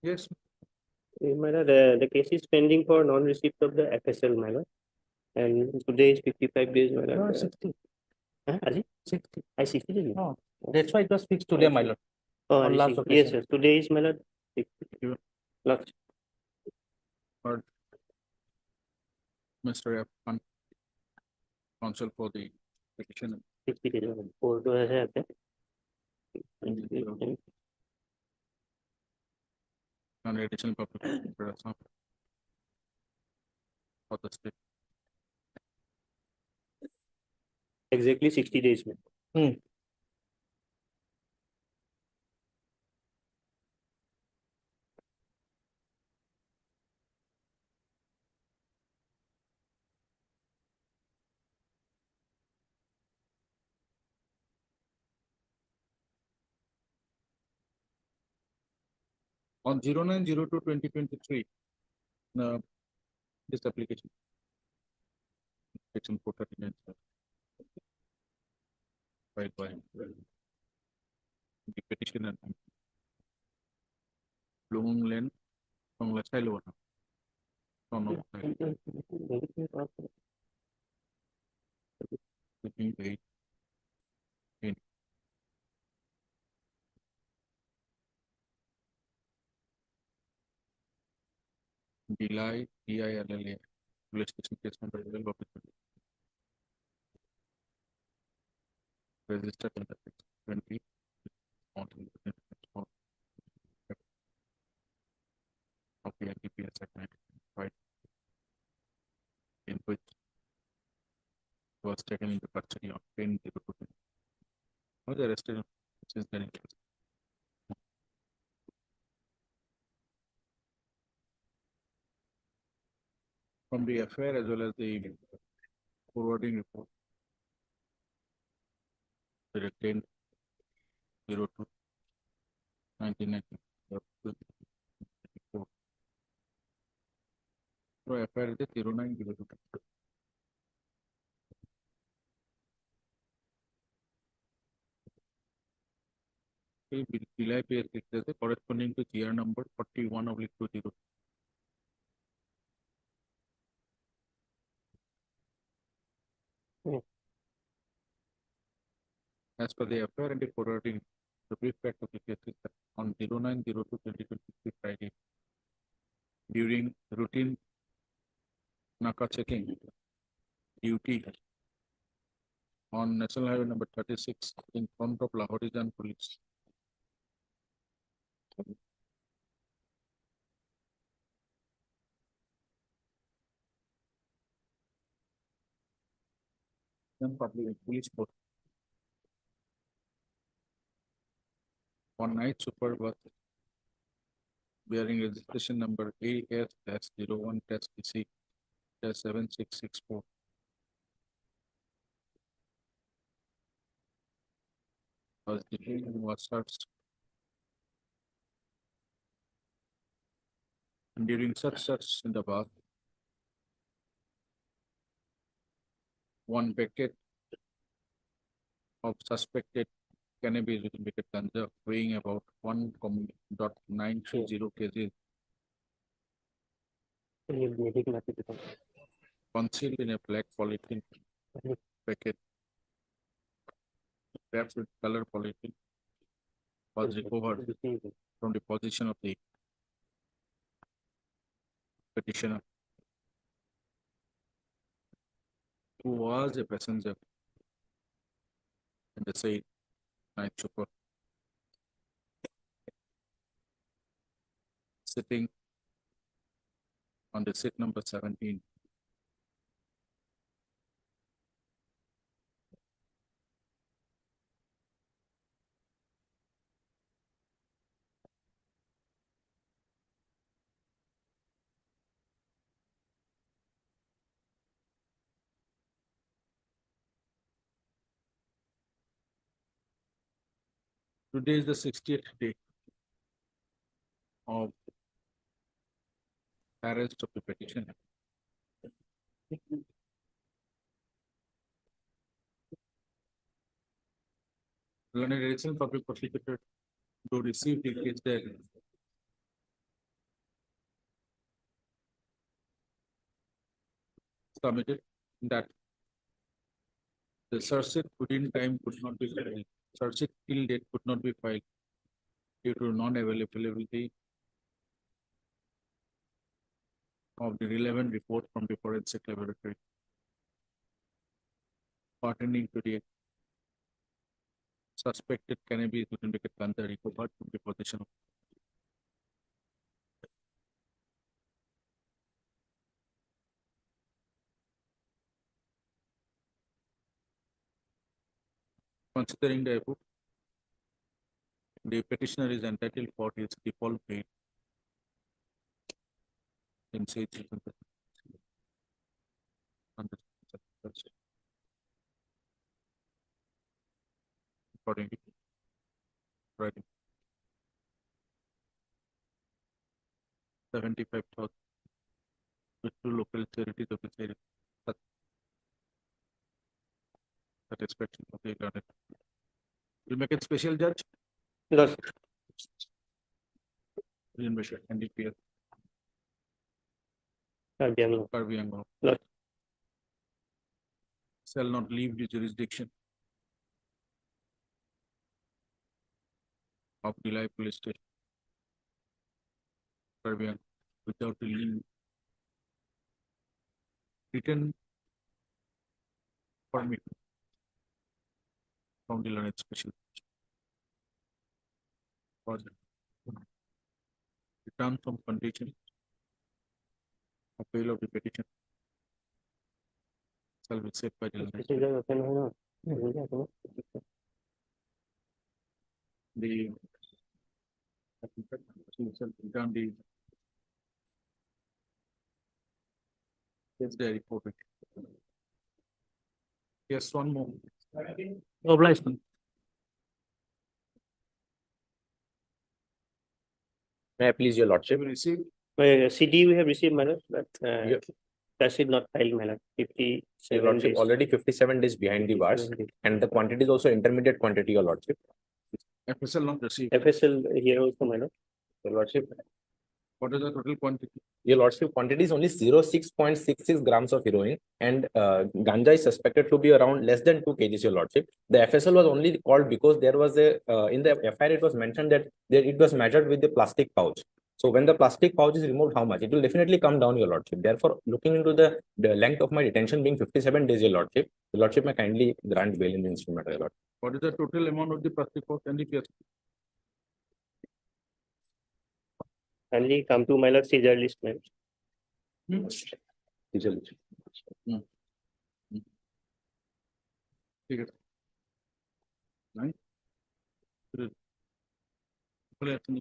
Yes. Madam, the case is pending for non-receipt of the FSL, madam. And today is 55 days, madam. No, 60. Huh? Are you? 60. I 60 days. No, that's why it was fixed today, my lord. Oh, On I last see. occasion. Yes, sir. Today is, madam. Last. Or Mr. F. Counsel for the petition. 60 days, madam. Four to have that. On additional public. For the state. Exactly 60 days, madam. On 09/02/2023, This application. Section 439. Filed by the petitioner. Long Lane, from West Island. From North Island. Looking eight. In. July, DILLA, police station case number 12 of the registered under 20 on of the NDPS Act 1995, in which was taken into custody on 10/02. Was arrested since then. From the affair as well as the forwarding report, the retained 02 1994. So affair is 0902. July pay corresponding to GR number 41/20. As per the affair and the forwarding, the brief fact of the case is that on 09/02/2023 Friday, during routine Naka checking duty on National Highway number 36 in front of Lahorijan Police. Public police force. One night super bus bearing registration number AS-01-BC-7664 was detained and was searched. And during such search in the bus, one packet of suspected cannabis with indicated ganja weighing about 1.930 kg concealed in a black polythene packet wrapped with color polythene was recovered from the possession of the petitioner, who was a passenger in the said night super, sitting on the seat number 17. Today is the 60th day of arrest of the petitioner. Learned additional public prosecutor to receive the case there submitted that the search sheet within time could not be filed. Search sheet till date could not be filed due to non-availability of the relevant report from the forensic laboratory pertaining to the suspected cannabis with indicated ganja recovered from the possession of. Considering the above, the petitioner is entitled for his default paid in said according to writing 75,000 to local charities of the state. Satisfaction, okay, got it. We'll make it special judge, Lordship. Bishop, NDPS, Karbi Karbiango. Lord. Shall not leave the jurisdiction of Delhi Police Station, Karbiango, without the leave. Written permit from the learned special. For the return from condition. Appeal of the petition. Shall be set by the learned. The. Return the. Yes, they reported. Yes, one more. Obliged. May I please your lordship? Received. CD we have received, my lord, but Yeah. cash is not filed, my lord. Your 57 lordship days. already 57 days behind the bars, and the quantity is also intermediate quantity, your lordship. FSL not received. FSL here also, my lord. Your lordship, What is the total quantity? your lordship, quantity is only 06.66 grams of heroin, and ganja is suspected to be around less than 2 kgs, your lordship. The FSL was only called because there was a in the FIR it was mentioned that it was measured with the plastic pouch. So when the plastic pouch is removed, how much? It will definitely come down, your lordship. Therefore, looking into the length of my detention being 57 days, your lordship may kindly grant bail in the instrument, your lordship. What is the total amount of the plastic pouch NDPS? Kindly come to my lord seizure list, my lord. ठीक है. Right? Good. Clear to me.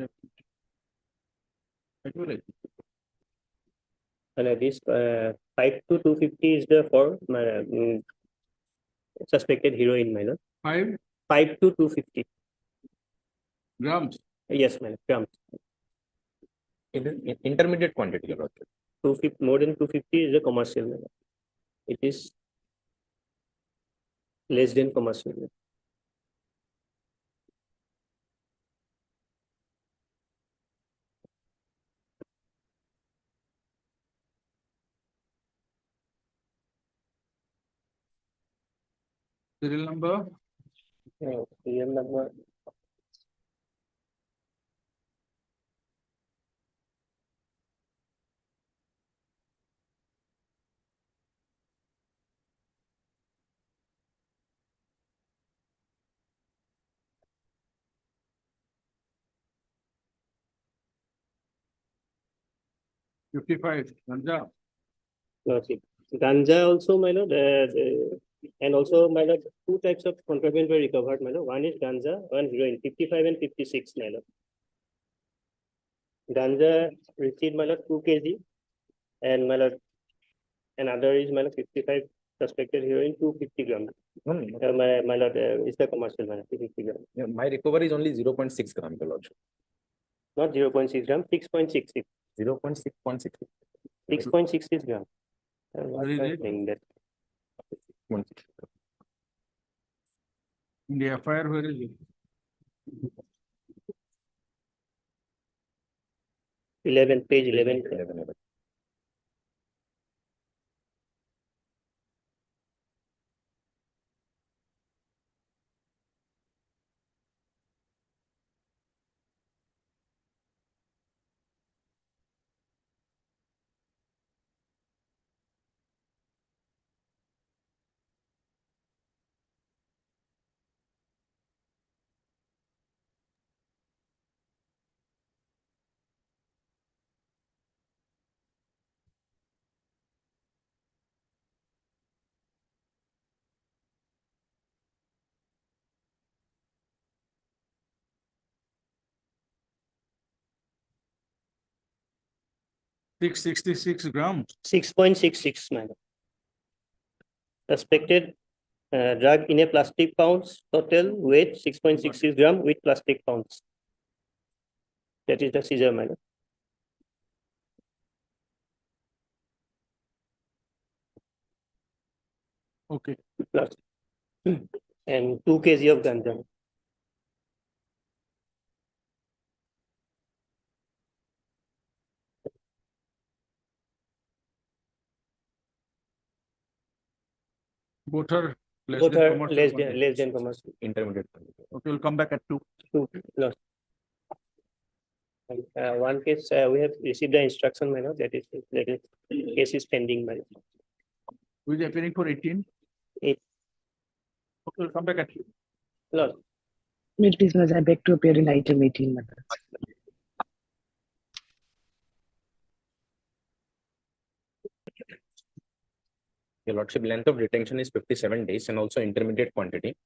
Okay. Accurate. And this 5 to 250 is the for suspected heroin, my lord. 5 to 250 grams. Yes, my lord, grams. Intermediate quantity, your lordship. 250, more than 250 is the commercial, my lord. It is less than commercial. Serial number. Serial number. $55, ganja. Ganja also, my lord, and also, my lord, 2 types of contraband were recovered, my lord. One is ganja, one heroin, 55 and 56, my lord. Ganja received, my lord, 2 kg, and my lord, another is, my lord, 55 suspected heroin, 250 grams. My lord, is the commercial, my lord, 250 grams. Yeah, my recovery is only 0.6 grams, your lordship. Not 0.6 grams, 6.66. 0.6.6. 6.66 grams. What is it? That. In the FIR, where is it? 11, page 11. 11. $666 grams. 6.66, man. Suspected drug in a plastic pouch, total weight 6.66 gram with plastic pouch. That is the seizure, my lord. Okay. Plus, and 2 kg of ganja. Both are less Both than are commercial less quantity. than commercial. Intermediate. Okay, we'll come back at 2. 2 loss. And, one case, we have received the instruction, my lord, that is case is pending, my lord. Who is appearing for 18? Eight. Okay, we'll come back at 2. Loss. Mid business, I beg to appear in item 18, madam. Your lordship, length of detention is 57 days and also intermediate quantity.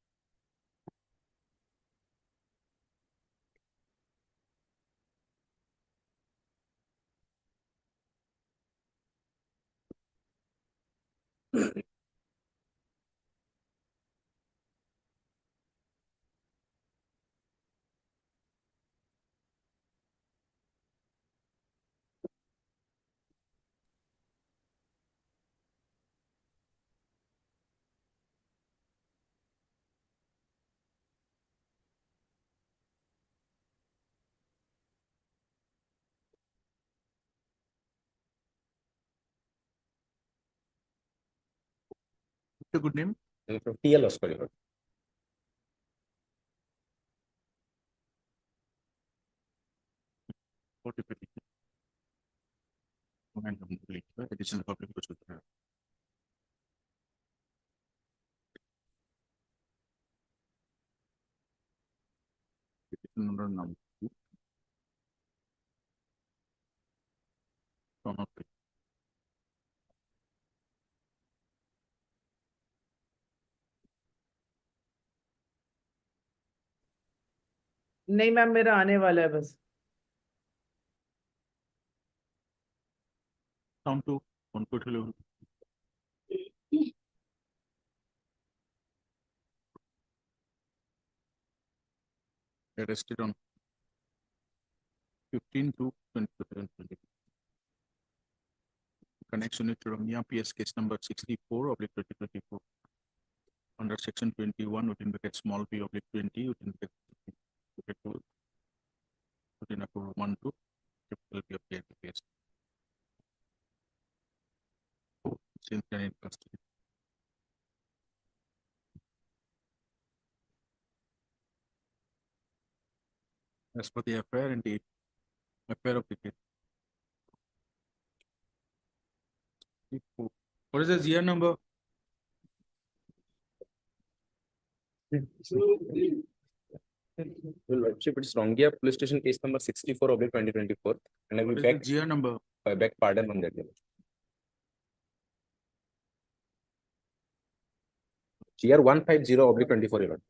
What's your good name? TL Oscar, your lord. What if it is? Momentum, please. Additional public procedure. Petition number 2. From up. नहीं ma'am मेरा आने वाला है बस Down to 1.11. Arrested on 15 to 2020. Connection with Ramya PS case number 64/2024. Under section 21 within bracket small p oblique 20 within bracket 2 within a 1 to capital P of the case. Since then in custody. As per the affair and the affair of the case. What is the GR number? Your lordship, it's Rongia police station case number 64/2024. And I will What is beg, the GR number? I beg pardon on that. GR 150/24, your lord.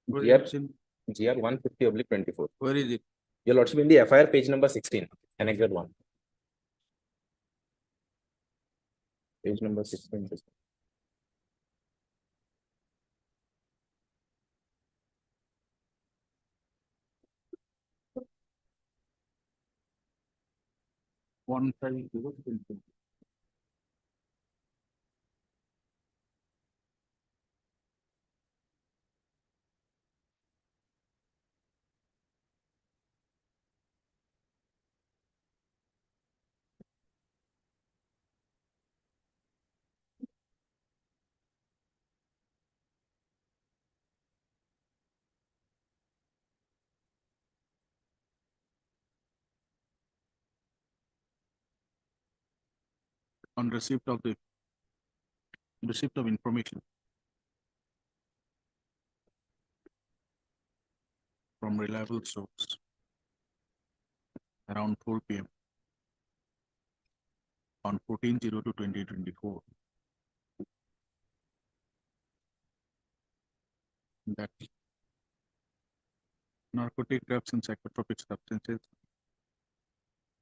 Where GR, is it in- GR 150/24. Where is it? Your lordship, in the FIR page number 16, annexure 1. Page number 16. One five zero. On receipt of information from reliable source around 4 p.m. on 14/02/2024 that narcotic drugs and psychotropic substances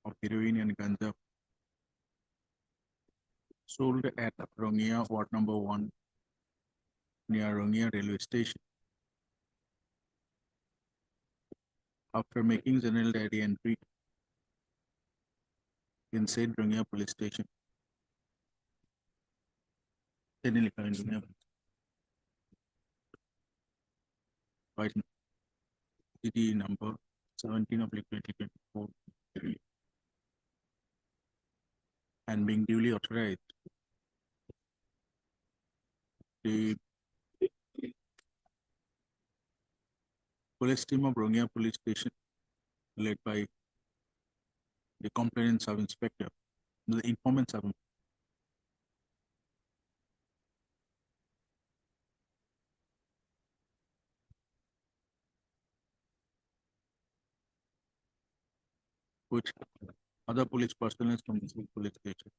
of heroin and ganja sold at Rongia, Ward number 1, near Rongia railway station. After making general diary entry in said Rongia police station. Then by DD number 17/2024 and being duly authorized, the police team of Rongia police station led by the complainant sub-inspector, the informant sub which other police personnel from the police station.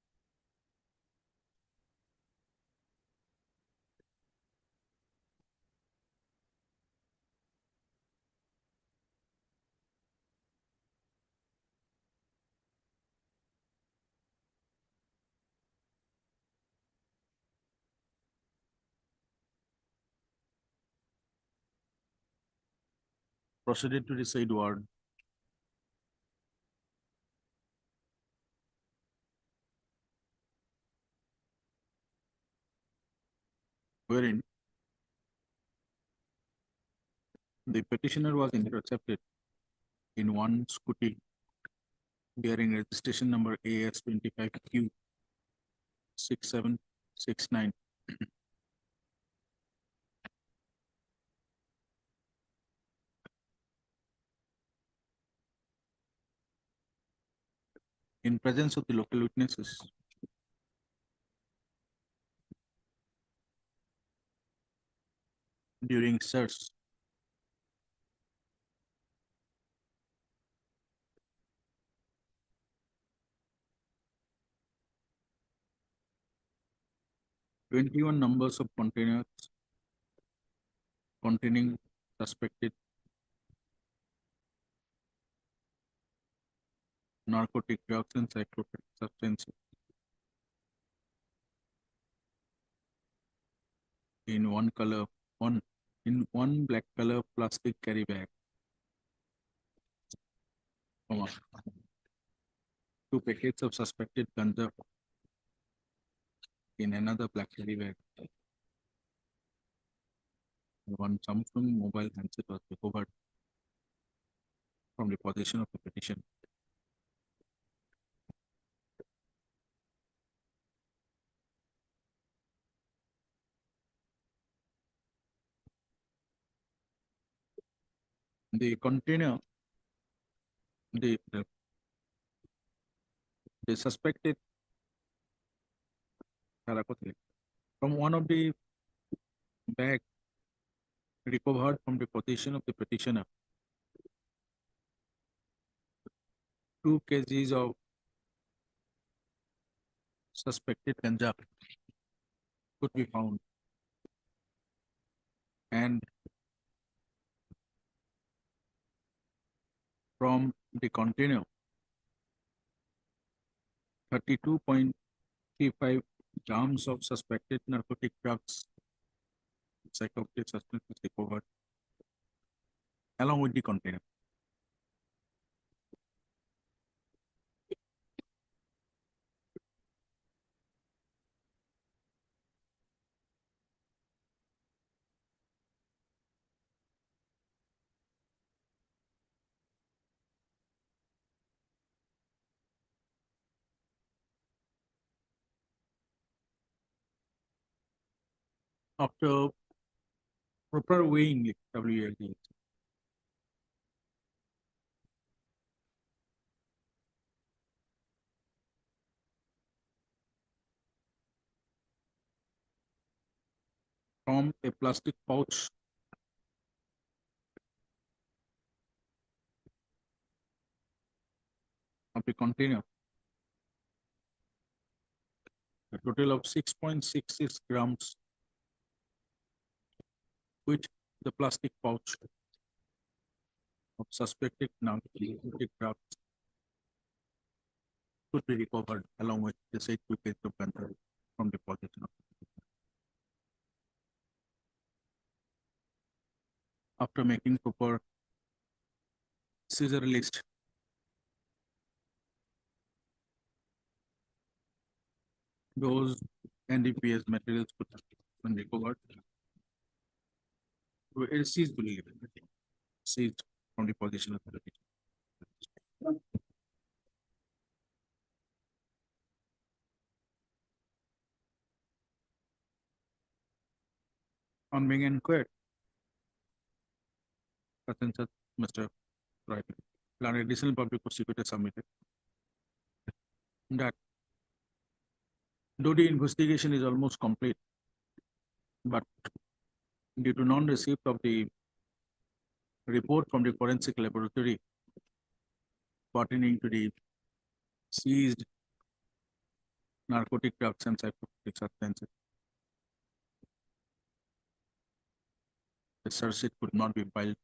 Proceeded to the said ward. Wherein the petitioner was intercepted in one scooty bearing registration number AS 25Q 6769. In presence of the local witnesses, during search, "21 numbers of containers containing suspected narcotic drugs and psychotropic substances in one black color plastic carry bag, 2 packets of suspected ganja in another black carry bag. 1 Samsung mobile handset was recovered from the possession of the petition. The container, the suspected from one of the bag recovered from the possession of the petitioner, 2 kgs of suspected ganja could be found, and from the container 32.35 grams of suspected narcotic drugs, psychoactive substances recovered along with the container. After proper weighing WLD, from a plastic pouch of the container, a total of 6.66 grams, which the plastic pouch of suspected narcotic drugs could be recovered along with the said 2 kgs of ganja from the possession of. after making proper scissor list. Those NDPS materials could have been recovered. Were seized, seized from the position of the on being inquired. Such and such Mr. Right. An additional public prosecutor submitted that though the investigation is almost complete, but due to non-receipt of the report from the forensic laboratory pertaining to the seized narcotic drugs and psychoactive substances, the search sheet could not be filed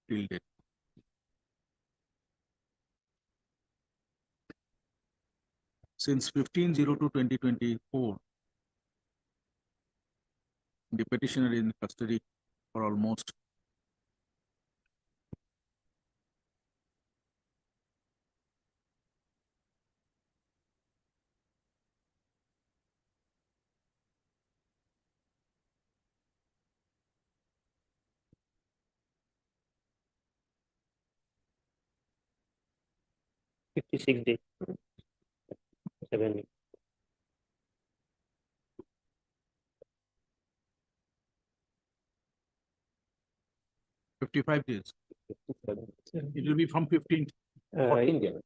till date. Since 15/02/2024, the petitioner is in custody for almost 56 days. 7 weeks. days. It will be from 15. 14 days.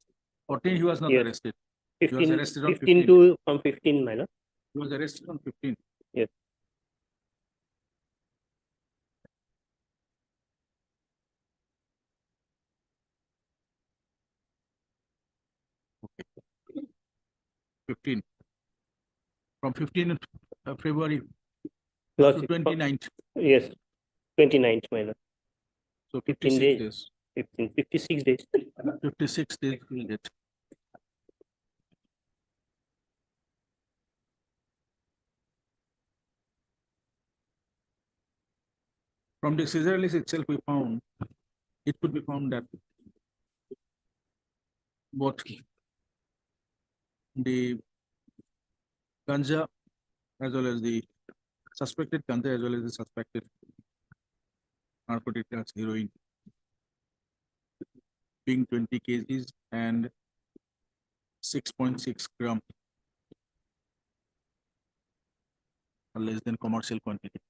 14, he was not Yes. arrested. He was 15, arrested on 15 to from 15, my lord. He was arrested on 15. Yes. Okay. 15. From 15th February Lord, to 29th. Yes, 29th, my lord. So 15 56 days. 56 days. 56 days will get. From the scissor list itself, we found, it could be found that both the ganja as well as the suspected ganja as well as the suspected narcotic drugs, heroin, being 20 kgs and 6.6 gram or less than commercial quantity.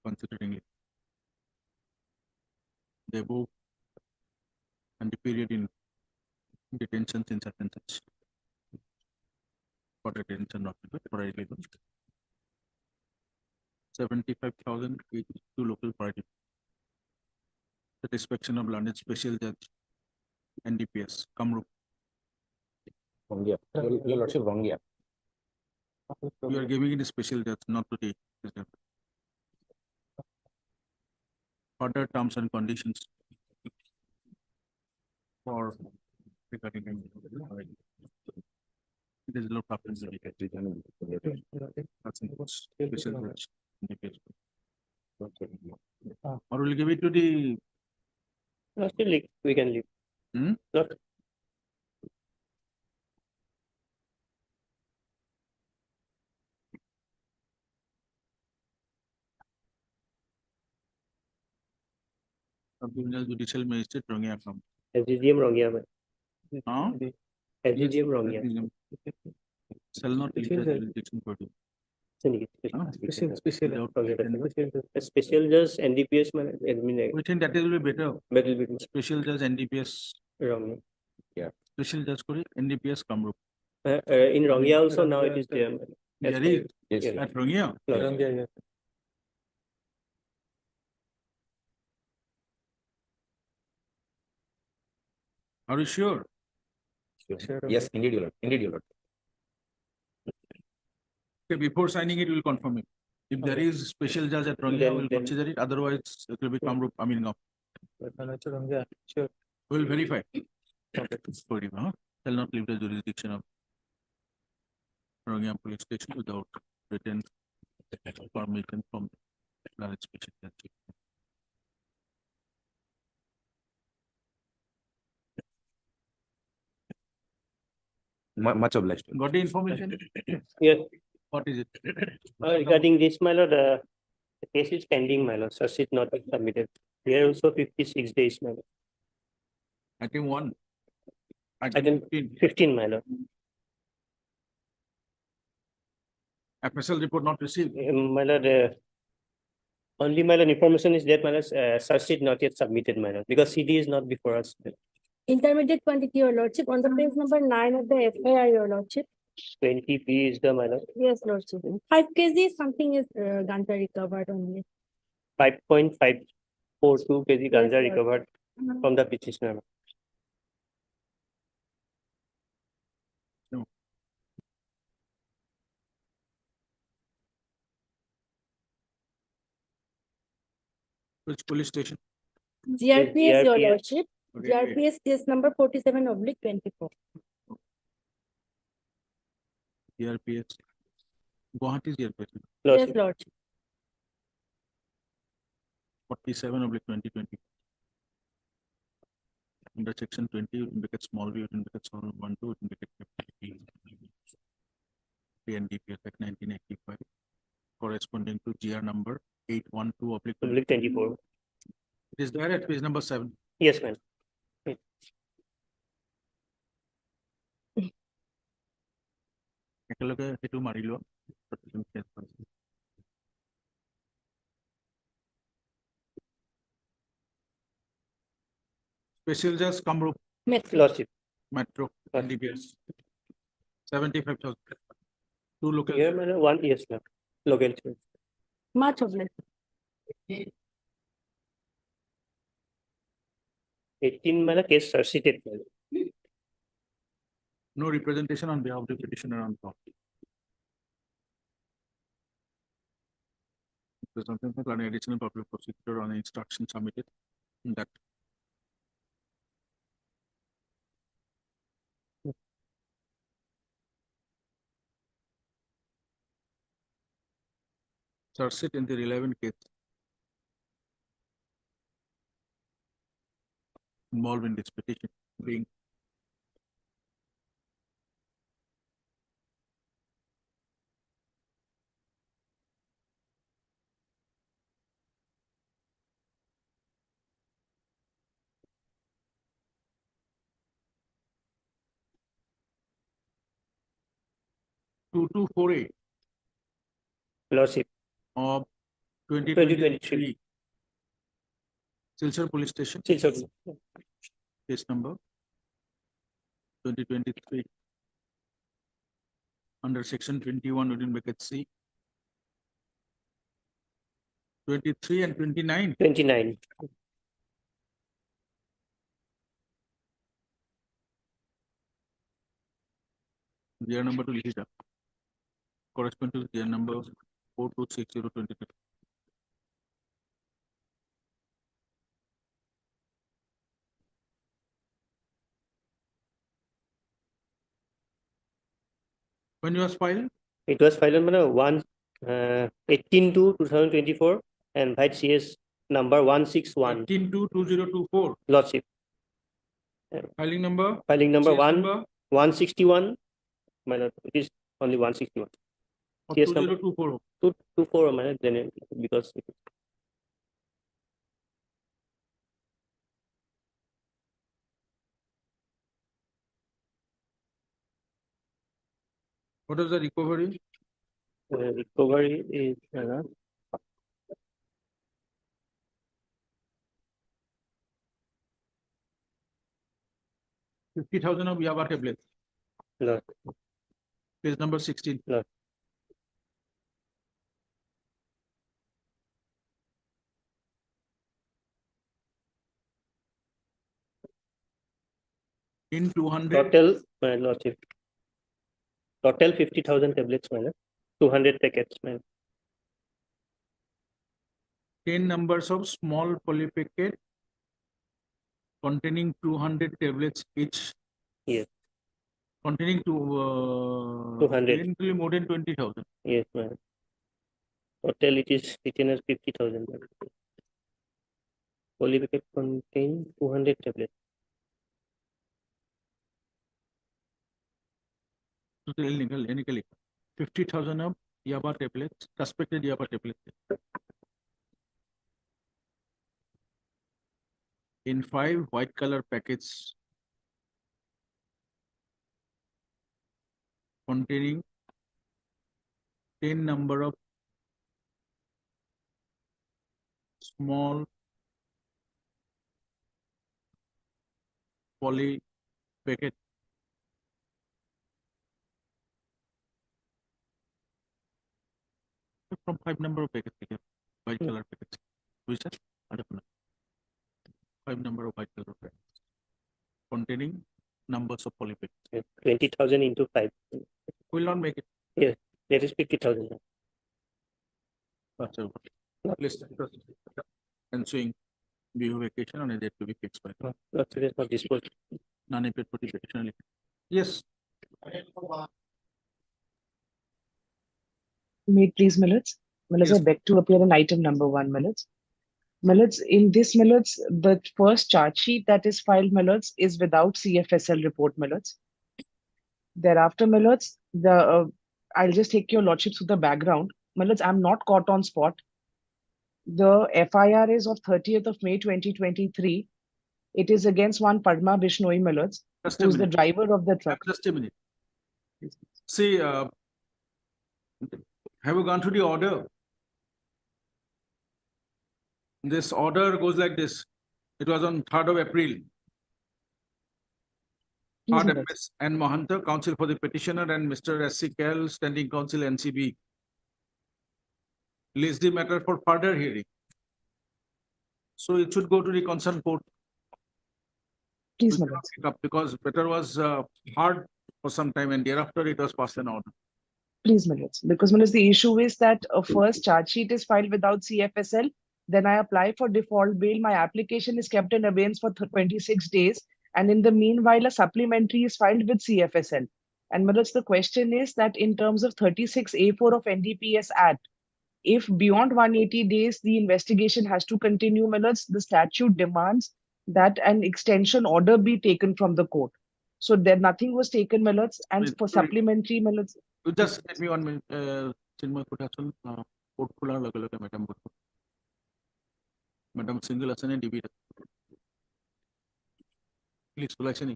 Considering the above and the period in detention since and such for detention not for illegal 75,000 each to local party. Satisfaction of London Special Judge NDPS Kamrup. Your lordship, wrong here. We are giving it a special judge, not to the president. Further terms and conditions for regarding it is low preference. That's in special judge. Or we'll give it to the No, still we can leave. Not. Tribunal Judicial Magistrate Rongya from. SGGM wrong here, Huh? SGGM wrong here. Shall not leave the jurisdiction for you. Special judge NDPS man admin. We think that will be better. Better. Special judge NDPS. Wrong. Yeah. Special judge Kori NDPS Kamrup. In Rongya also now it is there. There is at Rongya. Rongya, Are you sure? Yes, indeed, your lord. Indeed, your lord. Okay, before signing it, we'll confirm it. If there is special judge at Rongya, we'll consider it. Otherwise, it will be Kamrup. I mean, no. Sure. We'll verify. For you, huh? Shall not leave the jurisdiction of Rangam Police Station without written permission from Lalit Special District. Much obliged. Got the information? Yes, What is it? regarding this, my lord, the case is pending, my lord, search sheet not yet submitted. Here also 56 days, my lord. Item 1. Item 15, my lord. FSL report not received. My lord, only my lord information is that, my lord, search sheet not yet submitted, my lord, because CD is not before us. Intermediate quantity, your lordship, on the page number 9 of the FIR, your lordship. 20 P is the, my lord, Yes, lordship. 5 kg, something is ganja recovered only. 5.542 kg ganja Lord. recovered from the petitioner. Which police station? GRPS, your GRPS. lordship. Okay. GRPS case number 47/24. GRPS. Guwahati GRPS. Yes, Lordship. lordship. 47/2020. Under section 20, you indicate small v, you indicate small 1, 2, you indicate capital P. PNDPS Act 1985, corresponding to GR number 812/20. Public 24. It is there at page number 7. Yes, ma'am. একেলগে সেইটো মাৰি লোৱা Special Judge Kamrup Lordship. Metro NDPS 75,000. Two local. Here, madam, one, yes, ma'am. Local. Much obliged. 18, madam, case seated. No representation on behalf of the petitioner on top. There's something like an additional public prosecutor on the instruction submitted that search it in the relevant case involved in this petition being (2248) Lordship. of 2023. 2023 Silchar Police Station. Silchar. Case number 2023 under section 21 within bracket C. 23 and 29. 29. Year number to Lihita. Correspond to year number 426023. When you was filed? It was filed on madam, 18/2/2024 and by CS number 161. 18/2/2024. Lordship. Filing number? Filing number CS 161. My lord, it is only 161. Of CS number 2024. 224, my lord, then because What is the recovery? recovery is 50,000 of Yaba tablets. Lord. Page number 16. Lord. In 200. Total, my lordship. Total 50,000 tablets, my lord. 200 packets, man. 10 numbers of small polypacket containing 200 tablets each. Yes. containing 200. eventually more than 20,000. Yes, ma'am. Total it is written as 50,000. Polypacket contain 200 tablets. Total illegal, 50,000 of Yaba tablets, suspected Yaba tablets. In 5 white color packets containing 10 number of small poly packet. From 5 number of packets, white color packets. Which are? I don't know. 5 number of white color packets containing numbers of poly packets. 20,000 into 5. Will not make it. Yes, that is 50,000. That's a list ensuing view vacation on a date to be fixed by. That's it is not disposed. Non-paid petition. Yes. May it please, Millets? Millets, I beg to appear in item number 1, Millets. Millets, in this Millets, the first charge sheet that is filed, Millets, is without CFSL report, Millets. Thereafter, Millets, I'll just take your lordships through the background. Millets, I'm not caught on spot. The FIR is of 30th of May 2023. It is against one Padma Bishnoi, Millets, Just a who's the minute. driver of the truck. Just a minute. See, have you gone through the order? This order goes like this. It was on 3rd of April. Third MS and Mahanta, counsel for the petitioner, and Mr. S.C. Kell, standing counsel NCB. List the matter for further hearing. So it should go to the concerned court. Please, We cannot pick up because matter was hard for some time and thereafter it was passed an order. Please, Millets, because Millets, the issue is that a first charge sheet is filed without CFSL. Then I apply for default bail. My application is kept in abeyance for 26 days. And in the meanwhile, a supplementary is filed with CFSL. And Millets, the question is that in terms of 36A4 of NDPS Act, if beyond 180 days, the investigation has to continue, Millets, the statute demands that an extension order be taken from the court. So there nothing was taken, Millets, and for supplementary, Millets. You just let me 1 minute, Chinmay Kutasun, court kula laga madam. Madam single asane DB. Please, selection.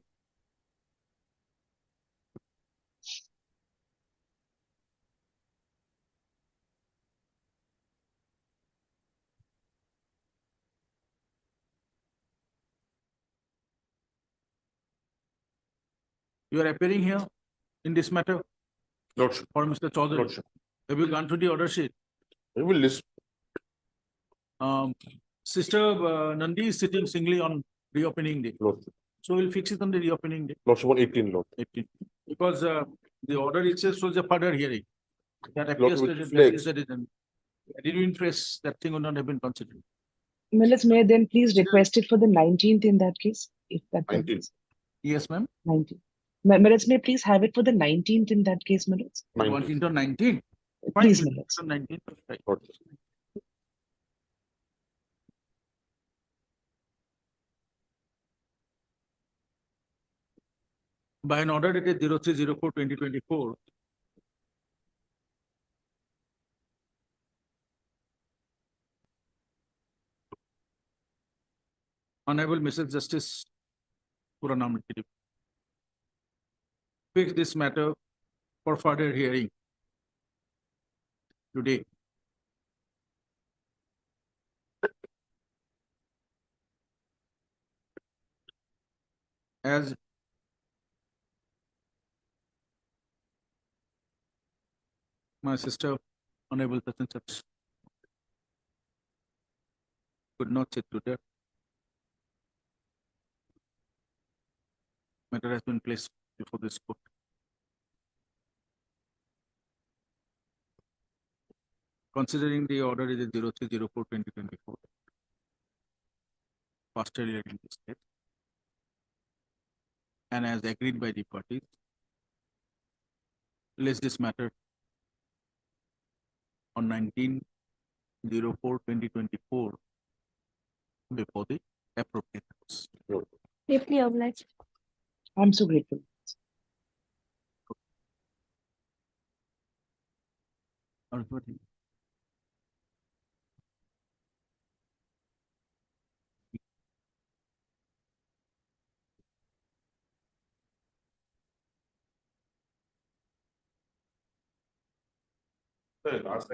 You are appearing here in this matter? Lordship. For Mr. Chaudhary? Lordship. Have you gone through the order sheet? I will list. Sister Nandi is sitting singly on reopening day. Lordship. So we'll fix it on the reopening day. Lordship on 18, Lord. 18. Because the order itself was a further hearing. That appears Lord, that with that is flags. the reason. Did you interest that thing would not have been considered? Millets, may I then please request it for the 19th in that case? If that 19. Yes, ma'am. 19th. Millets, may I please have it for the 19th in that case, Millets? 19 to 19. Please, Fine, Millets. 19. Right. By an order dated 03/04/2024, Honorable Mrs. Justice Puranam fix this matter for further hearing today. As my sister, Honorable such and such, could not sit today. Matter has been placed before this court. Considering the order is 03/04/2024, faster relating this case, and as agreed by the parties, place this matter on 19/04/2024 before the appropriate house. Deeply obliged. I'm so grateful. Arthur, Last